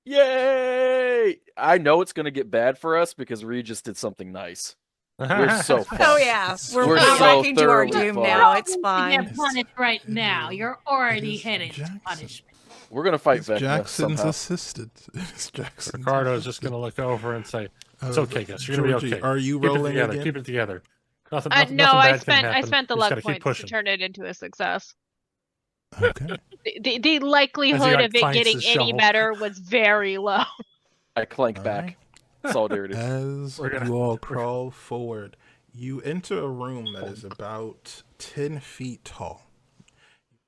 [SPEAKER 6] Yay! I know it's gonna get bad for us because Ree just did something nice. We're so fucked.
[SPEAKER 5] Oh yeah, we're
[SPEAKER 1] We're
[SPEAKER 6] so
[SPEAKER 5] rocking to our
[SPEAKER 6] thoroughly
[SPEAKER 5] doom
[SPEAKER 6] fucked.
[SPEAKER 5] now. It's
[SPEAKER 3] You
[SPEAKER 5] fine.
[SPEAKER 3] get punished right now. You're already
[SPEAKER 1] is
[SPEAKER 3] headed to
[SPEAKER 1] Jackson.
[SPEAKER 3] punishment.
[SPEAKER 6] We're gonna fight
[SPEAKER 1] It's
[SPEAKER 6] Vecna
[SPEAKER 1] Jackson's
[SPEAKER 6] somehow.
[SPEAKER 1] assistant. It's Jackson's
[SPEAKER 2] Ricardo's just
[SPEAKER 1] assistant.
[SPEAKER 2] gonna look over and say, "It's
[SPEAKER 1] Uh,
[SPEAKER 2] okay, guys. You're gonna be
[SPEAKER 1] Georgie,
[SPEAKER 2] okay.
[SPEAKER 1] Are you
[SPEAKER 2] Keep it
[SPEAKER 1] rolling
[SPEAKER 2] together.
[SPEAKER 1] again?
[SPEAKER 2] Keep it together. Nothing
[SPEAKER 4] No,
[SPEAKER 2] bad
[SPEAKER 4] I
[SPEAKER 2] can
[SPEAKER 4] spent
[SPEAKER 2] happen.
[SPEAKER 4] the
[SPEAKER 2] You just
[SPEAKER 4] luck
[SPEAKER 2] gotta keep
[SPEAKER 4] points to
[SPEAKER 2] pushing."
[SPEAKER 4] turn it into a success.
[SPEAKER 1] Okay.
[SPEAKER 4] The likelihood
[SPEAKER 2] like,
[SPEAKER 4] of it
[SPEAKER 2] clanks
[SPEAKER 4] getting
[SPEAKER 2] his
[SPEAKER 4] any
[SPEAKER 2] shovel.
[SPEAKER 4] better was very low.
[SPEAKER 6] I clank
[SPEAKER 1] All
[SPEAKER 6] back.
[SPEAKER 1] right.
[SPEAKER 6] Solidarity.
[SPEAKER 1] As
[SPEAKER 2] We're gonna-
[SPEAKER 1] you all crawl forward, you enter a room that is about 10 feet tall.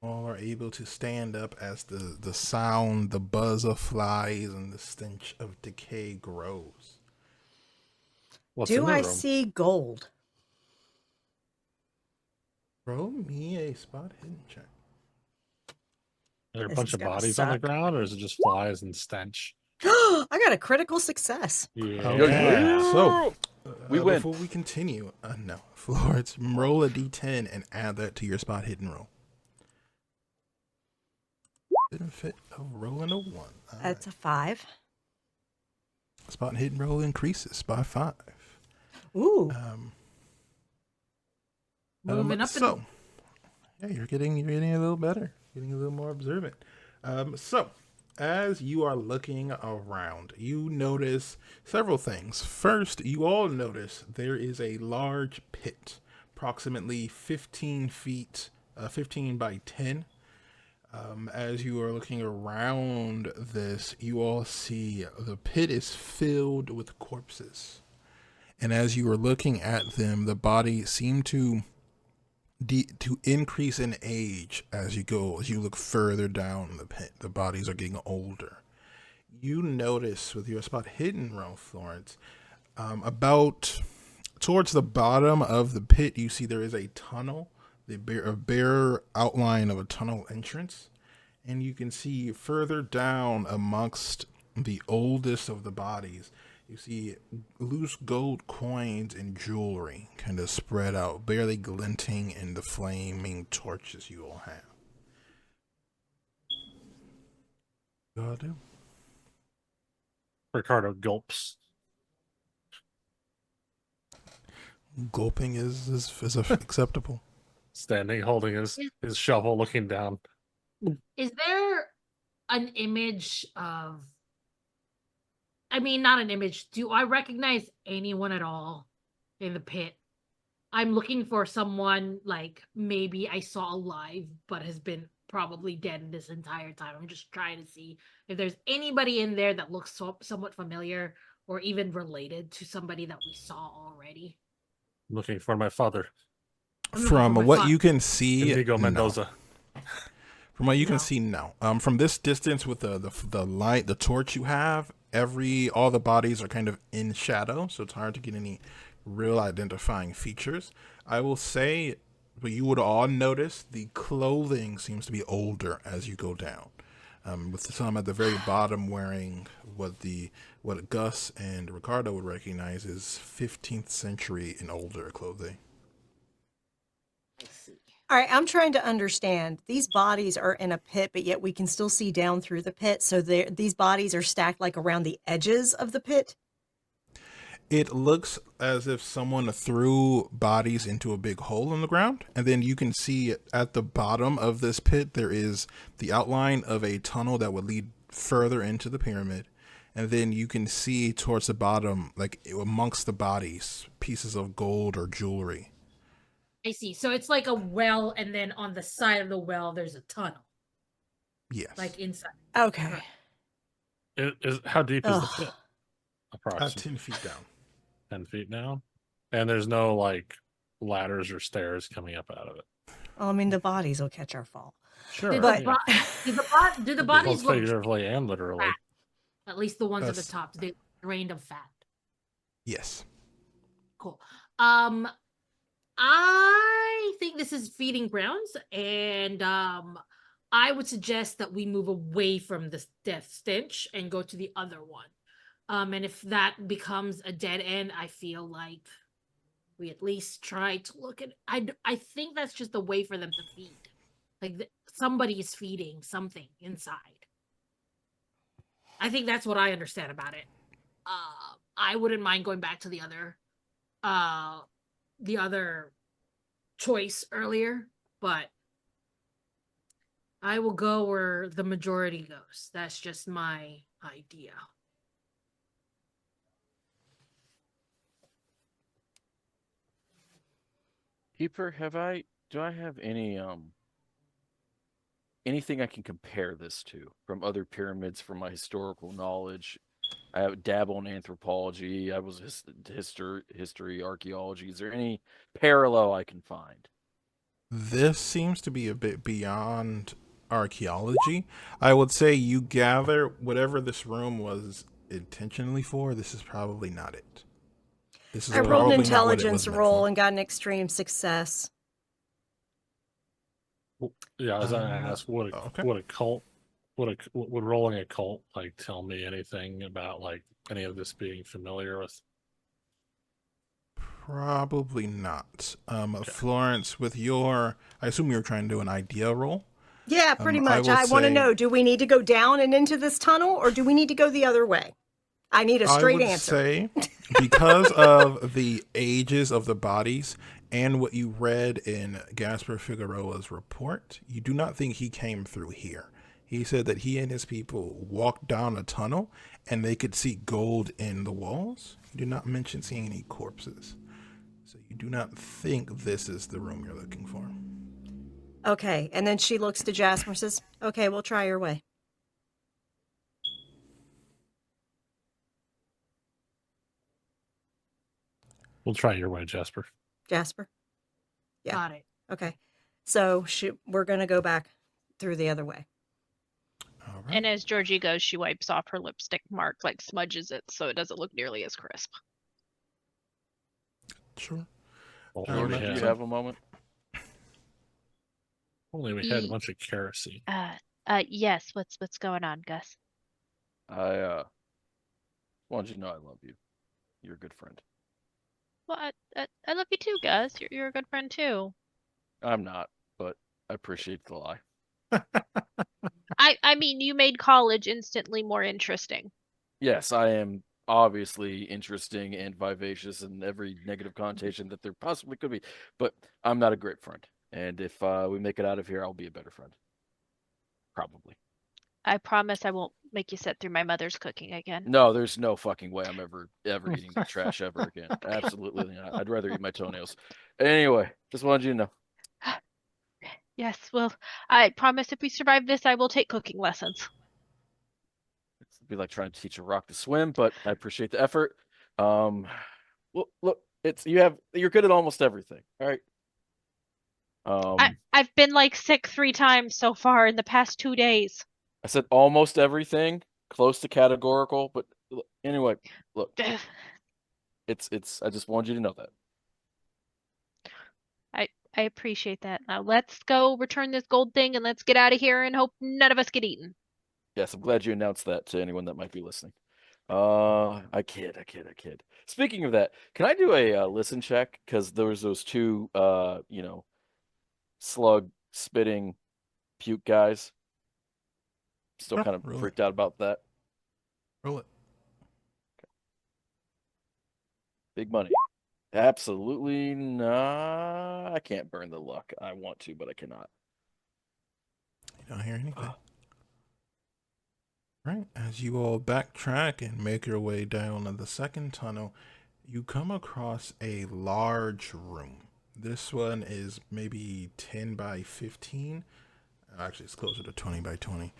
[SPEAKER 1] You all are able to stand up as the sound, the buzz of flies, and the stench of decay grows.
[SPEAKER 2] What's in
[SPEAKER 5] Do
[SPEAKER 2] the
[SPEAKER 5] I
[SPEAKER 2] room?
[SPEAKER 5] see gold?
[SPEAKER 1] Roll me a spot hidden check.
[SPEAKER 2] Are there a
[SPEAKER 5] This
[SPEAKER 2] bunch
[SPEAKER 5] is
[SPEAKER 2] of
[SPEAKER 5] gonna
[SPEAKER 2] bodies on the
[SPEAKER 5] suck.
[SPEAKER 2] ground, or is it just flies and stench?
[SPEAKER 5] I got a critical success.
[SPEAKER 2] Yeah.
[SPEAKER 1] Okay. So,
[SPEAKER 6] We win.
[SPEAKER 1] Before we continue, no, Florence, roll a d10 and add that to your spot hidden roll. Benefit of rolling a 1. All
[SPEAKER 5] That's a 5.
[SPEAKER 1] right. Spot hidden roll increases by 5.
[SPEAKER 5] Ooh.
[SPEAKER 3] Moving up.
[SPEAKER 1] So, yeah, you're getting a little better, getting a little more observant. So, as you are looking around, you notice several things. First, you all notice there is a large pit, approximately 15 feet, 15 by 10. As you are looking around this, you all see the pit is filled with corpses. And as you are looking at them, the bodies seem to increase in age as you go. As you look further down the pit, the bodies are getting older. You notice with your spot hidden row, Florence, about towards the bottom of the pit, you see there is a tunnel, a bare outline of a tunnel entrance. And you can see further down amongst the oldest of the bodies, you see loose gold coins and jewelry kind of spread out, barely glinting in the flaming torches you all have. What do I do?
[SPEAKER 2] Ricardo gulps.
[SPEAKER 1] Gulping is acceptable.
[SPEAKER 2] Standing, holding his shovel, looking down.
[SPEAKER 3] Is there an image of, I mean, not an image. Do I recognize anyone at all in the pit? I'm looking for someone like maybe I saw alive, but has been probably dead this entire time. I'm just trying to see if there's anybody in there that looks somewhat familiar or even related to somebody that we saw already.
[SPEAKER 2] Looking for my father,
[SPEAKER 3] I'm looking
[SPEAKER 1] From
[SPEAKER 3] for my
[SPEAKER 1] what
[SPEAKER 3] father.
[SPEAKER 1] you can see,
[SPEAKER 2] Indigo
[SPEAKER 1] no.
[SPEAKER 2] Mendoza.
[SPEAKER 1] From what you can
[SPEAKER 3] No.
[SPEAKER 1] see, no. From this distance with the light, the torch you have, all the bodies are kind of in shadow, so it's hard to get any real identifying features. I will say, but you would all notice the clothing seems to be older as you go down. With some at the very bottom wearing what Gus and Ricardo would recognize as 15th century and older clothing.
[SPEAKER 3] Let's see.
[SPEAKER 5] All right, I'm trying to understand. These bodies are in a pit, but yet we can still see down through the pit. So these bodies are stacked like around the edges of the pit.
[SPEAKER 1] It looks as if someone threw bodies into a big hole in the ground, and then you can see at the bottom of this pit there is the outline of a tunnel that would lead further into the pyramid, and then you can see towards the bottom, like amongst the bodies, pieces of gold or jewelry.
[SPEAKER 3] I see. So it's like a well, and then on the side of the well, there's a tunnel.
[SPEAKER 1] Yes.
[SPEAKER 3] like inside.
[SPEAKER 5] Okay.
[SPEAKER 2] How deep is the
[SPEAKER 5] Ugh.
[SPEAKER 2] pit? Approximately
[SPEAKER 1] 10 feet down.
[SPEAKER 2] 10 feet down, and there's no like ladders or stairs coming up out of it.
[SPEAKER 5] Well, I mean, the bodies will catch our fall.
[SPEAKER 2] Sure,
[SPEAKER 3] Did
[SPEAKER 5] But
[SPEAKER 3] the, do the
[SPEAKER 2] Both
[SPEAKER 3] bodies look
[SPEAKER 2] figuratively and literally.
[SPEAKER 3] fat? At least the ones at the
[SPEAKER 1] Yes.
[SPEAKER 3] top, they drained of fat.
[SPEAKER 1] Yes.
[SPEAKER 3] Cool. I think this is feeding grounds, and I would suggest that we move away from this death stench and go to the other one. And if that becomes a dead end, I feel like we at least try to look at. I think that's just a way for them to feed, like somebody is feeding something inside. I think that's what I understand about it. I wouldn't mind going back to the other choice earlier, but I will go where the majority goes. That's just my idea.
[SPEAKER 6] Keeper, do I have anything I can compare this to from other pyramids from my historical knowledge? I have dabble in anthropology. I was history, archaeology. Is there any parallel I can find?
[SPEAKER 1] This seems to be a bit beyond archaeology. I would say you gather whatever this room was intentionally for. This is probably not it. This is
[SPEAKER 5] I rolled
[SPEAKER 1] probably
[SPEAKER 5] an
[SPEAKER 1] not what it
[SPEAKER 5] intelligence
[SPEAKER 1] was meant
[SPEAKER 5] roll
[SPEAKER 1] for.
[SPEAKER 5] and got an extreme success.
[SPEAKER 2] Yeah, I was gonna ask
[SPEAKER 1] okay.
[SPEAKER 2] would a cult would rolling a cult like tell me anything about like any of this being familiar with?
[SPEAKER 1] Probably not. Florence, with your, I assume you're trying to do an idea roll.
[SPEAKER 5] Yeah, pretty much.
[SPEAKER 1] will
[SPEAKER 5] I want to
[SPEAKER 1] say-
[SPEAKER 5] know, do we need to go down and into this tunnel, or do we need to go the other way? I need a straight
[SPEAKER 1] I would
[SPEAKER 5] answer.
[SPEAKER 1] say, because of the ages of the bodies and what you read in Gaspar Figueroa's report, you do not think he came through here. He said that he and his people walked down a tunnel and they could see gold in the walls. He did not mention seeing any corpses. So you do not think this is the room you're looking for.
[SPEAKER 5] Okay, and then she looks to Jasper and says, okay, we'll try your way.
[SPEAKER 2] We'll try your way, Jasper.
[SPEAKER 5] Jasper? Yeah.
[SPEAKER 3] Got it.
[SPEAKER 5] Okay. So we're going to go back through the other way.
[SPEAKER 1] All right.
[SPEAKER 4] And as Georgie goes, she wipes off her lipstick mark, like smudges it so it doesn't look nearly as crisp.
[SPEAKER 1] Sure.
[SPEAKER 6] George, do you have a moment?
[SPEAKER 2] Only we had a bunch of kerosene.
[SPEAKER 4] Yes. What's going on, Gus?
[SPEAKER 6] I wanted you to know I love you. You're a good friend.
[SPEAKER 4] Well, I love you too, Gus. You're a good friend too.
[SPEAKER 6] I'm not, but I appreciate the lie.
[SPEAKER 4] I mean, you made college instantly more interesting.
[SPEAKER 6] Yes, I am obviously interesting and vivacious in every negative connotation that there possibly could be, but I'm not a great friend. And if we make it out of here, I'll be a better friend. Probably.
[SPEAKER 4] I promise I won't make you sit through my mother's cooking again.
[SPEAKER 6] No, there's no fucking way I'm ever eating that trash ever again. Absolutely not. I'd rather eat my toenails. Anyway, just wanted you to know.
[SPEAKER 4] Yes, well, I promise if we survive this, I will take cooking lessons.
[SPEAKER 6] It'd be like trying to teach a rock to swim, but I appreciate the effort. Well, look, you're good at almost everything. All right.
[SPEAKER 4] I've been like sick 3 times so far in the past 2 days.
[SPEAKER 6] I said almost everything, close to categorical, but anyway, look, it's. I just wanted you to know that.
[SPEAKER 4] I appreciate that. Now let's go return this gold thing and let's get out of here and hope none of us get eaten.
[SPEAKER 6] Yes, I'm glad you announced that to anyone that might be listening. I kid. Speaking of that, can I do a listen check? Because there was those 2, slug spitting puke guys. Still kind of freaked out about that.
[SPEAKER 1] Roll it.
[SPEAKER 6] Big money. Absolutely not. I can't burn the luck. I want to, but I cannot.
[SPEAKER 1] You don't hear anything. Right. As you all backtrack and make your way down the second tunnel, you come across a large room. This one is maybe 10 by 15. Actually, it's closer to 20 by 20.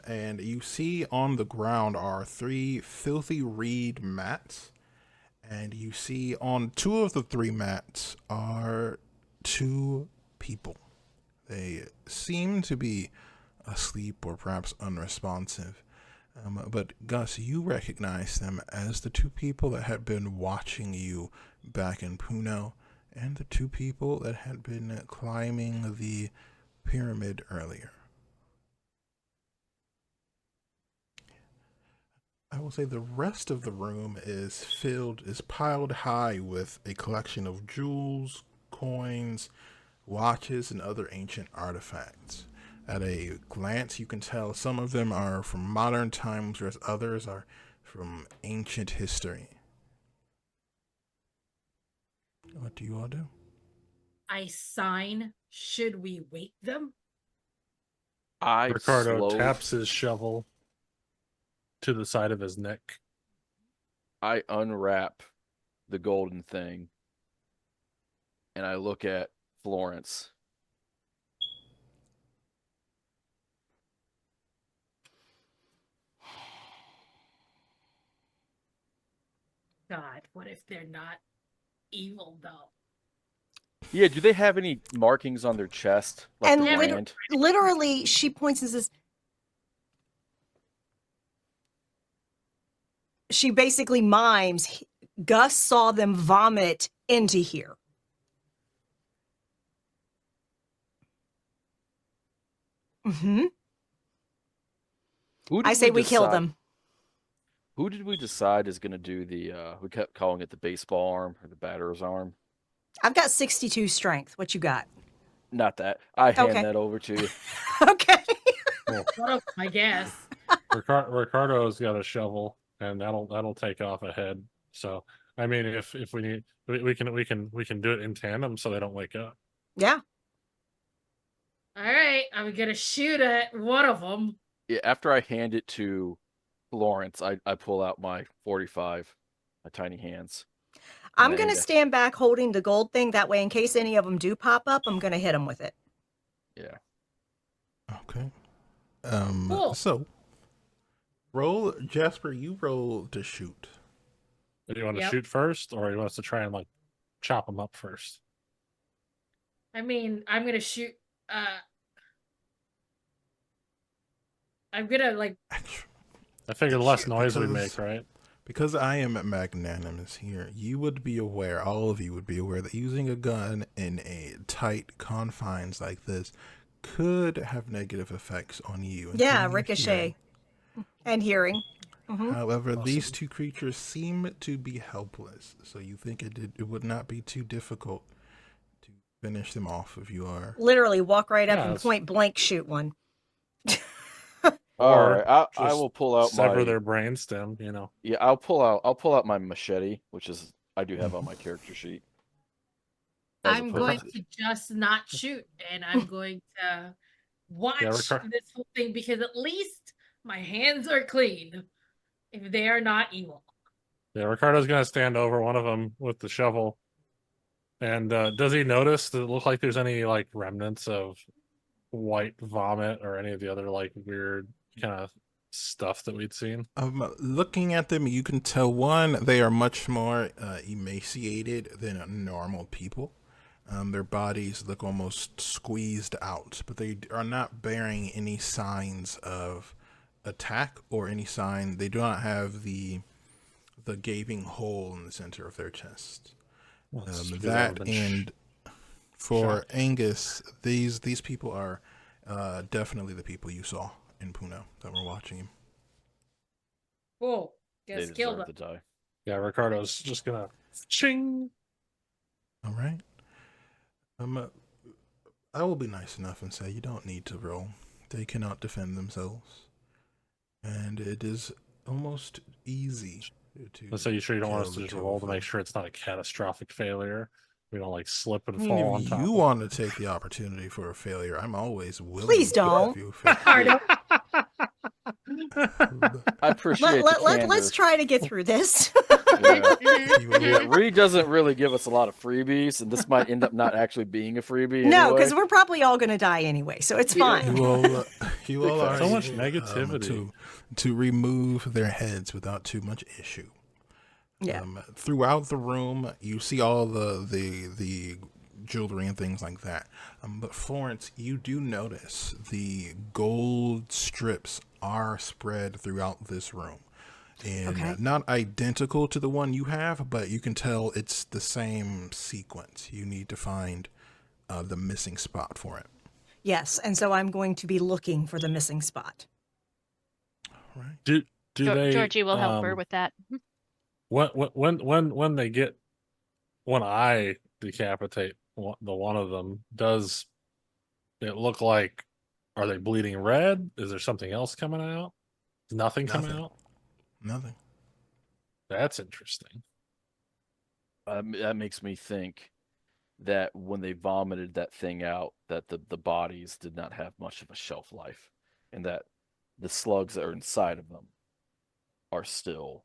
[SPEAKER 1] And you see on the ground are 3 filthy reed mats. And you see on 2 of the 3 mats are 2 people. They seem to be asleep or perhaps unresponsive. But Gus, you recognize them as the 2 people that had been watching you back in Puno, and the 2 people that had been climbing the pyramid earlier. I will say the rest of the room is piled high with a collection of jewels, coins, watches, and other ancient artifacts. At a glance, you can tell some of them are from modern times, whereas others are from ancient history. What do you all do?
[SPEAKER 3] I sign, should we wake them?
[SPEAKER 2] Ricardo taps his shovel to the side of his neck.
[SPEAKER 6] I unwrap the golden thing and I look at Florence.
[SPEAKER 3] God, what if they're not evil though?
[SPEAKER 6] Yeah, do they have any markings on their chest? Like
[SPEAKER 5] And
[SPEAKER 6] the brand?
[SPEAKER 5] literally, she points and says, she basically mimes, Gus saw them vomit into here. Mm-hmm. I say we kill them.
[SPEAKER 6] Who did we decide is going to do the, we kept calling it the baseball arm or the batter's arm?
[SPEAKER 5] I've got 62 strength. What you got?
[SPEAKER 6] Not that. I hand
[SPEAKER 5] Okay.
[SPEAKER 6] that over to you.
[SPEAKER 5] Okay.
[SPEAKER 3] Well, I guess.
[SPEAKER 2] Ricardo's got a shovel, and that'll take off a head. So I mean, if we need, we can do it in tandem so they don't wake up.
[SPEAKER 5] Yeah.
[SPEAKER 3] All right, I'm gonna shoot at one of them.
[SPEAKER 6] Yeah, after I hand it to Florence, I pull out my 45, my tiny hands.
[SPEAKER 5] I'm going to stand back holding the gold thing. That way, in case any of them do pop up, I'm going to hit them with it.
[SPEAKER 6] Yeah.
[SPEAKER 1] Okay.
[SPEAKER 3] Cool.
[SPEAKER 1] So, roll, Jasper, you roll to shoot.
[SPEAKER 2] Do you want to shoot first, or you want us to try and like chop them up first?
[SPEAKER 3] I mean, I'm gonna shoot. I'm gonna like.
[SPEAKER 2] I figure the less noise we make, right?
[SPEAKER 1] Because I am magnanimous here, you would be aware, all of you would be aware, that using a gun in a tight confines like this could have negative effects on you.
[SPEAKER 5] Yeah, ricochet. And hearing. Mm-hmm.
[SPEAKER 1] However, these 2 creatures seem to be helpless, so you think it would not be too difficult to finish them off if you are...
[SPEAKER 5] Literally walk right up and point blank shoot one.
[SPEAKER 6] All right, I will pull out
[SPEAKER 2] sever their brainstem. You know.
[SPEAKER 6] Yeah, I'll pull out my machete, which is I do have on my character sheet.
[SPEAKER 3] I'm going to just not shoot, and I'm going to watch this whole thing because at least my hands are clean. If they are not evil.
[SPEAKER 2] Yeah, Ricardo's gonna stand over one of them with the shovel. And does he notice? Does it look like there's any like remnants of white vomit or any of the other like weird kind of stuff that we'd seen?
[SPEAKER 1] Looking at them, you can tell, one, they are much more emaciated than normal people. Their bodies look almost squeezed out, but they are not bearing any signs of attack or any sign. They do not have the gaping hole in the center of their chest. That and for Angus, these people are definitely the people you saw in Puno that were watching him.
[SPEAKER 3] Cool. Just kill them.
[SPEAKER 6] To die.
[SPEAKER 2] Yeah, Ricardo's just gonna ching.
[SPEAKER 1] All right. I will be nice enough and say you don't need to roll. They cannot defend themselves, and it is almost easy to.
[SPEAKER 2] So you sure you don't want us to just roll to make sure it's not a catastrophic failure? We don't like slip and fall on top.
[SPEAKER 1] If you want to take the opportunity for a failure, I'm always willing.
[SPEAKER 5] Please don't.
[SPEAKER 6] I appreciate.
[SPEAKER 5] Let's try to get through this.
[SPEAKER 6] Yeah.
[SPEAKER 1] You will-
[SPEAKER 6] Yeah, Ree doesn't really give us a lot of freebies, and this might end up not actually being a freebie
[SPEAKER 5] No,
[SPEAKER 6] anyway.
[SPEAKER 5] because we're probably all going to die anyway, so it's fine.
[SPEAKER 1] You will. You all are
[SPEAKER 6] So
[SPEAKER 2] much
[SPEAKER 1] able,
[SPEAKER 2] negativity.
[SPEAKER 1] to remove their heads without too much issue.
[SPEAKER 5] Yeah.
[SPEAKER 1] Throughout the room, you see all the jewelry and things like that. But Florence, you do notice the gold strips are spread throughout this room. And
[SPEAKER 5] Okay.
[SPEAKER 1] not identical to the one you have, but you can tell it's the same sequence. You need to find the missing spot for it.
[SPEAKER 5] Yes, and so I'm going to be looking for the missing spot.
[SPEAKER 1] Right.
[SPEAKER 2] Do they
[SPEAKER 4] Georgie will help her with that.
[SPEAKER 2] when they get when I decapitate the one of them, does it look like, are they bleeding red? Is there something else coming out? Is nothing coming
[SPEAKER 1] Nothing.
[SPEAKER 2] out?
[SPEAKER 1] Nothing.
[SPEAKER 2] That's interesting.
[SPEAKER 6] That makes me think that when they vomited that thing out, that the bodies did not have much of a shelf life, and that the slugs that are inside of them are still.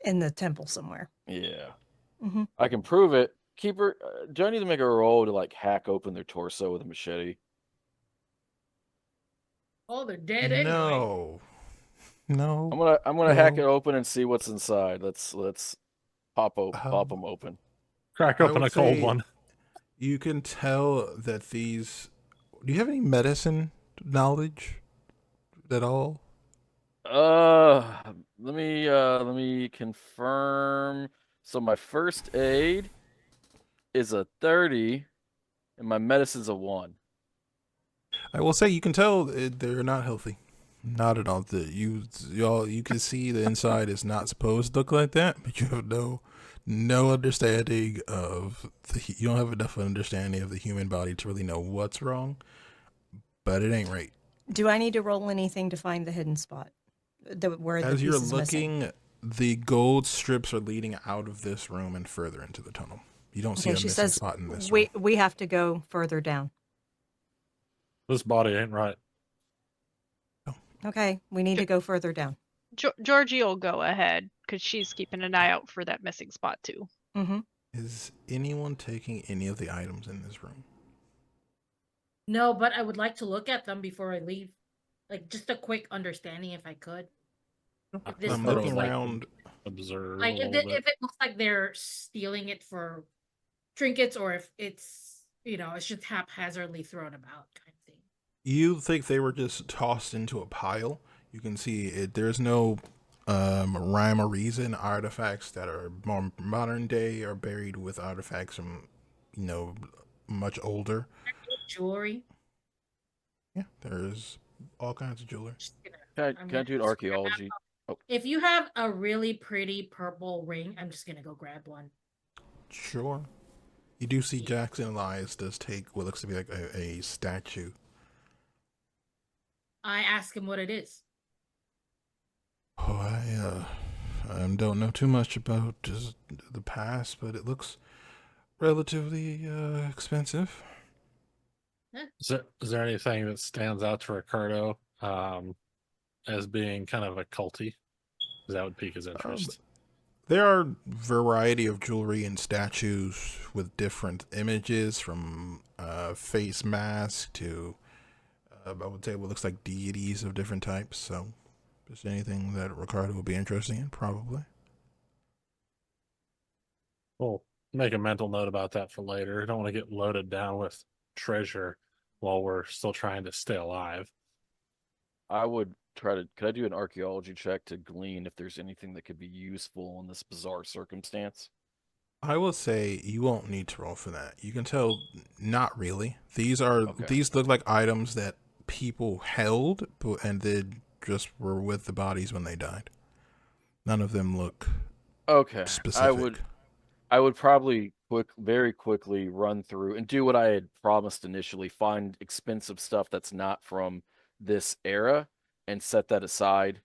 [SPEAKER 5] In the temple somewhere.
[SPEAKER 6] Yeah.
[SPEAKER 5] Hmm.
[SPEAKER 6] I can prove it. Keeper, do I need to make a roll to like hack open their torso with a machete?
[SPEAKER 3] Oh, they're dead anyway.
[SPEAKER 1] No.
[SPEAKER 6] I'm gonna hack
[SPEAKER 1] No.
[SPEAKER 6] it open and see what's inside. Let's pop them open.
[SPEAKER 2] Crack
[SPEAKER 1] I
[SPEAKER 2] open
[SPEAKER 1] would
[SPEAKER 2] a cold
[SPEAKER 1] say
[SPEAKER 2] one.
[SPEAKER 1] You can tell that these. Do you have any medicine knowledge at all?
[SPEAKER 6] Let me confirm. So my first aid is a 30, and my medicine's a 1.
[SPEAKER 1] I will say you can tell they're not healthy. Not at all. You can see the inside is not supposed to look like that, but you have no understanding of you don't have enough understanding of the human body to really know what's wrong. But it ain't right.
[SPEAKER 5] Do I need to roll anything to find the hidden spot? Where the
[SPEAKER 1] As
[SPEAKER 5] piece
[SPEAKER 1] you're
[SPEAKER 5] is missing?
[SPEAKER 1] looking, the gold strips are leading out of this room and further into the tunnel. You don't see
[SPEAKER 5] Okay,
[SPEAKER 1] a
[SPEAKER 5] she
[SPEAKER 1] missing
[SPEAKER 5] says
[SPEAKER 1] spot in this room.
[SPEAKER 5] we have to go further down.
[SPEAKER 2] This body ain't right.
[SPEAKER 5] Okay, we need to go further down.
[SPEAKER 4] Georgie will go ahead because she's keeping an eye out for that missing spot too.
[SPEAKER 5] Mm-hmm.
[SPEAKER 1] Is anyone taking any of the items in this room?
[SPEAKER 3] No, but I would like to look at them before I leave. Like just a quick understanding if I could. If this
[SPEAKER 1] I'm
[SPEAKER 2] I would
[SPEAKER 1] looking
[SPEAKER 2] like to
[SPEAKER 1] around.
[SPEAKER 2] Observe
[SPEAKER 3] like
[SPEAKER 2] a
[SPEAKER 3] if
[SPEAKER 2] little bit.
[SPEAKER 3] it looks like they're stealing it for trinkets or if it's it's just haphazardly thrown about kind of thing.
[SPEAKER 1] You think they were just tossed into a pile? You can see it. There's no rhyme or reason. Artifacts that are more modern day are buried with artifacts from, much older.
[SPEAKER 3] Jewelry.
[SPEAKER 1] Yeah, there's all kinds of jewelry.
[SPEAKER 3] Just gonna-
[SPEAKER 6] Can I
[SPEAKER 3] I'm
[SPEAKER 6] do an
[SPEAKER 3] gonna just grab
[SPEAKER 6] archaeology?
[SPEAKER 3] If you have a really pretty purple ring, I'm just gonna go grab one.
[SPEAKER 1] Sure. You do see Jackson Elias does take what looks to be like a statue.
[SPEAKER 3] I ask him what it is.
[SPEAKER 1] Oh, I don't know too much about just the past, but it looks relatively expensive.
[SPEAKER 2] Is there anything that stands out to Ricardo as being kind of a culty? Because that would pique his interest.
[SPEAKER 1] There are variety of jewelry and statues with different images, from face mask to I would say what looks like deities of different types. So, just anything that Ricardo would be interested in, probably.
[SPEAKER 2] We'll make a mental note about that for later. I don't want to get loaded down with treasure while we're still trying to stay alive.
[SPEAKER 6] I would could I do an archaeology check to glean if there's anything that could be useful in this bizarre circumstance?
[SPEAKER 1] I will say you won't need to roll for that. You can tell, not really. These look like items that people held, and they just were with the bodies when they died. None of them look specific.
[SPEAKER 6] I would probably very quickly run through and do what I had promised initially, find expensive stuff that's not from this era and set that aside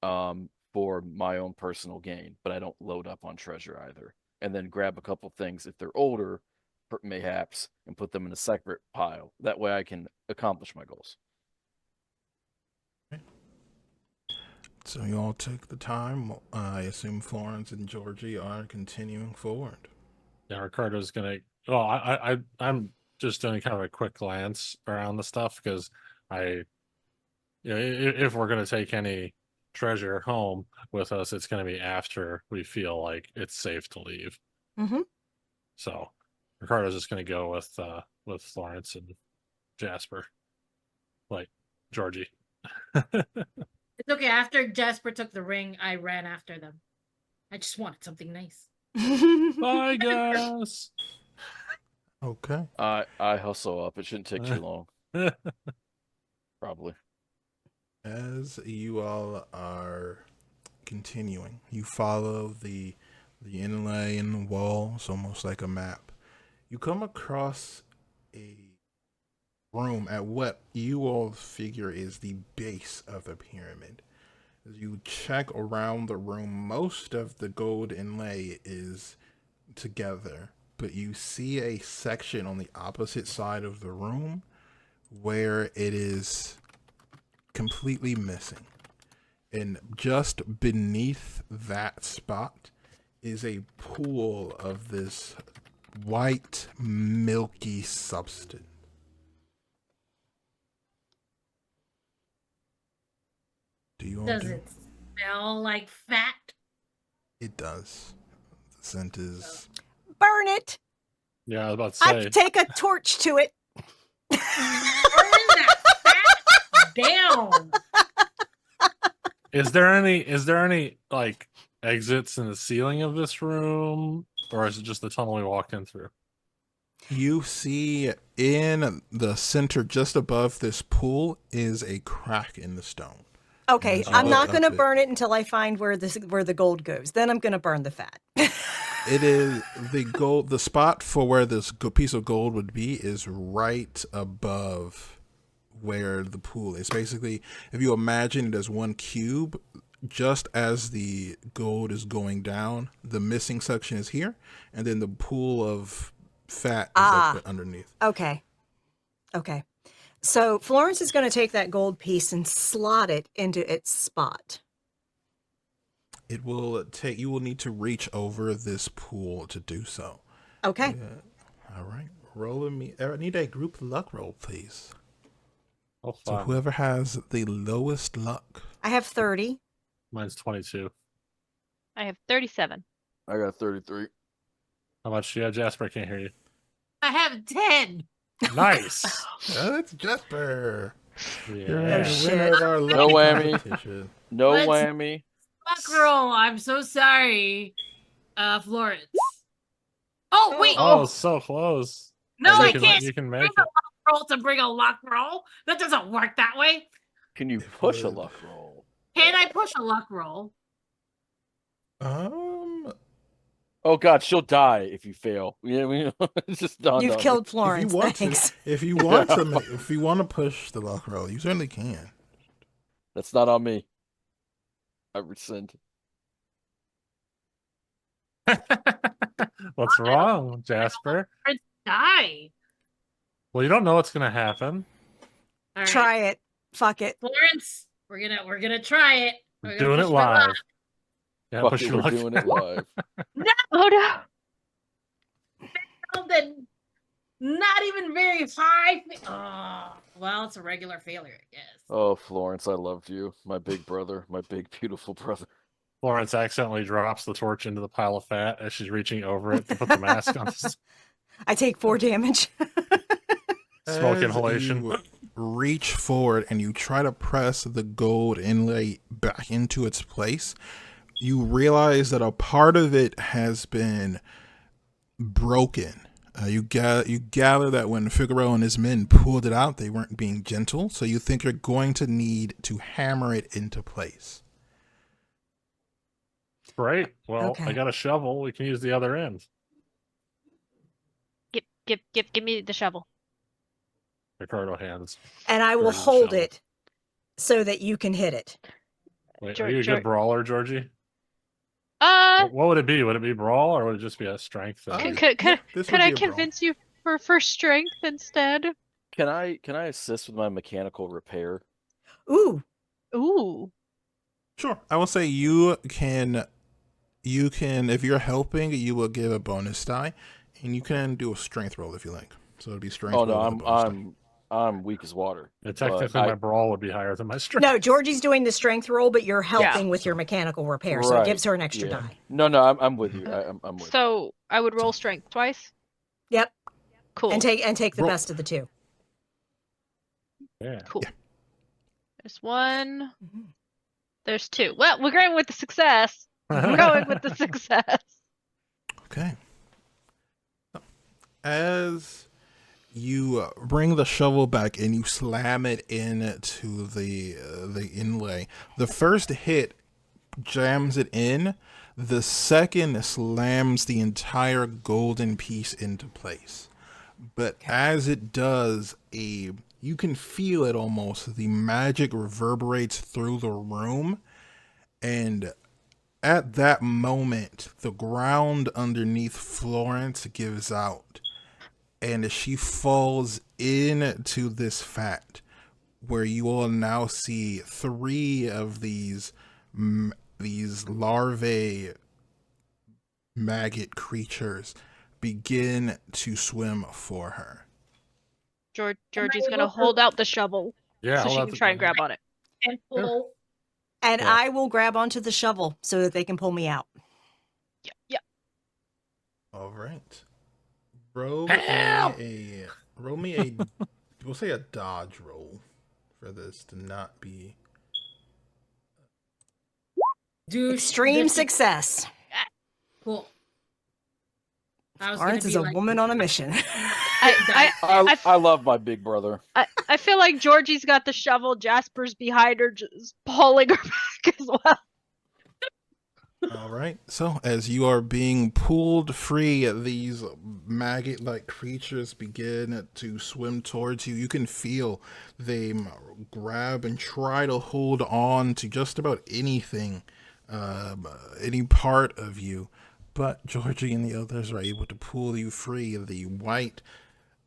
[SPEAKER 6] for my own personal gain, but I don't load up on treasure either. And then grab a couple things if they're older, mayhaps, and put them in a separate pile. That way I can accomplish my goals.
[SPEAKER 1] So you all take the time. I assume Florence and Georgie are continuing forward.
[SPEAKER 2] Yeah, Ricardo's gonna. Well, I'm just doing kind of a quick glance around the stuff because if we're gonna take any treasure home with us, it's gonna be after we feel like it's safe to leave.
[SPEAKER 5] Mm-hmm.
[SPEAKER 2] So Ricardo's just gonna go with Florence and Jasper, like Georgie.
[SPEAKER 3] It's okay. After Jasper took the ring, I ran after them. I just wanted something nice.
[SPEAKER 2] Bye, guys.
[SPEAKER 1] Okay.
[SPEAKER 6] I hustle up. It shouldn't take too long. Probably.
[SPEAKER 1] As you all are continuing, you follow the inlay in the walls, almost like a map. You come across a room at what you all figure is the base of the pyramid. As you check around the room, most of the gold inlay is together, but you see a section on the opposite side of the room where it is completely missing. And just beneath that spot is a pool of this white, milky substance. Do you all
[SPEAKER 3] Does
[SPEAKER 1] do?
[SPEAKER 3] it smell like fat?
[SPEAKER 1] It does. The scent is.
[SPEAKER 5] Burn it.
[SPEAKER 2] Yeah, I was about to say.
[SPEAKER 5] I take a torch to it.
[SPEAKER 3] Burn that fat down.
[SPEAKER 2] Is there any like exits in the ceiling of this room, or is it just the tunnel we walked in through?
[SPEAKER 1] You see in the center, just above this pool, is a crack in the stone.
[SPEAKER 5] Okay,
[SPEAKER 1] As you
[SPEAKER 5] I'm
[SPEAKER 1] look
[SPEAKER 5] not
[SPEAKER 1] up
[SPEAKER 5] going to
[SPEAKER 1] it-
[SPEAKER 5] burn it until I find where the gold goes. Then I'm going to burn the fat.
[SPEAKER 1] It is the gold. The spot for where this piece of gold would be is right above where the pool is. Basically, if you imagine it as one cube, just as the gold is going down, the missing section is here, and then the pool of fat is like underneath.
[SPEAKER 5] Okay. So Florence is going to take that gold piece and slot it into its spot.
[SPEAKER 1] It will take. You will need to reach over this pool to do so.
[SPEAKER 5] Okay.
[SPEAKER 1] Yeah. All right. Roll me. I need a group luck roll, please.
[SPEAKER 2] Oh,
[SPEAKER 1] So
[SPEAKER 2] fun.
[SPEAKER 1] whoever has the lowest luck.
[SPEAKER 5] I have 30.
[SPEAKER 2] Mine's 22.
[SPEAKER 4] I have 37.
[SPEAKER 6] I got 33.
[SPEAKER 2] How much do you have, Jasper? I can't hear you.
[SPEAKER 3] I have 10.
[SPEAKER 2] Nice.
[SPEAKER 1] That's Jasper. You're
[SPEAKER 2] Yeah.
[SPEAKER 1] the
[SPEAKER 5] shit.
[SPEAKER 1] winner of our
[SPEAKER 6] No
[SPEAKER 1] lucky
[SPEAKER 6] whammy.
[SPEAKER 1] competition.
[SPEAKER 6] No
[SPEAKER 3] Let's-
[SPEAKER 6] whammy.
[SPEAKER 3] Luck roll. I'm so sorry, Florence. Oh wait,
[SPEAKER 2] Oh, so close.
[SPEAKER 3] no,
[SPEAKER 2] you
[SPEAKER 3] I
[SPEAKER 2] can,
[SPEAKER 3] can't
[SPEAKER 2] You can
[SPEAKER 3] bring
[SPEAKER 2] make
[SPEAKER 3] a
[SPEAKER 2] it.
[SPEAKER 3] luck roll to bring a luck roll. That doesn't work that way.
[SPEAKER 6] Can you
[SPEAKER 1] It
[SPEAKER 6] push a
[SPEAKER 1] would.
[SPEAKER 6] luck roll?
[SPEAKER 3] Can I push a luck roll?
[SPEAKER 6] Oh God, she'll die if you fail. Yeah, it's just dawned
[SPEAKER 5] You've
[SPEAKER 6] on me.
[SPEAKER 5] killed
[SPEAKER 1] If
[SPEAKER 5] Florence.
[SPEAKER 1] you want
[SPEAKER 5] Thanks.
[SPEAKER 1] to, if you want to, if you want to push the luck roll, you certainly can.
[SPEAKER 6] That's not on me. I rescind.
[SPEAKER 2] What's wrong, Jasper?
[SPEAKER 3] Die.
[SPEAKER 2] Well, you don't know what's gonna happen.
[SPEAKER 3] All right.
[SPEAKER 5] Try it. Fuck it.
[SPEAKER 3] Florence. We're gonna try it. We're
[SPEAKER 2] We're
[SPEAKER 3] gonna
[SPEAKER 2] doing it
[SPEAKER 3] push my luck.
[SPEAKER 2] live. Yeah,
[SPEAKER 6] Fuck
[SPEAKER 2] push
[SPEAKER 6] it,
[SPEAKER 2] your
[SPEAKER 6] we're
[SPEAKER 2] luck.
[SPEAKER 6] doing it live.
[SPEAKER 4] Oh no.
[SPEAKER 3] Something not even very high. Oh, well, it's a regular failure, I guess.
[SPEAKER 6] Oh, Florence, I loved you. My big brother. My big, beautiful brother.
[SPEAKER 2] Florence accidentally drops the torch into the pile of fat as she's reaching over it to put the mask on.
[SPEAKER 5] I take 4 damage.
[SPEAKER 2] Smoke
[SPEAKER 1] As
[SPEAKER 2] inhalation.
[SPEAKER 1] you reach forward and you try to press the gold inlay back into its place, you realize that a part of it has been broken. You gather that when Figaro and his men pulled it out, they weren't being gentle, so you think you're going to need to hammer it into place.
[SPEAKER 2] Great. Well,
[SPEAKER 5] Okay.
[SPEAKER 2] I got a shovel. We can use the other end.
[SPEAKER 4] Give me the shovel.
[SPEAKER 2] Ricardo hands.
[SPEAKER 5] And I will
[SPEAKER 2] Burn the
[SPEAKER 5] hold
[SPEAKER 2] shovel.
[SPEAKER 5] it so that you can hit it.
[SPEAKER 2] Wait,
[SPEAKER 4] Geor-
[SPEAKER 2] are you a
[SPEAKER 4] Geor-
[SPEAKER 2] good brawler, Georgie? What would it be? Would it be brawl or would it just be a strength thing?
[SPEAKER 1] Uh,
[SPEAKER 4] Could
[SPEAKER 1] This
[SPEAKER 4] could
[SPEAKER 1] would
[SPEAKER 4] I
[SPEAKER 1] be a brawl.
[SPEAKER 4] convince you for strength instead?
[SPEAKER 6] Can I assist with my mechanical repair?
[SPEAKER 5] Ooh.
[SPEAKER 4] Ooh.
[SPEAKER 1] Sure. I will say you can if you're helping, you will give a bonus die, and you can do a strength roll if you like. So it'll be strength
[SPEAKER 6] Oh
[SPEAKER 1] roll
[SPEAKER 6] no,
[SPEAKER 1] with a bonus die.
[SPEAKER 6] I'm weak as water.
[SPEAKER 2] Technically, my brawl would be higher than my strength.
[SPEAKER 5] No, Georgie's doing the strength roll, but you're helping with
[SPEAKER 1] so-
[SPEAKER 5] your mechanical repair, so it gives her an extra die.
[SPEAKER 6] No, I'm with you. I'm with.
[SPEAKER 4] So I would roll strength twice.
[SPEAKER 5] Yep.
[SPEAKER 4] Cool.
[SPEAKER 5] And take the
[SPEAKER 1] Roll.
[SPEAKER 5] best of the two.
[SPEAKER 2] Yeah.
[SPEAKER 4] Cool.
[SPEAKER 1] Yeah.
[SPEAKER 4] There's one.
[SPEAKER 5] Mhm.
[SPEAKER 4] There's two. Well, we're going with the success. We're going with the success.
[SPEAKER 1] Okay. As you bring the shovel back and you slam it into the inlay, the first hit jams it in. The second slams the entire golden piece into place. But as it does, you can feel it almost. The magic reverberates through the room, and at that moment, the ground underneath Florence gives out, and she falls into this vat, where you all now see 3 of these larvae maggot creatures begin to swim for her.
[SPEAKER 4] Georgie's gonna hold out the shovel
[SPEAKER 2] Yeah.
[SPEAKER 4] so she can try and grab on it.
[SPEAKER 3] And pull.
[SPEAKER 5] And
[SPEAKER 6] Yeah.
[SPEAKER 5] I will grab onto the shovel so that they can pull me out.
[SPEAKER 4] Yeah.
[SPEAKER 1] All right. Roll
[SPEAKER 2] Help!
[SPEAKER 1] me a we'll say a dodge roll for this to not be
[SPEAKER 5] Extreme success.
[SPEAKER 3] Cool. I was
[SPEAKER 5] Florence
[SPEAKER 3] gonna
[SPEAKER 5] is
[SPEAKER 3] be
[SPEAKER 5] a
[SPEAKER 3] like,
[SPEAKER 5] woman on a mission.
[SPEAKER 6] I love my big brother.
[SPEAKER 4] I feel like Georgie's got the shovel. Jasper's behind her, just pulling her back as well.
[SPEAKER 1] All right. So, as you are being pulled free, these maggot-like creatures begin to swim towards you. You can feel them grab and try to hold on to just about anything, any part of you. But Georgie and the others are able to pull you free. The white,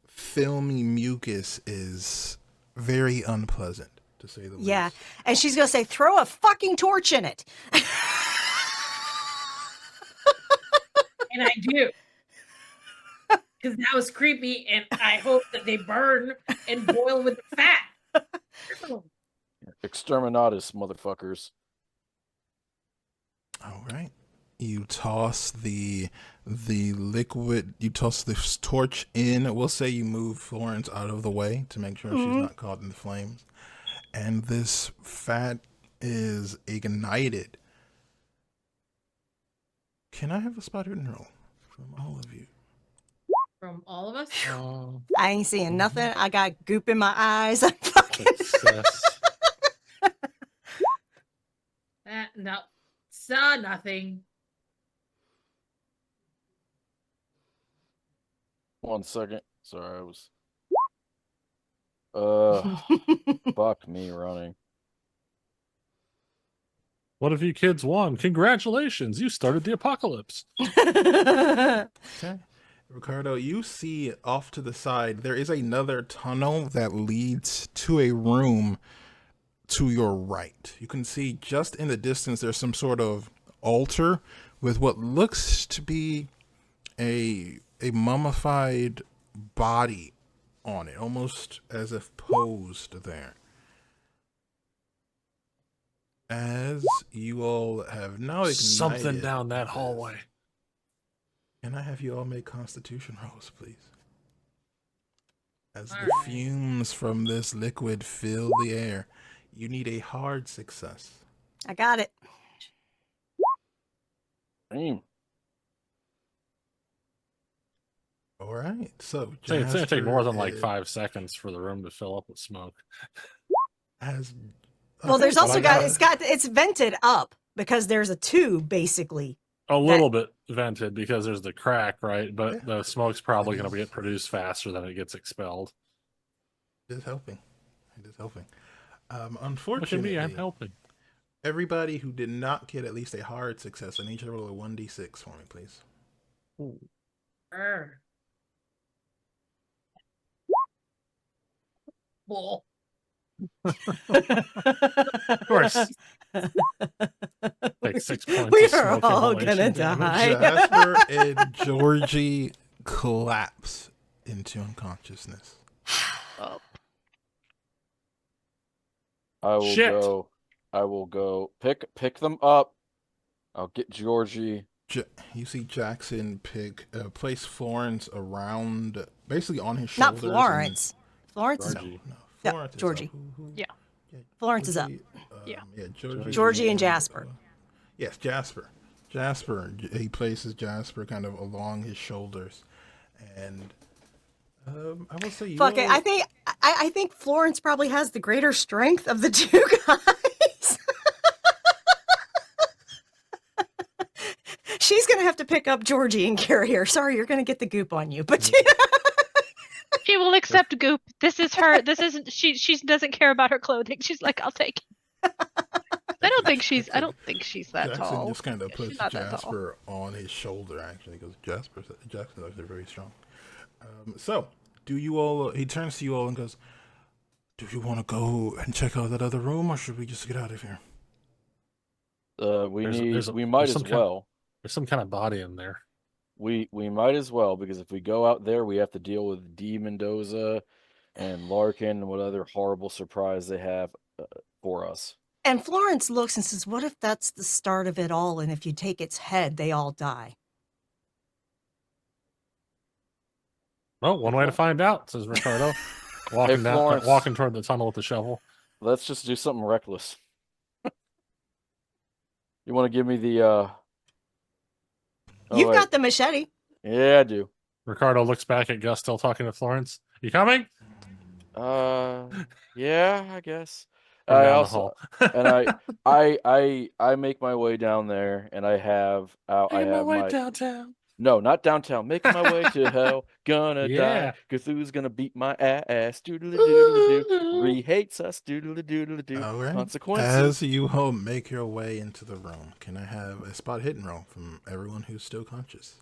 [SPEAKER 1] filmy mucus is very unpleasant, to say the least.
[SPEAKER 5] Yeah. And she's going to say, throw a fucking torch in it.
[SPEAKER 3] and I do. Because that was creepy, and I hope that they burn and boil with the fat.
[SPEAKER 6] Exterminatus, motherfuckers.
[SPEAKER 1] All right. You toss the liquid. You toss the torch in. We'll say you move Florence out of the way to make sure she's not caught in the flames. And this fat is ignited. Can I have a spot hidden roll from all of you?
[SPEAKER 3] From all of us?
[SPEAKER 5] I ain't seeing nothing. I got goop in my eyes. I'm fucking...
[SPEAKER 2] Success.
[SPEAKER 3] No. Saw nothing.
[SPEAKER 6] 1 second. Sorry, I was. Fuck me running.
[SPEAKER 2] What if you kids won? Congratulations, you started the apocalypse.
[SPEAKER 1] Okay. Ricardo, you see off to the side, there is another tunnel that leads to a room to your right. You can see just in the distance, there's some sort of altar with what looks to be a mummified body on it, almost as if posed there. As you all have now ignited
[SPEAKER 2] Something down that
[SPEAKER 1] this,
[SPEAKER 2] hallway.
[SPEAKER 1] can I have you all make Constitution rolls, please? As
[SPEAKER 3] All
[SPEAKER 1] the
[SPEAKER 3] right.
[SPEAKER 1] fumes from this liquid fill the air, you need a hard success.
[SPEAKER 5] I got it.
[SPEAKER 6] Damn.
[SPEAKER 1] All right, so
[SPEAKER 2] It's gonna take more than like
[SPEAKER 1] Jasper
[SPEAKER 2] 5 seconds for the room to fill up with smoke.
[SPEAKER 1] has.
[SPEAKER 5] Well,
[SPEAKER 1] okay,
[SPEAKER 5] there's
[SPEAKER 1] so
[SPEAKER 5] also
[SPEAKER 1] I
[SPEAKER 5] it's vented up because there's a tube basically.
[SPEAKER 2] A little bit vented because there's the crack, right? But
[SPEAKER 1] Yeah.
[SPEAKER 2] the smoke's probably going to get produced faster than it gets expelled.
[SPEAKER 1] It is helping. It is helping.
[SPEAKER 2] Look at
[SPEAKER 1] Unfortunately,
[SPEAKER 2] me, I'm helping.
[SPEAKER 1] everybody who did not get at least a hard success, I need you to roll a 1d6 for me, please.
[SPEAKER 3] Bull.
[SPEAKER 2] Of course. Take 6 points
[SPEAKER 5] We
[SPEAKER 2] of
[SPEAKER 5] are
[SPEAKER 2] smoke
[SPEAKER 5] all
[SPEAKER 2] inhalation
[SPEAKER 5] gonna
[SPEAKER 2] damage.
[SPEAKER 5] die.
[SPEAKER 1] Jasper and Georgie collapse into unconsciousness.
[SPEAKER 4] Oh,
[SPEAKER 2] Shit.
[SPEAKER 6] I will go pick them up. I'll get Georgie.
[SPEAKER 1] You see Jackson place Florence around, basically on his
[SPEAKER 5] Not
[SPEAKER 1] shoulders.
[SPEAKER 5] Florence. Florence is
[SPEAKER 2] Georgie.
[SPEAKER 1] No,
[SPEAKER 5] Yeah,
[SPEAKER 1] Florence is
[SPEAKER 5] Georgie.
[SPEAKER 1] up.
[SPEAKER 4] Yeah.
[SPEAKER 5] Florence is up.
[SPEAKER 4] Yeah.
[SPEAKER 5] Georgie and Jasper.
[SPEAKER 1] Yes, Jasper. He places Jasper kind of along his shoulders, and I will say you.
[SPEAKER 5] Fuck it. I think Florence probably has the greater strength of the two guys. She's gonna have to pick up Georgie and carry her. Sorry, you're gonna get the goop on you, but
[SPEAKER 4] she will accept goop. This is her. This isn't. She doesn't care about her clothing. She's like, I'll take it. I don't think she's that
[SPEAKER 1] Jackson
[SPEAKER 4] tall.
[SPEAKER 1] just kind of
[SPEAKER 4] Yeah,
[SPEAKER 1] puts
[SPEAKER 4] she's not that tall.
[SPEAKER 1] Jasper on his shoulder, actually, because Jackson's actually very strong. So, do you all? He turns to you all and goes, "Do you want to go and check out that other room, or should we just get out of here?"
[SPEAKER 6] We might as well.
[SPEAKER 2] There's some kind of body in there.
[SPEAKER 6] We might as well, because if we go out there, we have to deal with D. Mendoza and Larkin and what other horrible surprise they have for us.
[SPEAKER 5] and Florence looks and says, "What if that's the start of it all? And if you take its head, they all die."
[SPEAKER 2] Well, one way to find out, says Ricardo, walking
[SPEAKER 6] Florence.
[SPEAKER 2] walking toward the tunnel with the shovel.
[SPEAKER 6] Let's just do something reckless. You want to give me the?
[SPEAKER 5] You've
[SPEAKER 6] wait.
[SPEAKER 5] got the machete.
[SPEAKER 6] Yeah, I do.
[SPEAKER 2] Ricardo looks back at Gus, still talking to Florence. You coming?
[SPEAKER 6] Yeah, I guess.
[SPEAKER 2] From
[SPEAKER 6] I
[SPEAKER 2] down the
[SPEAKER 6] also
[SPEAKER 2] hall.
[SPEAKER 6] and I make my way down there, and I have my
[SPEAKER 2] downtown.
[SPEAKER 6] no, not downtown. Making my way to hell, gonna
[SPEAKER 2] Yeah.
[SPEAKER 6] die. Cthulhu's gonna beat my ass. Doodle doodle doo. Ree hates us. Doodle doodle doo.
[SPEAKER 1] All right.
[SPEAKER 6] Consequences.
[SPEAKER 1] As you all make your way into the room, can I have a spot hidden roll from everyone who's still conscious?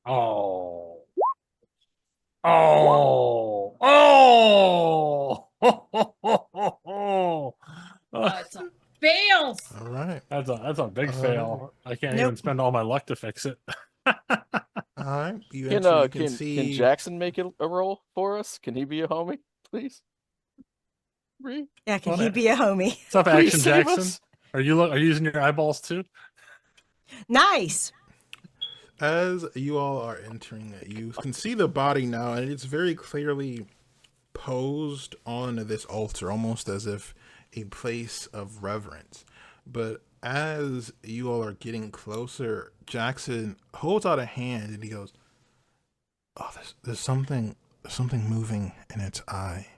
[SPEAKER 2] Oh. Oh. Oh.
[SPEAKER 3] It's a fails.
[SPEAKER 1] All right.
[SPEAKER 2] That's a big fail. I can't
[SPEAKER 5] Nope.
[SPEAKER 2] even spend all my luck to fix it.
[SPEAKER 1] All right. You actually can see.
[SPEAKER 6] Can Jackson make a roll for us? Can he be a homie, please? Ree?
[SPEAKER 5] Yeah, can
[SPEAKER 2] Well,
[SPEAKER 5] he be a homie?
[SPEAKER 2] What's up,
[SPEAKER 6] Please
[SPEAKER 2] Action
[SPEAKER 6] save
[SPEAKER 2] Jackson?
[SPEAKER 6] us.
[SPEAKER 2] Are you using your eyeballs too?
[SPEAKER 5] Nice.
[SPEAKER 1] As you all are entering it, you can see the body now, and it's very clearly posed on this altar, almost as if a place of reverence. But as you all are getting closer, Jackson holds out a hand and he goes, "Oh, there's something moving in its eye.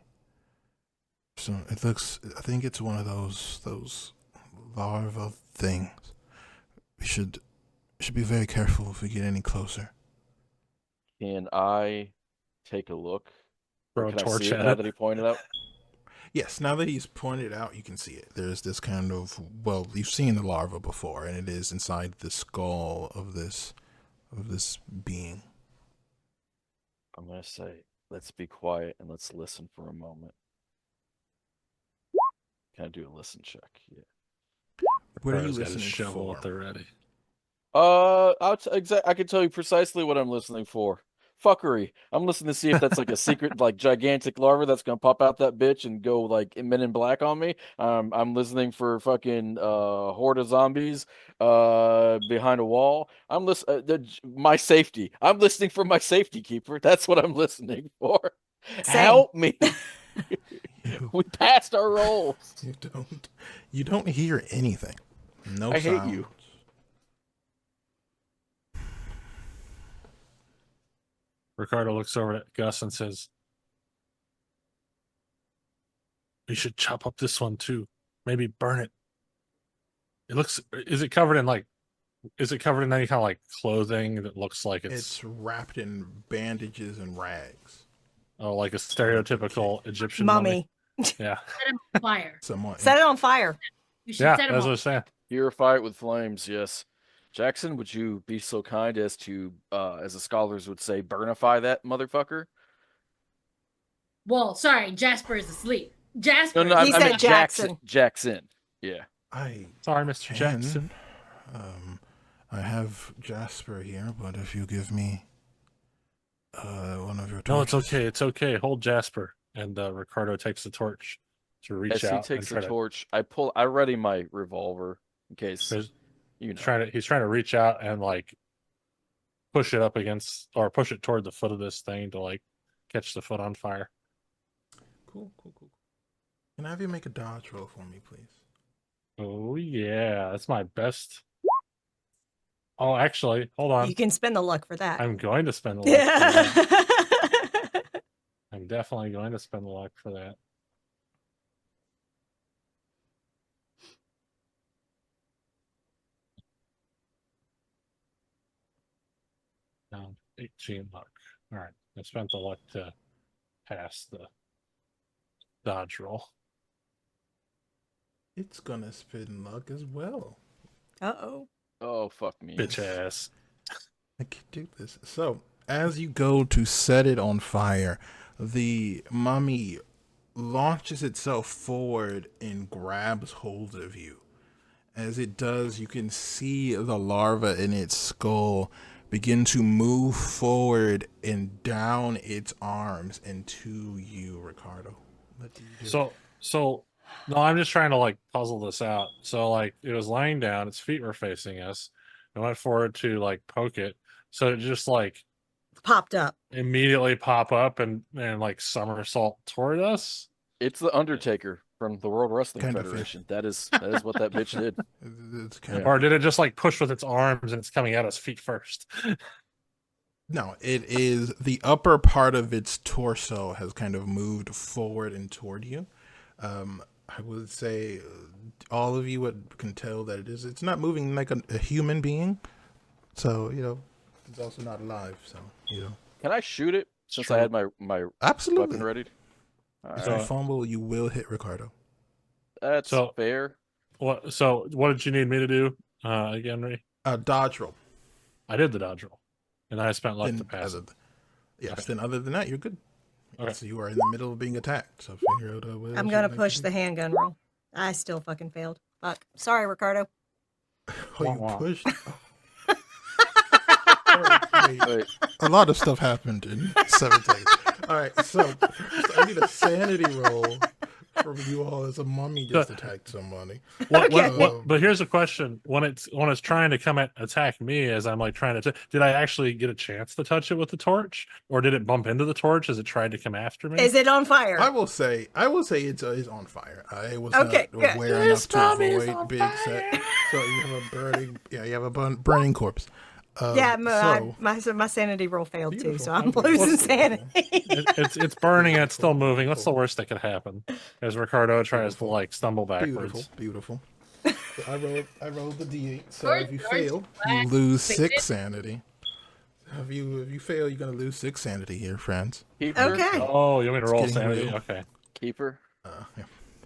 [SPEAKER 1] So it looks. I think it's one of those larva things. We should be very careful if we get any closer."
[SPEAKER 6] Can I take a look?
[SPEAKER 2] Throw a
[SPEAKER 6] Can I
[SPEAKER 2] torch
[SPEAKER 6] see it
[SPEAKER 2] at
[SPEAKER 6] now
[SPEAKER 2] it.
[SPEAKER 6] that he pointed out?
[SPEAKER 1] Yes, now that he's pointed out, you can see it. There's this kind of, well, you've seen the larva before, and it is inside the skull of this being.
[SPEAKER 6] I'm gonna say, let's be quiet and let's listen for a moment. Can I do a listen check? Yeah.
[SPEAKER 1] What are you
[SPEAKER 2] Ricardo's got his
[SPEAKER 1] listening
[SPEAKER 2] shovel
[SPEAKER 1] for?
[SPEAKER 2] at the ready.
[SPEAKER 6] I can tell you precisely what I'm listening for. Fuckery. I'm listening to see if that's like a secret, like gigantic larva that's gonna pop out that bitch and go like Men in Black on me. I'm listening for fucking horde of zombies behind a wall. I'm my safety. I'm listening for my safety keeper. That's what I'm listening for.
[SPEAKER 5] Same.
[SPEAKER 6] Help me. We passed our rolls.
[SPEAKER 1] You don't hear anything. No
[SPEAKER 6] I hate
[SPEAKER 1] sounds.
[SPEAKER 6] you.
[SPEAKER 2] Ricardo looks over at Gus and says, "We should chop up this one too. Maybe burn it. Is it covered in any kind of like clothing that looks like
[SPEAKER 1] It's wrapped in bandages and rags.
[SPEAKER 2] like a stereotypical Egyptian mummy? Yeah.
[SPEAKER 3] Set him on fire.
[SPEAKER 1] Somewhat.
[SPEAKER 5] Set it on fire.
[SPEAKER 3] You should
[SPEAKER 2] Yeah,
[SPEAKER 3] set him
[SPEAKER 2] that's what I
[SPEAKER 3] on
[SPEAKER 2] was saying.
[SPEAKER 6] Purify it with flames, yes. Jackson, would you be so kind as to, as the scholars would say, burnify that motherfucker?
[SPEAKER 3] Well, sorry, Jasper is asleep. Jasper.
[SPEAKER 6] No,
[SPEAKER 5] He
[SPEAKER 6] I
[SPEAKER 5] said
[SPEAKER 6] meant
[SPEAKER 5] Jackson.
[SPEAKER 6] Jackson. Yeah.
[SPEAKER 2] Sorry, Mr.
[SPEAKER 1] Can.
[SPEAKER 2] Jackson.
[SPEAKER 1] I have Jasper here, but if you give me one of your
[SPEAKER 2] No, it's
[SPEAKER 1] torches.
[SPEAKER 2] okay. It's okay. Hold Jasper. And Ricardo takes the torch to reach
[SPEAKER 6] As he
[SPEAKER 2] out and
[SPEAKER 6] takes the
[SPEAKER 2] try
[SPEAKER 6] torch, I ready my revolver in case
[SPEAKER 2] to.
[SPEAKER 6] you know.
[SPEAKER 2] He's trying to reach out and like push it up against or push it toward the foot of this thing to like catch the foot on fire.
[SPEAKER 1] Cool. Can I have you make a dodge roll for me, please?
[SPEAKER 2] Oh yeah, that's my best. Oh, actually, hold on.
[SPEAKER 5] You can spend the luck for that.
[SPEAKER 2] I'm going to spend the luck for that.
[SPEAKER 5] Yeah.
[SPEAKER 2] I'm definitely going to spend the luck for that. Down 18 luck. All right, I spent the luck to pass the dodge roll.
[SPEAKER 1] It's gonna spin luck as well.
[SPEAKER 5] Uh-oh.
[SPEAKER 6] Oh fuck me.
[SPEAKER 2] Bitch ass.
[SPEAKER 1] I can do this. So, as you go to set it on fire, the mummy launches itself forward and grabs hold of you. As it does, you can see the larva in its skull begin to move forward and down its arms into you, Ricardo. What do you do?
[SPEAKER 2] So no, I'm just trying to like puzzle this out. So like it was lying down, its feet were facing us. I went forward to like poke it. So it just like
[SPEAKER 5] Popped up.
[SPEAKER 2] immediately pop up and like somersault toward us.
[SPEAKER 6] It's the Undertaker from the World Wrestling
[SPEAKER 1] Kind of, yeah.
[SPEAKER 6] Federation. That is what that bitch did.
[SPEAKER 1] It's kind
[SPEAKER 2] Or did it just like push with its arms and it's coming at us feet first?
[SPEAKER 1] No, it is the upper part of its torso has kind of moved forward and toward you. I would say all of you can tell that it's not moving like a human being. So, it's also not alive. So,
[SPEAKER 6] Can I shoot it since
[SPEAKER 2] Sure.
[SPEAKER 6] I had my
[SPEAKER 1] absolutely.
[SPEAKER 6] weapon ready?
[SPEAKER 1] If
[SPEAKER 2] So-
[SPEAKER 1] you fumble, you will hit Ricardo.
[SPEAKER 6] That's
[SPEAKER 2] So-
[SPEAKER 6] fair.
[SPEAKER 2] What did you need me to do again, Ree?
[SPEAKER 1] Dodge roll.
[SPEAKER 2] I did the dodge roll. And I spent luck
[SPEAKER 1] Then
[SPEAKER 2] to pass it.
[SPEAKER 1] Yes, then other than that, you're good.
[SPEAKER 2] Okay.
[SPEAKER 1] So you are in the middle of being attacked. So figure out what
[SPEAKER 5] I'm
[SPEAKER 1] else
[SPEAKER 5] gonna
[SPEAKER 1] you'd like
[SPEAKER 5] push
[SPEAKER 1] to
[SPEAKER 5] the handgun roll. I still fucking failed. Fuck. Sorry, Ricardo.
[SPEAKER 1] do. Oh, you
[SPEAKER 2] Wah, wah.
[SPEAKER 1] pushed? Wait.
[SPEAKER 6] Wait,
[SPEAKER 1] A lot of stuff happened in 7 days. All right, so first I need a sanity roll from you all as a mummy just attacked somebody.
[SPEAKER 2] But here's a question: when it's trying to come attack me as I'm like trying to, did I actually get a chance to touch it with the torch, or did it bump into the torch as it tried to come after me?
[SPEAKER 5] Is it on fire?
[SPEAKER 1] I will say it's on fire. I was
[SPEAKER 5] Okay,
[SPEAKER 1] not
[SPEAKER 5] good.
[SPEAKER 1] aware enough to avoid being set. So you have a burning corpse.
[SPEAKER 5] Yeah,
[SPEAKER 1] so
[SPEAKER 5] my sanity roll failed too,
[SPEAKER 1] Beautiful.
[SPEAKER 5] so I'm
[SPEAKER 1] Okay.
[SPEAKER 5] losing
[SPEAKER 1] What's the-
[SPEAKER 5] sanity.
[SPEAKER 2] It's burning and it's still moving. What's the worst that could happen? As Ricardo tries to like stumble backwards.
[SPEAKER 1] Beautiful. So I rolled the D8. So
[SPEAKER 3] George,
[SPEAKER 1] if you
[SPEAKER 3] George,
[SPEAKER 1] fail, you
[SPEAKER 3] relax.
[SPEAKER 1] lose
[SPEAKER 3] Fix
[SPEAKER 1] 6
[SPEAKER 3] it.
[SPEAKER 1] sanity. If you fail, you're gonna lose 6 sanity here, friends.
[SPEAKER 6] keeper.
[SPEAKER 5] Okay.
[SPEAKER 2] Oh, you want me to roll
[SPEAKER 1] getting
[SPEAKER 2] sanity?
[SPEAKER 1] real.
[SPEAKER 2] Okay.
[SPEAKER 6] Keeper.
[SPEAKER 1] Yeah.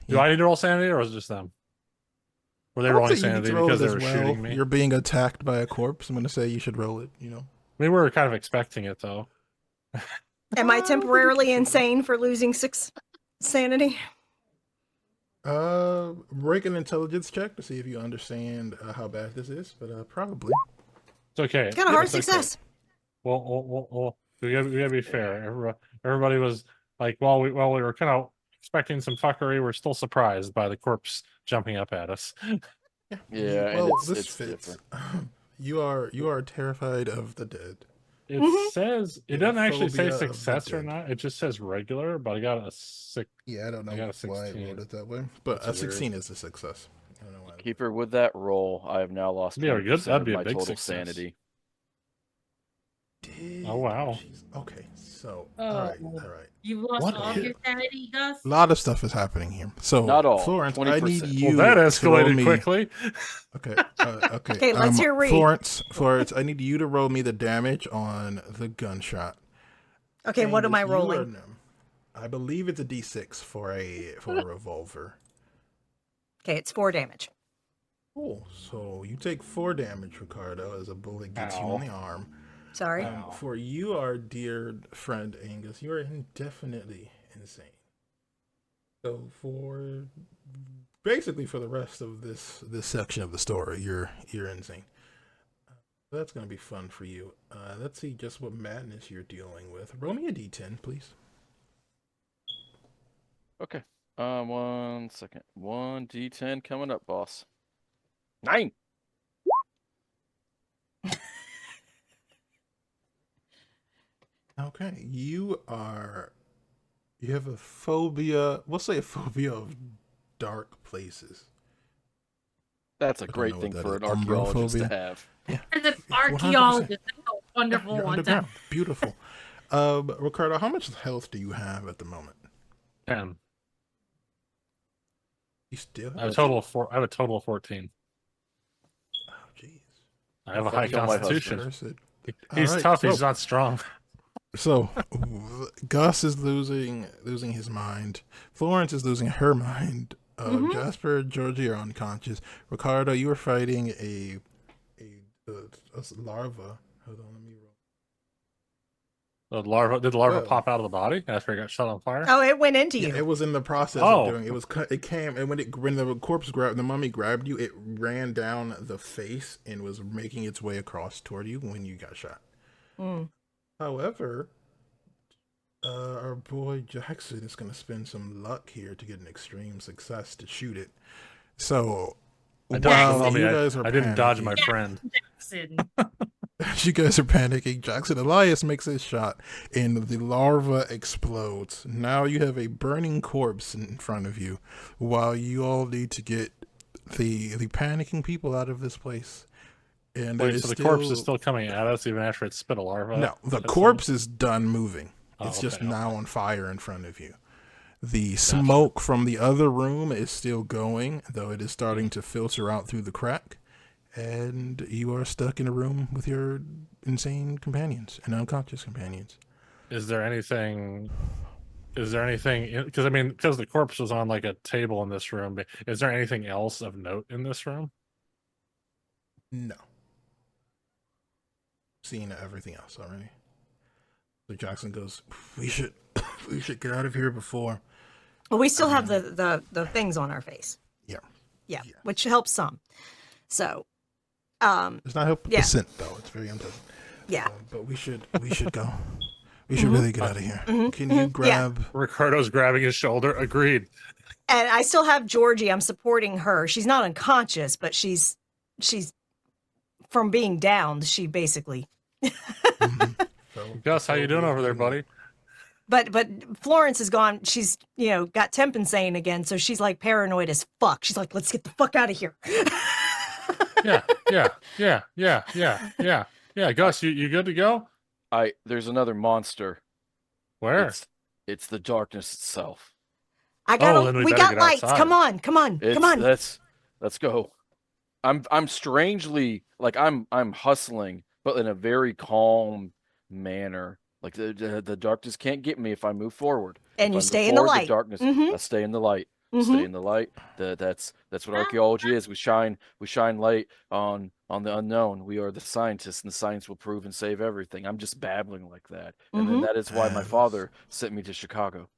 [SPEAKER 2] Do I need to roll sanity, or is it just them? Were they
[SPEAKER 1] I would
[SPEAKER 2] rolling
[SPEAKER 1] say you need
[SPEAKER 2] sanity
[SPEAKER 1] to roll
[SPEAKER 2] because
[SPEAKER 1] it
[SPEAKER 2] they
[SPEAKER 1] as
[SPEAKER 2] were
[SPEAKER 1] well.
[SPEAKER 2] shooting me?
[SPEAKER 1] You're being attacked by a corpse. I'm gonna say you should roll it.
[SPEAKER 2] I mean, we were kind of expecting it though.
[SPEAKER 5] Am I temporarily insane for losing 6 sanity?
[SPEAKER 1] Break an intelligence check to see if you understand how bad this is, but probably.
[SPEAKER 2] It's okay.
[SPEAKER 5] Got a hard
[SPEAKER 2] It's okay.
[SPEAKER 5] success.
[SPEAKER 2] Well, we gotta be fair. Everybody was like, while we were kind of expecting some fuckery, we're still surprised by the corpse jumping up at us.
[SPEAKER 6] Yeah, and
[SPEAKER 1] Well,
[SPEAKER 6] it's
[SPEAKER 1] this fits.
[SPEAKER 6] different.
[SPEAKER 1] You are terrified of the dead.
[SPEAKER 2] It says it
[SPEAKER 1] Yeah,
[SPEAKER 2] doesn't actually say
[SPEAKER 1] phobia of the
[SPEAKER 2] success or
[SPEAKER 1] dead.
[SPEAKER 2] not. It just says regular, but I got a 6.
[SPEAKER 1] Yeah, I don't know
[SPEAKER 2] I got a
[SPEAKER 1] why I
[SPEAKER 2] 16.
[SPEAKER 1] wrote it that way, but
[SPEAKER 2] That's
[SPEAKER 1] a
[SPEAKER 2] weird.
[SPEAKER 1] 16 is a success. I don't know why.
[SPEAKER 6] Keeper, with that roll, I have now lost
[SPEAKER 2] Yeah,
[SPEAKER 6] 20%
[SPEAKER 2] that'd
[SPEAKER 6] of
[SPEAKER 2] be a
[SPEAKER 6] my
[SPEAKER 2] big
[SPEAKER 6] total
[SPEAKER 2] success.
[SPEAKER 6] sanity.
[SPEAKER 2] Oh, wow.
[SPEAKER 1] Jeez. Okay, so
[SPEAKER 3] Oh.
[SPEAKER 1] all right.
[SPEAKER 3] You've lost
[SPEAKER 2] What
[SPEAKER 3] all of
[SPEAKER 2] is-
[SPEAKER 3] your sanity, Gus?
[SPEAKER 1] A lot of stuff is happening here. So
[SPEAKER 6] Not all,
[SPEAKER 1] Florence, I need
[SPEAKER 6] 20%.
[SPEAKER 1] you.
[SPEAKER 2] Well, that
[SPEAKER 1] to roll
[SPEAKER 2] escalated
[SPEAKER 1] me-
[SPEAKER 2] quickly.
[SPEAKER 1] Okay. Okay.
[SPEAKER 5] Okay, let's hear Reed.
[SPEAKER 1] Florence, I need you to roll me the damage on the gunshot.
[SPEAKER 5] Okay, what am I
[SPEAKER 1] Angus, you
[SPEAKER 5] rolling?
[SPEAKER 1] I believe it's a D6 for a revolver.
[SPEAKER 5] Okay, it's 4 damage.
[SPEAKER 1] Cool. So you take 4 damage, Ricardo, as a bullet gets you
[SPEAKER 2] Ow.
[SPEAKER 1] in the arm.
[SPEAKER 5] Sorry.
[SPEAKER 1] For you, our dear friend Angus, you are indefinitely insane. So for basically for the rest of this section of the story, you're insane. That's gonna be fun for you. Let's see just what madness you're dealing with. Roll me a d10, please.
[SPEAKER 6] Okay. 1 second. 1d10 coming up, boss. 9.
[SPEAKER 1] Okay, you have a phobia. We'll say a phobia of dark places.
[SPEAKER 6] That's a
[SPEAKER 1] I don't
[SPEAKER 6] great
[SPEAKER 1] know
[SPEAKER 6] thing
[SPEAKER 1] what
[SPEAKER 6] for
[SPEAKER 1] that
[SPEAKER 6] an
[SPEAKER 1] is.
[SPEAKER 6] archaeologist to
[SPEAKER 1] Umbrophobia?
[SPEAKER 6] have.
[SPEAKER 1] Yeah,
[SPEAKER 3] As an
[SPEAKER 1] 100%.
[SPEAKER 3] archaeologist, that's a
[SPEAKER 1] Yeah,
[SPEAKER 3] wonderful
[SPEAKER 1] you're
[SPEAKER 3] one.
[SPEAKER 1] underground. Beautiful. Ricardo, how much health do you have at the moment?
[SPEAKER 2] 10.
[SPEAKER 1] You still have
[SPEAKER 2] I have a
[SPEAKER 1] that?
[SPEAKER 2] total of 4. I have a total of 14.
[SPEAKER 1] Oh, jeez.
[SPEAKER 2] I have a high
[SPEAKER 6] Fuck, kill my
[SPEAKER 2] constitution.
[SPEAKER 6] husband.
[SPEAKER 1] All
[SPEAKER 2] He's
[SPEAKER 1] right,
[SPEAKER 2] tough.
[SPEAKER 1] so-
[SPEAKER 2] He's not strong.
[SPEAKER 1] So, Gus is losing his mind. Florence is losing her mind. Jasper, Georgie are unconscious. Ricardo, you were fighting a larva. Hold on, let me roll.
[SPEAKER 2] Did the larva
[SPEAKER 1] Well-
[SPEAKER 2] pop out of the body after it got shot on fire?
[SPEAKER 5] Oh, it went into
[SPEAKER 1] Yeah,
[SPEAKER 5] you.
[SPEAKER 1] it was in the process
[SPEAKER 2] Oh.
[SPEAKER 1] of doing. It came, and when the corpse grabbed, the mummy grabbed you, it ran down the face and was making its way across toward you when you got shot.
[SPEAKER 5] Mm.
[SPEAKER 1] However, our boy Jackson is going to spend some luck here to get an extreme success to shoot it. So,
[SPEAKER 2] I dodged the
[SPEAKER 1] while
[SPEAKER 2] mummy.
[SPEAKER 1] you guys are
[SPEAKER 2] I didn't dodge my
[SPEAKER 1] panicking-
[SPEAKER 2] friend.
[SPEAKER 3] Jackson.
[SPEAKER 1] As you guys are panicking, Jackson Elias makes his shot, and the larva explodes. Now you have a burning corpse in front of you, while you all need to get the panicking people out of this place. And
[SPEAKER 2] Wait,
[SPEAKER 1] there
[SPEAKER 2] so the corpse is still coming at us even after it spit a larva?
[SPEAKER 1] no, the
[SPEAKER 2] That's
[SPEAKER 1] corpse is done moving.
[SPEAKER 2] Oh,
[SPEAKER 1] It's just
[SPEAKER 2] okay,
[SPEAKER 1] now
[SPEAKER 2] okay.
[SPEAKER 1] on fire in front of you. The smoke from the other room is still going, though it is starting to filter out through the crack. And you are stuck in a room with your insane companions and unconscious companions.
[SPEAKER 2] Is there anything? Because because the corpse was on like a table in this room. But is there anything else of note in this room?
[SPEAKER 1] No. Seeing everything else already. So Jackson goes, we should get out of here before.
[SPEAKER 5] Well, we still have the things on our face.
[SPEAKER 1] Yeah.
[SPEAKER 5] Yeah,
[SPEAKER 1] Yeah.
[SPEAKER 5] which helps some. So,
[SPEAKER 1] It's not helping
[SPEAKER 5] Yeah.
[SPEAKER 1] percent though. It's very unpleasant.
[SPEAKER 5] yeah.
[SPEAKER 1] But we should go. We should really get out of here. Can you grab?
[SPEAKER 2] Ricardo's grabbing his shoulder. Agreed.
[SPEAKER 5] And I still have Georgie. I'm supporting her. She's not unconscious, but she's from being downed. She basically.
[SPEAKER 2] Gus, how you doing over there, buddy?
[SPEAKER 5] But Florence is gone. She's got temp insane again, so she's like paranoid as fuck. She's like, let's get the fuck out of here.
[SPEAKER 2] Yeah. Gus, you good to go?
[SPEAKER 6] There's another monster.
[SPEAKER 2] Where?
[SPEAKER 6] It's the darkness itself.
[SPEAKER 5] I got.
[SPEAKER 2] then we
[SPEAKER 5] We
[SPEAKER 2] better
[SPEAKER 5] got
[SPEAKER 2] get
[SPEAKER 5] lights.
[SPEAKER 2] outside.
[SPEAKER 5] Come on.
[SPEAKER 6] Let's go. I'm strangely like I'm hustling, but in a very calm manner. Like the darkness can't get me if I move forward.
[SPEAKER 5] And
[SPEAKER 6] If
[SPEAKER 5] you
[SPEAKER 6] I move
[SPEAKER 5] stay in the
[SPEAKER 6] forward,
[SPEAKER 5] light.
[SPEAKER 6] darkness.
[SPEAKER 5] Mhm.
[SPEAKER 6] I stay in the light.
[SPEAKER 5] Mhm.
[SPEAKER 6] Stay in the light. That's what archaeology is. We shine light on the unknown. We are the scientists, and the science will prove and save everything. I'm just babbling like that, and then
[SPEAKER 5] Mhm.
[SPEAKER 6] that is why my father sent me to Chicago.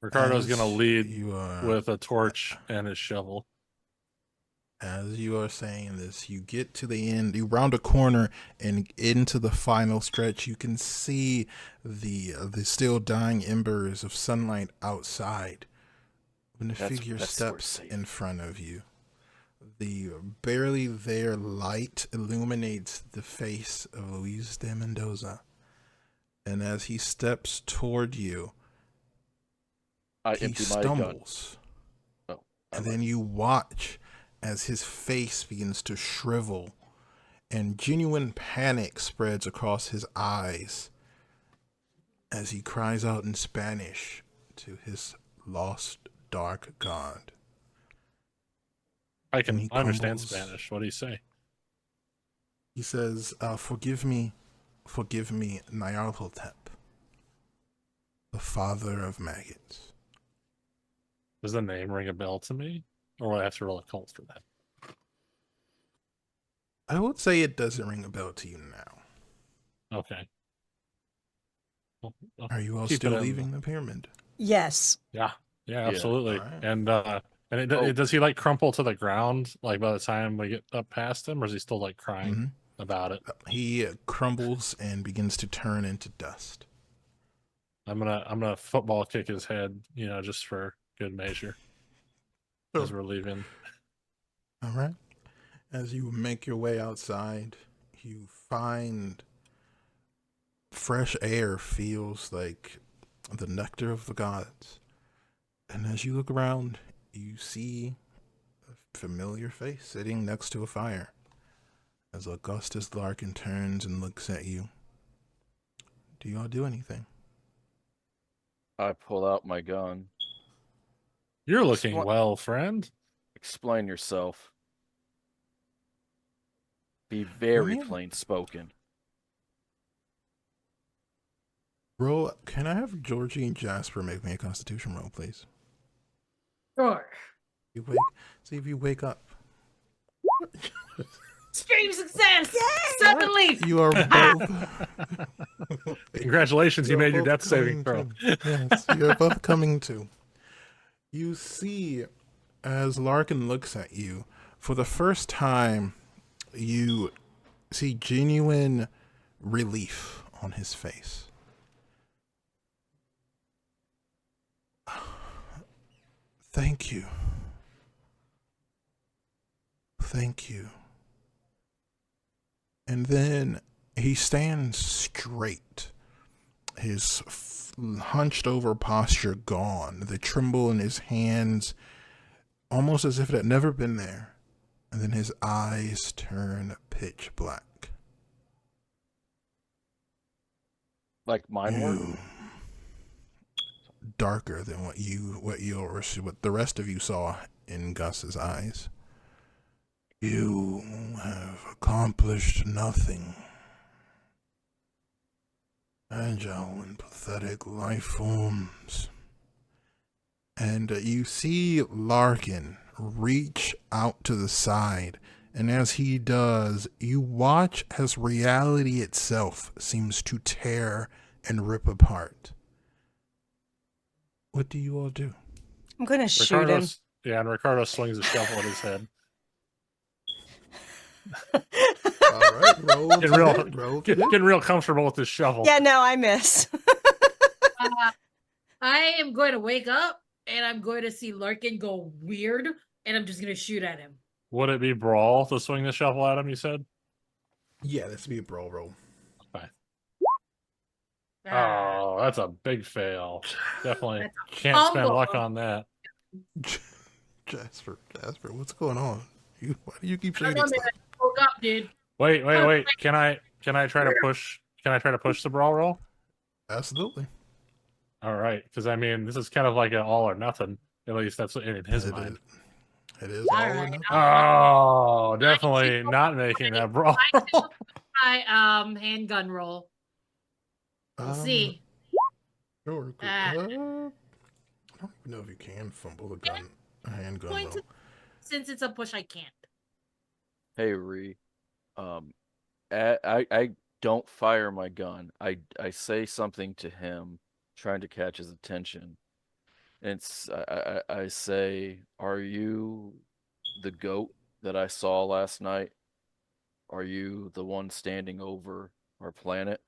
[SPEAKER 2] Ricardo's gonna
[SPEAKER 1] As
[SPEAKER 2] lead
[SPEAKER 1] you are,
[SPEAKER 2] with a torch and his shovel.
[SPEAKER 1] As you are saying this, you get to the end, you round a corner and into the final stretch. You can see the still dying embers of sunlight outside. When the figure
[SPEAKER 6] that's where it's
[SPEAKER 1] steps
[SPEAKER 6] safe.
[SPEAKER 1] in front of you, the barely there light illuminates the face of Luis de Mendoza. And as he steps toward you,
[SPEAKER 6] I
[SPEAKER 1] he
[SPEAKER 6] empty my gun.
[SPEAKER 1] stumbles.
[SPEAKER 6] Oh,
[SPEAKER 1] And then you watch as his face begins to shrivel and genuine panic spreads across his eyes as he cries out in Spanish to his lost dark god.
[SPEAKER 2] I
[SPEAKER 1] And
[SPEAKER 2] can
[SPEAKER 1] he
[SPEAKER 2] understand
[SPEAKER 1] crumbles.
[SPEAKER 2] Spanish. What do you say?
[SPEAKER 1] He says, forgive me, Nyarlathotep, the father of maggots.
[SPEAKER 2] Does the name ring a bell to me? Or will I have to roll a cult for that?
[SPEAKER 1] I would say it doesn't ring a bell to you now.
[SPEAKER 2] Okay. Well,
[SPEAKER 1] Are you all
[SPEAKER 2] keep
[SPEAKER 1] still
[SPEAKER 2] it in-
[SPEAKER 1] leaving the pyramid?
[SPEAKER 5] Yes.
[SPEAKER 2] Yeah. Yeah,
[SPEAKER 6] Yeah.
[SPEAKER 2] absolutely.
[SPEAKER 1] Alright.
[SPEAKER 2] And does he like crumple to the ground like by the time we get up past him, or is he still like crying
[SPEAKER 1] Mhm.
[SPEAKER 2] about it?
[SPEAKER 1] He crumbles and begins to turn into dust.
[SPEAKER 2] I'm gonna football kick his head, just for good measure as we're leaving.
[SPEAKER 1] All right. As you make your way outside, you find fresh air feels like the nectar of the gods. And as you look around, you see a familiar face sitting next to a fire. As Augustus Larkin turns and looks at you, do y'all do anything?
[SPEAKER 6] I pull out my gun.
[SPEAKER 2] You're looking
[SPEAKER 6] Expl-
[SPEAKER 2] well, friend.
[SPEAKER 6] Explain yourself. Be
[SPEAKER 1] Let
[SPEAKER 6] very
[SPEAKER 1] me
[SPEAKER 6] plain spoken.
[SPEAKER 1] roll. Can I have Georgie and Jasper make me a Constitution roll, please?
[SPEAKER 3] Sure.
[SPEAKER 1] You wake. See if you wake up.
[SPEAKER 3] Extreme success! Seven leaf!
[SPEAKER 1] You are both.
[SPEAKER 2] Congratulations, you
[SPEAKER 1] You're
[SPEAKER 2] made your
[SPEAKER 1] both
[SPEAKER 2] death saving
[SPEAKER 1] coming
[SPEAKER 2] throw.
[SPEAKER 1] to. Yes, you're both coming to. You see, as Larkin looks at you, for the first time, you see genuine relief on his face. Thank you. Thank you. And then he stands straight, his hunched over posture gone, the tremble in his hands almost as if it had never been there. And then his eyes turn pitch black.
[SPEAKER 6] Like mine were?
[SPEAKER 1] You, darker than what the rest of you saw in Gus's eyes. You have accomplished nothing. Agile and pathetic life forms. And you see Larkin reach out to the side, and as he does, you watch as reality itself seems to tear and rip apart. What do you all do?
[SPEAKER 5] I'm going to shoot him.
[SPEAKER 2] Yeah, and Ricardo swings a shovel at his head.
[SPEAKER 1] All right, roll to hit, roll to hit.
[SPEAKER 2] Getting real comfortable with this shovel.
[SPEAKER 5] Yeah, no, I miss.
[SPEAKER 3] I am going to wake up and I'm going to see Larkin go weird and I'm just going to shoot at him.
[SPEAKER 2] Would it be brawl to swing the shovel at him, you said?
[SPEAKER 1] Yeah, this would be a brawl roll.
[SPEAKER 2] Okay.
[SPEAKER 3] Ah,
[SPEAKER 2] Oh, that's a big fail. Definitely
[SPEAKER 3] That's
[SPEAKER 2] can't spend
[SPEAKER 3] fumble.
[SPEAKER 2] luck on that.
[SPEAKER 1] Jasper, what's going on? Why do you keep
[SPEAKER 3] I don't
[SPEAKER 1] shooting
[SPEAKER 3] know, man.
[SPEAKER 1] stuff?
[SPEAKER 3] I woke up, dude.
[SPEAKER 2] Wait. Can I try to push the brawl roll?
[SPEAKER 1] Absolutely.
[SPEAKER 2] All right, because I mean, this is kind of like an all or nothing. At least that's in his mind.
[SPEAKER 1] It is
[SPEAKER 3] All
[SPEAKER 1] all or
[SPEAKER 3] right.
[SPEAKER 1] nothing.
[SPEAKER 2] Oh, definitely not making that brawl.
[SPEAKER 3] My handgun roll. We'll see.
[SPEAKER 1] Sure.
[SPEAKER 3] Ah.
[SPEAKER 1] I don't even know if you can fumble a handgun
[SPEAKER 3] Going
[SPEAKER 1] roll.
[SPEAKER 3] to, since it's a push, I can't.
[SPEAKER 6] Hey, Ree. I don't fire my gun. I say something to him, trying to catch his attention. And I say, "Are you the goat that I saw last night? Are you the one standing over our planet?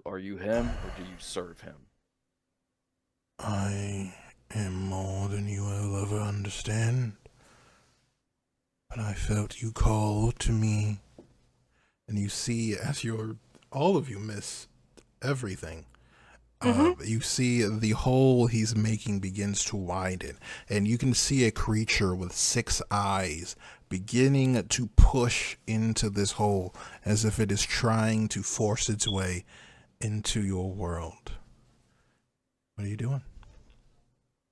[SPEAKER 6] Are you him, or do you serve him?"
[SPEAKER 1] I am more than you will ever understand. But I felt you call to me. And you see, as all of you miss everything. You see the hole he's making begins to widen, and you can see a creature with 6 eyes beginning to push into this hole as if it is trying to force its way into your world. What are you doing?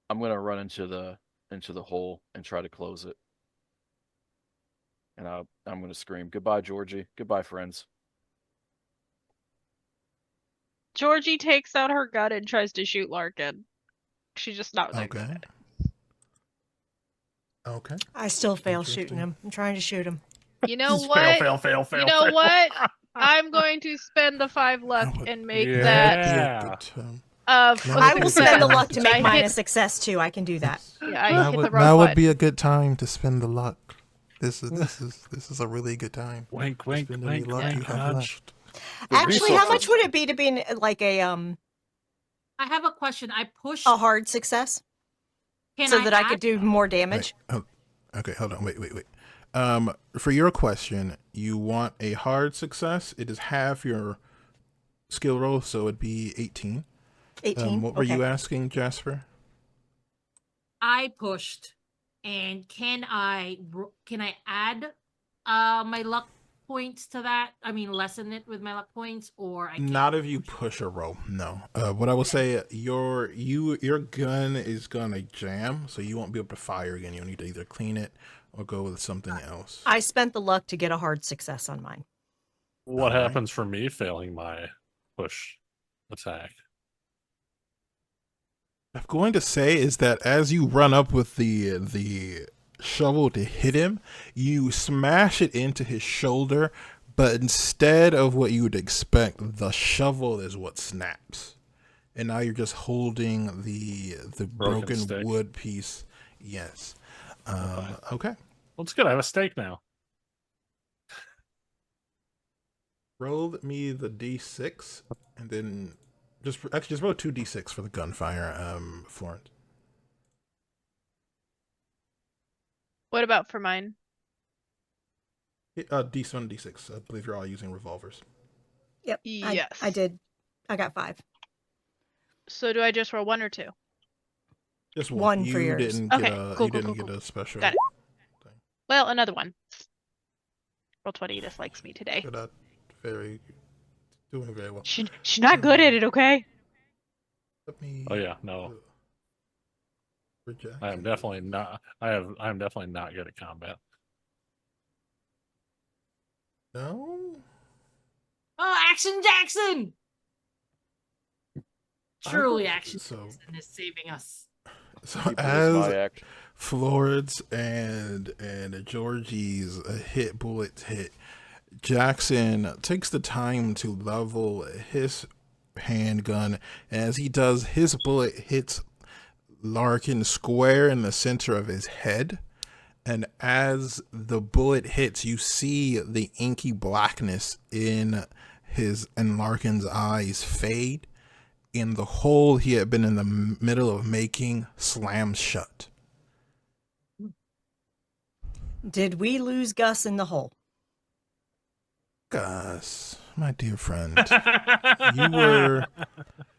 [SPEAKER 6] I'm gonna run into the hole and try to close it. And I'm gonna scream, "Goodbye, Georgie. Goodbye, friends."
[SPEAKER 4] Georgie takes out her gun and tries to shoot Larkin. She's just not that
[SPEAKER 1] Okay.
[SPEAKER 4] good.
[SPEAKER 1] Okay.
[SPEAKER 5] I still fail
[SPEAKER 1] Interesting.
[SPEAKER 5] shooting him. I'm trying to shoot him.
[SPEAKER 4] You know
[SPEAKER 2] Just
[SPEAKER 4] what?
[SPEAKER 2] Fail.
[SPEAKER 4] You know what? I'm going to spend the 5 luck
[SPEAKER 1] That would-
[SPEAKER 4] and make
[SPEAKER 2] Yeah.
[SPEAKER 4] that
[SPEAKER 1] Be a good time.
[SPEAKER 4] of
[SPEAKER 1] Now
[SPEAKER 5] I
[SPEAKER 1] would
[SPEAKER 5] will
[SPEAKER 1] be a good
[SPEAKER 5] spend the
[SPEAKER 1] time
[SPEAKER 5] luck to make
[SPEAKER 4] I
[SPEAKER 5] mine
[SPEAKER 4] hit-
[SPEAKER 5] a success too. I can do that.
[SPEAKER 4] Yeah, I
[SPEAKER 1] Now
[SPEAKER 4] hit
[SPEAKER 1] would,
[SPEAKER 4] the wrong
[SPEAKER 1] now would
[SPEAKER 4] button.
[SPEAKER 1] be a good time to spend the luck. This is a really good time.
[SPEAKER 2] Wink,
[SPEAKER 1] to
[SPEAKER 2] wink,
[SPEAKER 1] spend any
[SPEAKER 2] wink,
[SPEAKER 1] luck you
[SPEAKER 2] wink,
[SPEAKER 1] have
[SPEAKER 2] nudge.
[SPEAKER 1] left.
[SPEAKER 6] The
[SPEAKER 5] Actually, how much
[SPEAKER 6] resources-
[SPEAKER 5] would it be to be like a
[SPEAKER 3] I have a question. I pushed.
[SPEAKER 5] hard success
[SPEAKER 3] Can
[SPEAKER 5] so that I could
[SPEAKER 3] add-
[SPEAKER 5] do more damage?
[SPEAKER 1] Wait, okay, hold on. Wait. For your question, you want a hard success. It is half your skill roll, so it'd be 18.
[SPEAKER 5] 18.
[SPEAKER 1] What were
[SPEAKER 5] okay.
[SPEAKER 1] you asking, Jasper?
[SPEAKER 3] I pushed, and can I add my luck points to that? I mean, lessen it with my luck points, or I can't?
[SPEAKER 1] Not if you push a roll. No. What I will say, your gun is gonna jam, so you won't be able to fire again. You'll need to either clean it or go with something else.
[SPEAKER 5] I spent the luck to get a hard success on mine.
[SPEAKER 2] What
[SPEAKER 1] Alright.
[SPEAKER 2] happens for me failing my push attack?
[SPEAKER 1] I'm going to say is that as you run up with the shovel to hit him, you smash it into his shoulder, but instead of what you would expect, the shovel is what snaps. And now you're just holding the broken
[SPEAKER 2] stick.
[SPEAKER 1] wood piece. Yes. Okay.
[SPEAKER 2] Well, it's good. I have a stake now.
[SPEAKER 1] Roll me the d6, and then just roll 2d6 for the gunfire, Florence.
[SPEAKER 4] What about for mine?
[SPEAKER 1] D7, d6. I believe you're all using revolvers.
[SPEAKER 5] Yep.
[SPEAKER 4] Yes.
[SPEAKER 5] I did. I got 5.
[SPEAKER 4] So do I just roll 1 or 2?
[SPEAKER 1] Just
[SPEAKER 5] One
[SPEAKER 1] you
[SPEAKER 5] for yours.
[SPEAKER 1] didn't get
[SPEAKER 4] Okay,
[SPEAKER 1] a
[SPEAKER 4] cool,
[SPEAKER 1] you
[SPEAKER 4] cool,
[SPEAKER 1] didn't
[SPEAKER 4] cool,
[SPEAKER 1] get a special.
[SPEAKER 4] Got it. Well, another one. Roll 20 dislikes me today.
[SPEAKER 1] You're not doing very well.
[SPEAKER 4] She's not good at it, okay?
[SPEAKER 1] Let me.
[SPEAKER 2] Oh yeah, no,
[SPEAKER 1] Reject.
[SPEAKER 2] I am definitely not. I'm definitely not good at combat.
[SPEAKER 1] No.
[SPEAKER 3] Oh, Action Jackson! Truly,
[SPEAKER 1] I-
[SPEAKER 3] Action
[SPEAKER 1] so-
[SPEAKER 3] Jackson is saving us.
[SPEAKER 1] So
[SPEAKER 6] People, this is my
[SPEAKER 1] as
[SPEAKER 6] act.
[SPEAKER 1] Florence and Georgie's bullets hit, Jackson takes the time to level his handgun, and as he does, his bullet hits Larkin square in the center of his head. And as the bullet hits, you see the inky blackness in Larkin's eyes fade, and the hole he had been in the middle of making slams shut.
[SPEAKER 5] Did we lose Gus in the hole?
[SPEAKER 1] Gus, my dear friend,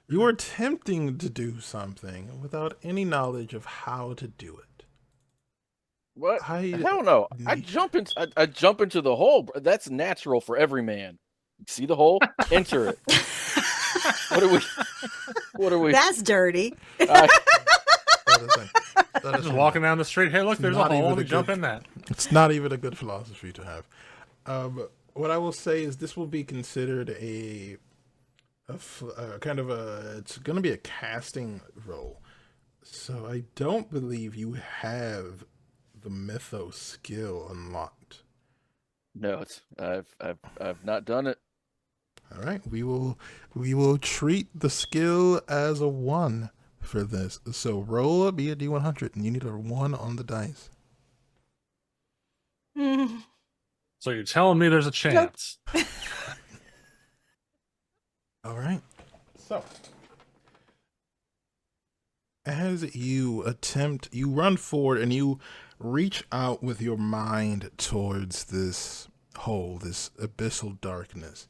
[SPEAKER 1] you were attempting to do something without any knowledge of how to do it.
[SPEAKER 6] What?
[SPEAKER 1] I
[SPEAKER 6] Hell no! I jump into the hole. Bro. That's natural for every man. See the hole? Enter it. What are we?
[SPEAKER 5] That's dirty.
[SPEAKER 1] That is
[SPEAKER 2] Just walking down the street. Hey, look, there's a
[SPEAKER 1] not
[SPEAKER 2] hole.
[SPEAKER 1] even
[SPEAKER 2] Let me
[SPEAKER 1] a
[SPEAKER 2] jump
[SPEAKER 1] good-
[SPEAKER 2] in that.
[SPEAKER 1] It's not even a good philosophy to have. What I will say is this will be considered it's going to be a casting roll. So I don't believe you have the mythos skill unlocked.
[SPEAKER 6] No, I've not done it.
[SPEAKER 1] All right, we will treat the skill as a 1 for this. So roll a D100, and you need a 1 on the dice.
[SPEAKER 5] Mm.
[SPEAKER 2] So you're telling me there's a chance?
[SPEAKER 1] All right. So, as you run forward and you reach out with your mind towards this hole, this abyssal darkness,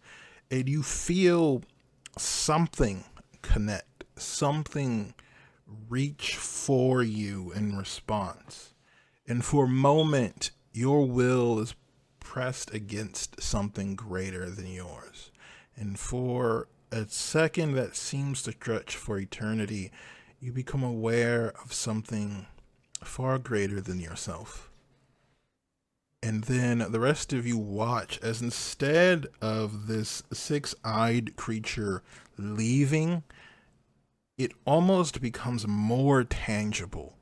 [SPEAKER 1] and you feel something connect, something reach for you in response. And for a moment, your will is pressed against something greater than yours. And for a second that seems to stretch for eternity, you become aware of something far greater than yourself. And then the rest of you watch as instead of this six-eyed creature leaving, it almost becomes more tangible.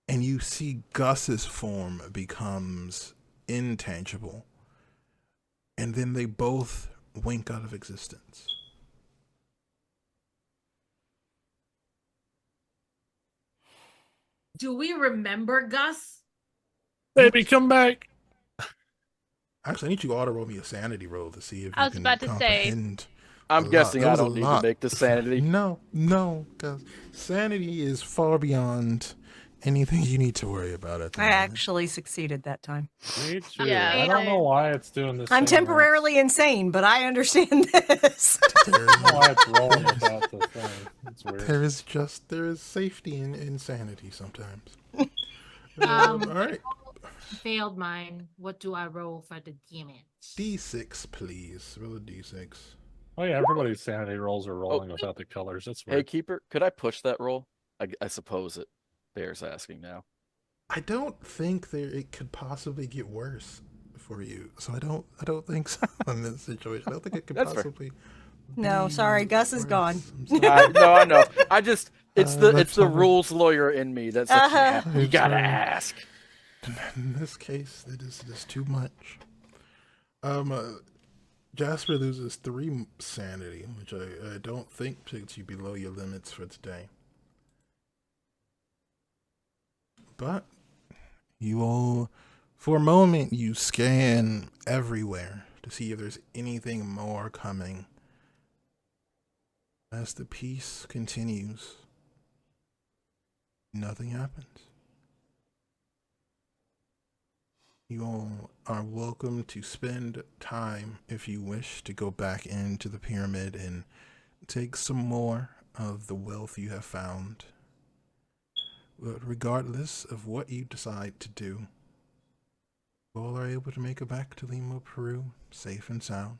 [SPEAKER 1] And you see Gus's form becomes intangible. And then they both wink out of existence.
[SPEAKER 3] Do we remember Gus?
[SPEAKER 2] Baby, come back.
[SPEAKER 1] Actually, I need you all to roll me a sanity roll to see if
[SPEAKER 4] I
[SPEAKER 1] you
[SPEAKER 4] was
[SPEAKER 1] can
[SPEAKER 4] about to say.
[SPEAKER 1] comprehend.
[SPEAKER 6] I'm
[SPEAKER 1] a
[SPEAKER 6] guessing
[SPEAKER 1] lot. That
[SPEAKER 6] I
[SPEAKER 1] was a
[SPEAKER 6] don't need to
[SPEAKER 1] lot.
[SPEAKER 6] make the sanity.
[SPEAKER 1] No, because sanity is far beyond anything you need to worry about at the
[SPEAKER 5] I
[SPEAKER 1] moment.
[SPEAKER 5] actually succeeded that time.
[SPEAKER 2] Me too.
[SPEAKER 4] Yeah,
[SPEAKER 2] I don't know
[SPEAKER 4] same.
[SPEAKER 2] why it's doing this.
[SPEAKER 5] I'm
[SPEAKER 2] thing where
[SPEAKER 5] temporarily insane, but I understand this.
[SPEAKER 2] I don't know why it's rolling without the thing. It's weird.
[SPEAKER 1] There is safety in insanity sometimes.
[SPEAKER 3] Um,
[SPEAKER 1] all right.
[SPEAKER 3] Failed mine. What do I roll for the damage?
[SPEAKER 1] D6, please. Roll a D6.
[SPEAKER 2] Oh yeah, everybody's sanity rolls are rolling without the colors. That's
[SPEAKER 6] Hey,
[SPEAKER 2] weird.
[SPEAKER 6] Keeper, could I push that roll? I suppose it bears asking now.
[SPEAKER 1] I don't think it could possibly get worse for you. So I don't think so in this situation. I don't think it could
[SPEAKER 6] That's fair.
[SPEAKER 1] possibly.
[SPEAKER 5] No,
[SPEAKER 1] be
[SPEAKER 5] sorry, Gus is
[SPEAKER 1] worse.
[SPEAKER 5] gone.
[SPEAKER 1] I'm sorry.
[SPEAKER 6] No, I know. I just it's
[SPEAKER 1] that's
[SPEAKER 6] the
[SPEAKER 1] fine.
[SPEAKER 6] rules lawyer in me that's like,
[SPEAKER 5] Uh-huh.
[SPEAKER 6] you
[SPEAKER 1] It's
[SPEAKER 6] gotta
[SPEAKER 1] fine.
[SPEAKER 6] ask.
[SPEAKER 1] In this case, it is too much. Jasper loses 3 sanity, which I don't think puts you below your limits for today. But you all, for a moment, you scan everywhere to see if there's anything more coming. As the piece continues, nothing happens. You all are welcome to spend time, if you wish, to go back into the pyramid and take some more of the wealth you have found. But regardless of what you decide to do, you all are able to make it back to Lima, Peru, safe and sound.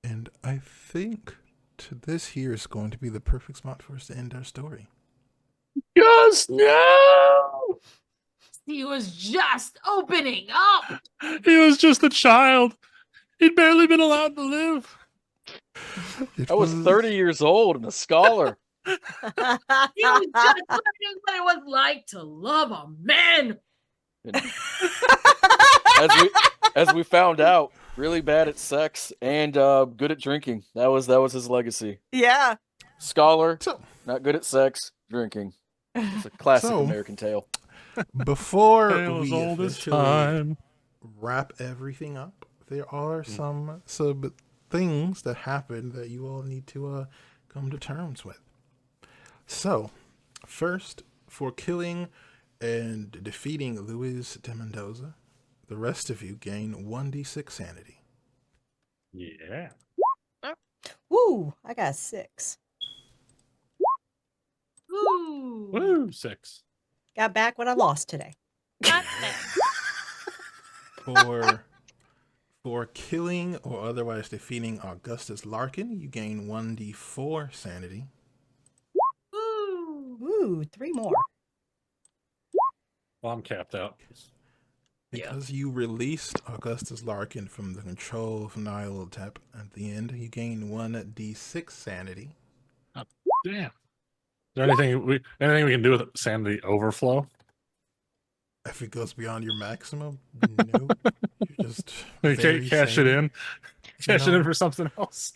[SPEAKER 1] And I think this here is going to be the perfect spot for us to end our story.
[SPEAKER 2] Gus, no!
[SPEAKER 3] He was just opening up.
[SPEAKER 2] He was just a child. He'd barely been allowed to live.
[SPEAKER 1] It
[SPEAKER 6] I was 30 years old and a scholar.
[SPEAKER 3] He was just learning what it was like to love a man.
[SPEAKER 6] As we found out, really bad at sex and good at drinking. That was his legacy.
[SPEAKER 5] Yeah.
[SPEAKER 6] Scholar,
[SPEAKER 1] So,
[SPEAKER 6] not good at sex, drinking. It's a classic
[SPEAKER 1] So-
[SPEAKER 6] American tale.
[SPEAKER 1] before
[SPEAKER 2] Tale as
[SPEAKER 1] we
[SPEAKER 2] old as
[SPEAKER 1] officially
[SPEAKER 2] time.
[SPEAKER 1] wrap everything up, there are some things that happen that you all need to come to terms with. So, first, for killing and defeating Luis de Mendoza, the rest of you gain 1d6 sanity.
[SPEAKER 2] Yeah.
[SPEAKER 5] Woo, I got 6.
[SPEAKER 3] Ooh.
[SPEAKER 2] Woo, 6.
[SPEAKER 5] Got back what I lost today.
[SPEAKER 3] Not bad.
[SPEAKER 1] For killing or otherwise defeating Augustus Larkin, you gain 1d4 sanity.
[SPEAKER 3] Ooh.
[SPEAKER 5] Ooh, 3 more.
[SPEAKER 2] Well, I'm capped out.
[SPEAKER 1] Because you released Augustus Larkin from the control of Nyarlathotep at the end, you gain 1d6 sanity.
[SPEAKER 2] Damn. Is there anything we can do with sanity overflow?
[SPEAKER 1] If it goes beyond your maximum, no. You're just
[SPEAKER 2] We
[SPEAKER 1] very
[SPEAKER 2] can't cash
[SPEAKER 1] sane.
[SPEAKER 2] it in. Cash it
[SPEAKER 1] No.
[SPEAKER 2] in for something else.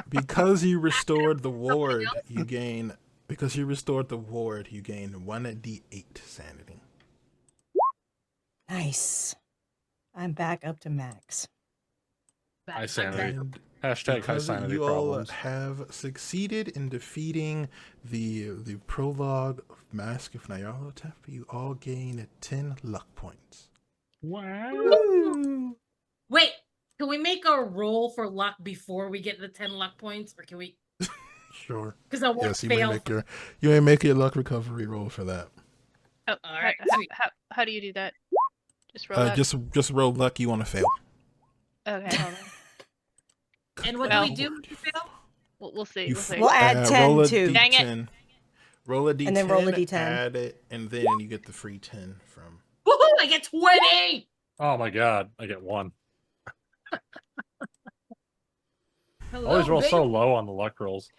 [SPEAKER 1] Because you restored the ward, you gain 1d8 sanity.
[SPEAKER 5] Nice. I'm back up to max.
[SPEAKER 2] High sanity.
[SPEAKER 1] And
[SPEAKER 2] Hashtag high
[SPEAKER 1] because
[SPEAKER 2] sanity
[SPEAKER 1] you all
[SPEAKER 2] problems.
[SPEAKER 1] have succeeded in defeating the prologue of Mask of Nyarlathotep, you all gain 10 luck points.
[SPEAKER 2] Wow.
[SPEAKER 5] Woo.
[SPEAKER 3] Wait, can we make a roll for luck before we get the 10 luck points? Or can we?
[SPEAKER 1] Sure.
[SPEAKER 3] Because I won't
[SPEAKER 1] Yes, you may
[SPEAKER 3] fail.
[SPEAKER 1] make your luck recovery roll for that.
[SPEAKER 4] Oh,
[SPEAKER 3] All right, sweet.
[SPEAKER 4] how do you do that? Just roll up.
[SPEAKER 1] Just roll luck you want to fail.
[SPEAKER 4] Okay, hold on.
[SPEAKER 3] And what
[SPEAKER 4] Well-
[SPEAKER 3] do we do if we fail?
[SPEAKER 4] We'll see.
[SPEAKER 1] You
[SPEAKER 4] We'll see.
[SPEAKER 5] We'll add 10
[SPEAKER 1] roll a
[SPEAKER 5] too.
[SPEAKER 1] D10.
[SPEAKER 4] Dang it.
[SPEAKER 1] Roll a D10,
[SPEAKER 5] And then roll a D10.
[SPEAKER 1] add it, and then you get the free 10 from.
[SPEAKER 3] Woohoo! I get 20.
[SPEAKER 2] Oh my god, I get 1.
[SPEAKER 3] Hello,
[SPEAKER 2] Always roll
[SPEAKER 3] baby.
[SPEAKER 2] so low on the luck rolls.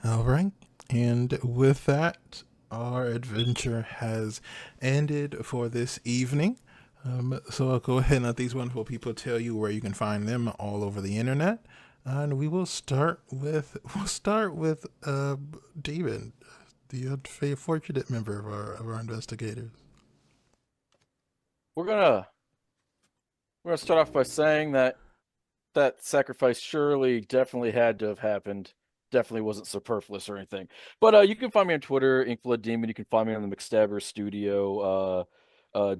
[SPEAKER 1] All right. And with that, our adventure has ended for this evening. So I'll go ahead and let these wonderful people tell you where you can find them all over the internet. And we will start with David, the unfortunate member of our investigators.
[SPEAKER 6] We're gonna start off by saying that sacrifice surely definitely had to have happened. Definitely wasn't superfluous or anything. But you can find me on Twitter, Inkblood Demon. You can find me on the McStabber Studio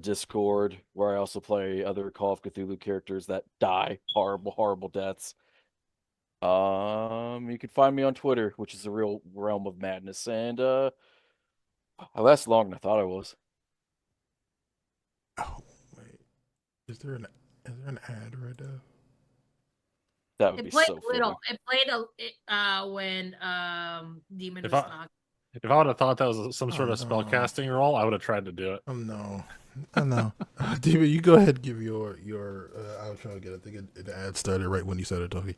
[SPEAKER 6] Discord, where I also play other Call of Cthulhu characters that die horrible deaths. You can find me on Twitter, which is the real realm of madness, and I last longer than I thought I was.
[SPEAKER 1] Oh wait, is there an ad right now?
[SPEAKER 6] That would
[SPEAKER 3] It
[SPEAKER 6] be
[SPEAKER 3] played
[SPEAKER 6] so
[SPEAKER 3] a little.
[SPEAKER 6] fitting.
[SPEAKER 3] It played when Demon
[SPEAKER 2] If
[SPEAKER 3] was
[SPEAKER 2] I-
[SPEAKER 3] talking.
[SPEAKER 2] If I would have thought that was some sort
[SPEAKER 1] Oh,
[SPEAKER 2] of
[SPEAKER 1] no.
[SPEAKER 2] spellcasting role, I would have tried to do it.
[SPEAKER 1] Oh no, oh no. David, you go ahead and give your I was trying to get the ad started right when you started talking.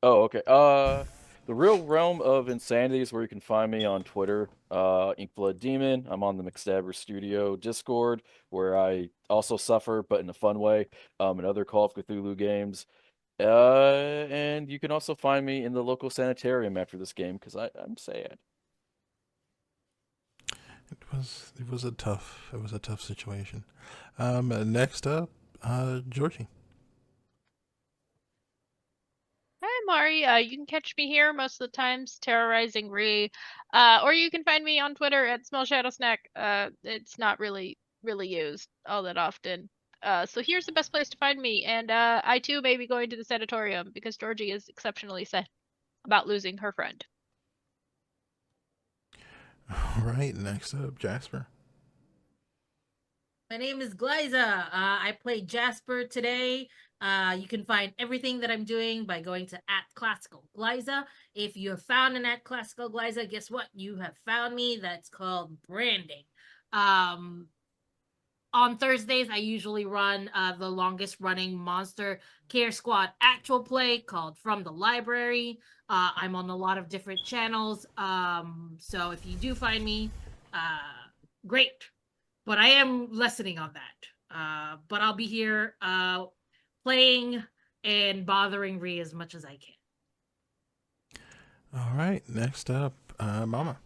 [SPEAKER 6] Oh, okay. The real realm of insanity is where you can find me on Twitter, Inkblood Demon. I'm on the McStabber Studio Discord, where I also suffer, but in a fun way, and other Call of Cthulhu games. And you can also find me in the local sanitarium after this game, because I'm sad.
[SPEAKER 1] It was a tough situation. Next up, Georgie.
[SPEAKER 4] Hi, Mari. You can catch me here most of the times terrorizing Ree. Or you can find me on Twitter at Small Shadow Snack. It's not really used all that often. So here's the best place to find me. And I too may be going to the sanatorium because Georgie is exceptionally sad about losing her friend.
[SPEAKER 1] All right, next up, Jasper.
[SPEAKER 3] My name is Glyza. I play Jasper today. You can find everything that I'm doing by going to @ClassicalGlyza. If you have found an @ClassicalGlyza, guess what? You have found me. That's called branding. On Thursdays, I usually run the longest running Monster Care Squad actual play called From the Library. I'm on a lot of different channels. So if you do find me, great. But I am lessening on that. But I'll be here playing and bothering Ree as much as I can.
[SPEAKER 1] All right, next up, Mama.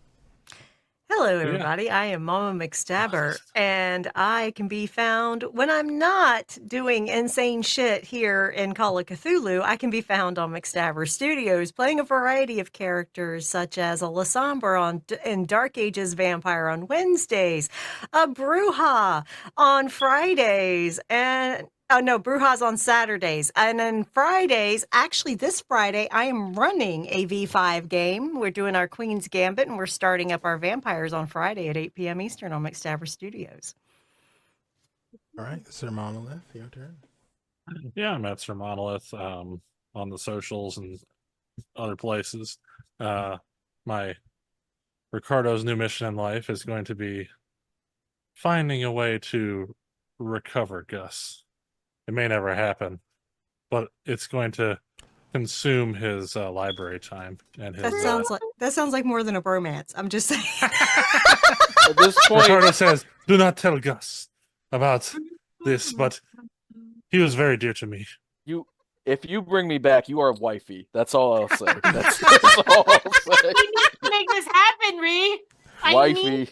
[SPEAKER 5] Hello, everybody. I am Mama McStabber, and I can be found when I'm not doing insane shit here in Call of Cthulhu. I can be found on McStabber Studios, playing a variety of characters, such as a Lasombra in Dark Ages Vampire on Wednesdays, a Bruja on Fridays, and oh no, Bruja's on Saturdays. And then Fridays, actually this Friday, I am running a V5 game. We're doing our Queen's Gambit and we're starting up our vampires on Friday at 8 p.m. Eastern on McStabber Studios.
[SPEAKER 1] All right, Sir Monolith, your turn.
[SPEAKER 2] Yeah, I'm at Sir Monolith on the socials and other places. My Ricardo's new mission in life is going to be finding a way to recover Gus. It may never happen, but it's going to consume his library time and his.
[SPEAKER 5] That sounds like more than a bromance. I'm just saying.
[SPEAKER 6] At this point,
[SPEAKER 2] Ricardo says, "Do not tell Gus about this," but he was very dear to me.
[SPEAKER 6] if you bring me back, you are wifey. That's all I'll say. That's all I'll say.
[SPEAKER 3] We need to make this happen, Ree.
[SPEAKER 6] Wifey.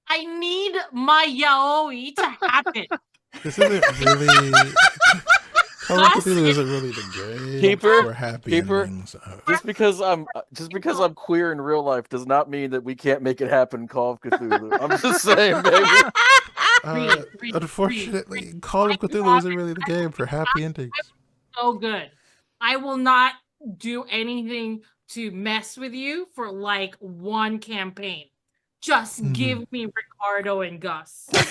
[SPEAKER 3] I need my yaoi to happen.
[SPEAKER 1] This isn't really. Call of Cthulhu isn't really the game
[SPEAKER 6] Keeper,
[SPEAKER 1] for happy
[SPEAKER 6] Keeper.
[SPEAKER 1] endings.
[SPEAKER 6] Just because I'm queer in real life does not mean that we can't make it happen in Call of Cthulhu. I'm just saying, baby.
[SPEAKER 1] Unfortunately, Call of Cthulhu isn't really the game for happy endings.
[SPEAKER 3] So good. I will not do anything to mess with you for like one campaign. Just give me Ricardo and Gus.
[SPEAKER 2] I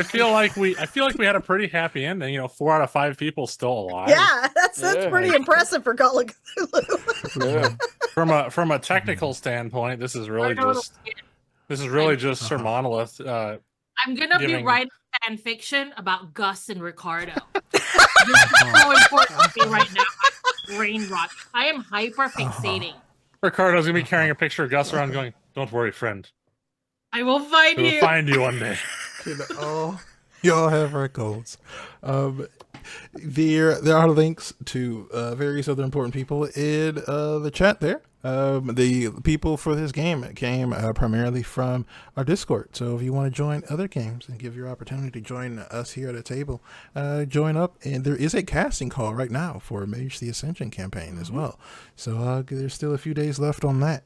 [SPEAKER 2] feel like we had a pretty happy ending. You know, 4 out of 5 people still alive.
[SPEAKER 5] Yeah, that's
[SPEAKER 6] Yeah.
[SPEAKER 5] pretty impressive for Call of Cthulhu.
[SPEAKER 6] Yeah.
[SPEAKER 2] From a technical standpoint, this is really just Sir Monolith.
[SPEAKER 3] I'm gonna be
[SPEAKER 2] giving-
[SPEAKER 3] writing fan fiction about Gus and Ricardo. This is so important to me right now. Brain rot. I am hyper fixating.
[SPEAKER 2] Ricardo's gonna be carrying a picture of Gus around, going, "Don't worry, friend.
[SPEAKER 3] I will find
[SPEAKER 2] We'll
[SPEAKER 3] you.
[SPEAKER 2] find you one day."
[SPEAKER 1] You all have our goals. there are links to various other important people in the chat there. The people for this game came primarily from our Discord. So if you want to join other games and give your opportunity to join us here at a table, join up. And there is a casting call right now for Mage the Ascension campaign as well. So there's still a few days left on that.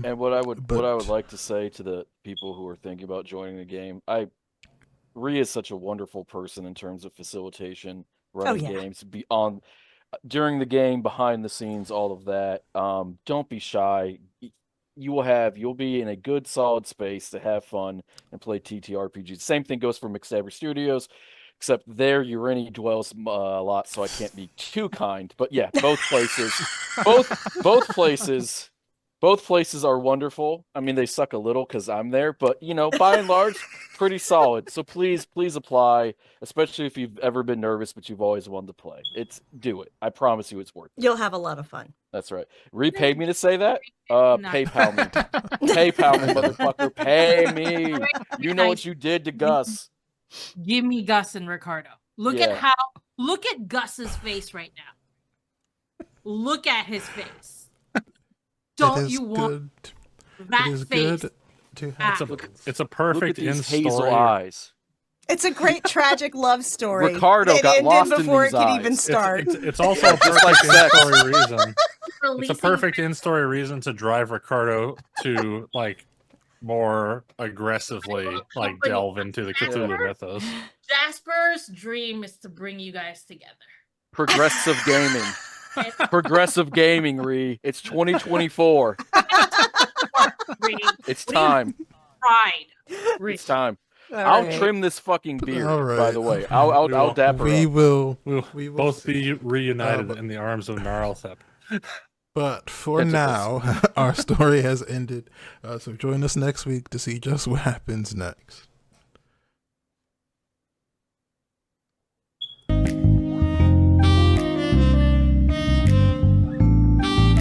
[SPEAKER 6] And what I would like to say to the people who are thinking about joining the game, Ree is such a wonderful person in terms of facilitation, running games, beyond during the game, behind the scenes, all of that. Don't be shy. You'll be in a good, solid space to have fun and play TTRPGs. Same thing goes for Mixtaber Studios, except there Urini dwells a lot, so I can't be too kind. But yeah, both places, both places are wonderful. I mean, they suck a little because I'm there, but by and large, pretty solid. So please apply, especially if you've ever been nervous but you've always wanted to play. Do it. I promise you, it's worth it.
[SPEAKER 5] You'll have a lot of fun.
[SPEAKER 6] That's right. Repay me to say that. PayPal me, PayPal me, motherfucker. Pay me. You know what you did to Gus.
[SPEAKER 3] Give me Gus and Ricardo. Look at Gus's face right now. Look at his face. Don't you want that face?
[SPEAKER 1] Good to have.
[SPEAKER 2] It's a perfect
[SPEAKER 6] Look at these
[SPEAKER 2] in-story.
[SPEAKER 6] hazel eyes.
[SPEAKER 5] It's a great tragic love story.
[SPEAKER 6] Ricardo
[SPEAKER 5] It
[SPEAKER 6] got
[SPEAKER 5] ended
[SPEAKER 6] lost in
[SPEAKER 5] before
[SPEAKER 6] these
[SPEAKER 5] it could
[SPEAKER 6] eyes.
[SPEAKER 5] even start.
[SPEAKER 2] It's also a
[SPEAKER 6] Just like
[SPEAKER 2] perfect
[SPEAKER 6] sex.
[SPEAKER 2] in-story reason. It's a
[SPEAKER 3] Releasing
[SPEAKER 2] perfect in-story reason to drive Ricardo to more aggressively delve into the Cthulhu mythos.
[SPEAKER 3] Jasper's dream is to bring you guys together.
[SPEAKER 6] Progressive gaming. Progressive gaming, Ree. It's 2024. It's time.
[SPEAKER 3] Pride.
[SPEAKER 6] It's time.
[SPEAKER 5] All
[SPEAKER 6] I'll
[SPEAKER 5] right.
[SPEAKER 6] trim this fucking beard,
[SPEAKER 1] All right.
[SPEAKER 6] by the way. I'll dapper
[SPEAKER 1] We
[SPEAKER 6] up.
[SPEAKER 1] will
[SPEAKER 2] We'll both be reunited in the arms of Nyarlathotep.
[SPEAKER 1] But for
[SPEAKER 6] It's
[SPEAKER 1] now, our story has ended. So join us next week to see just what happens next.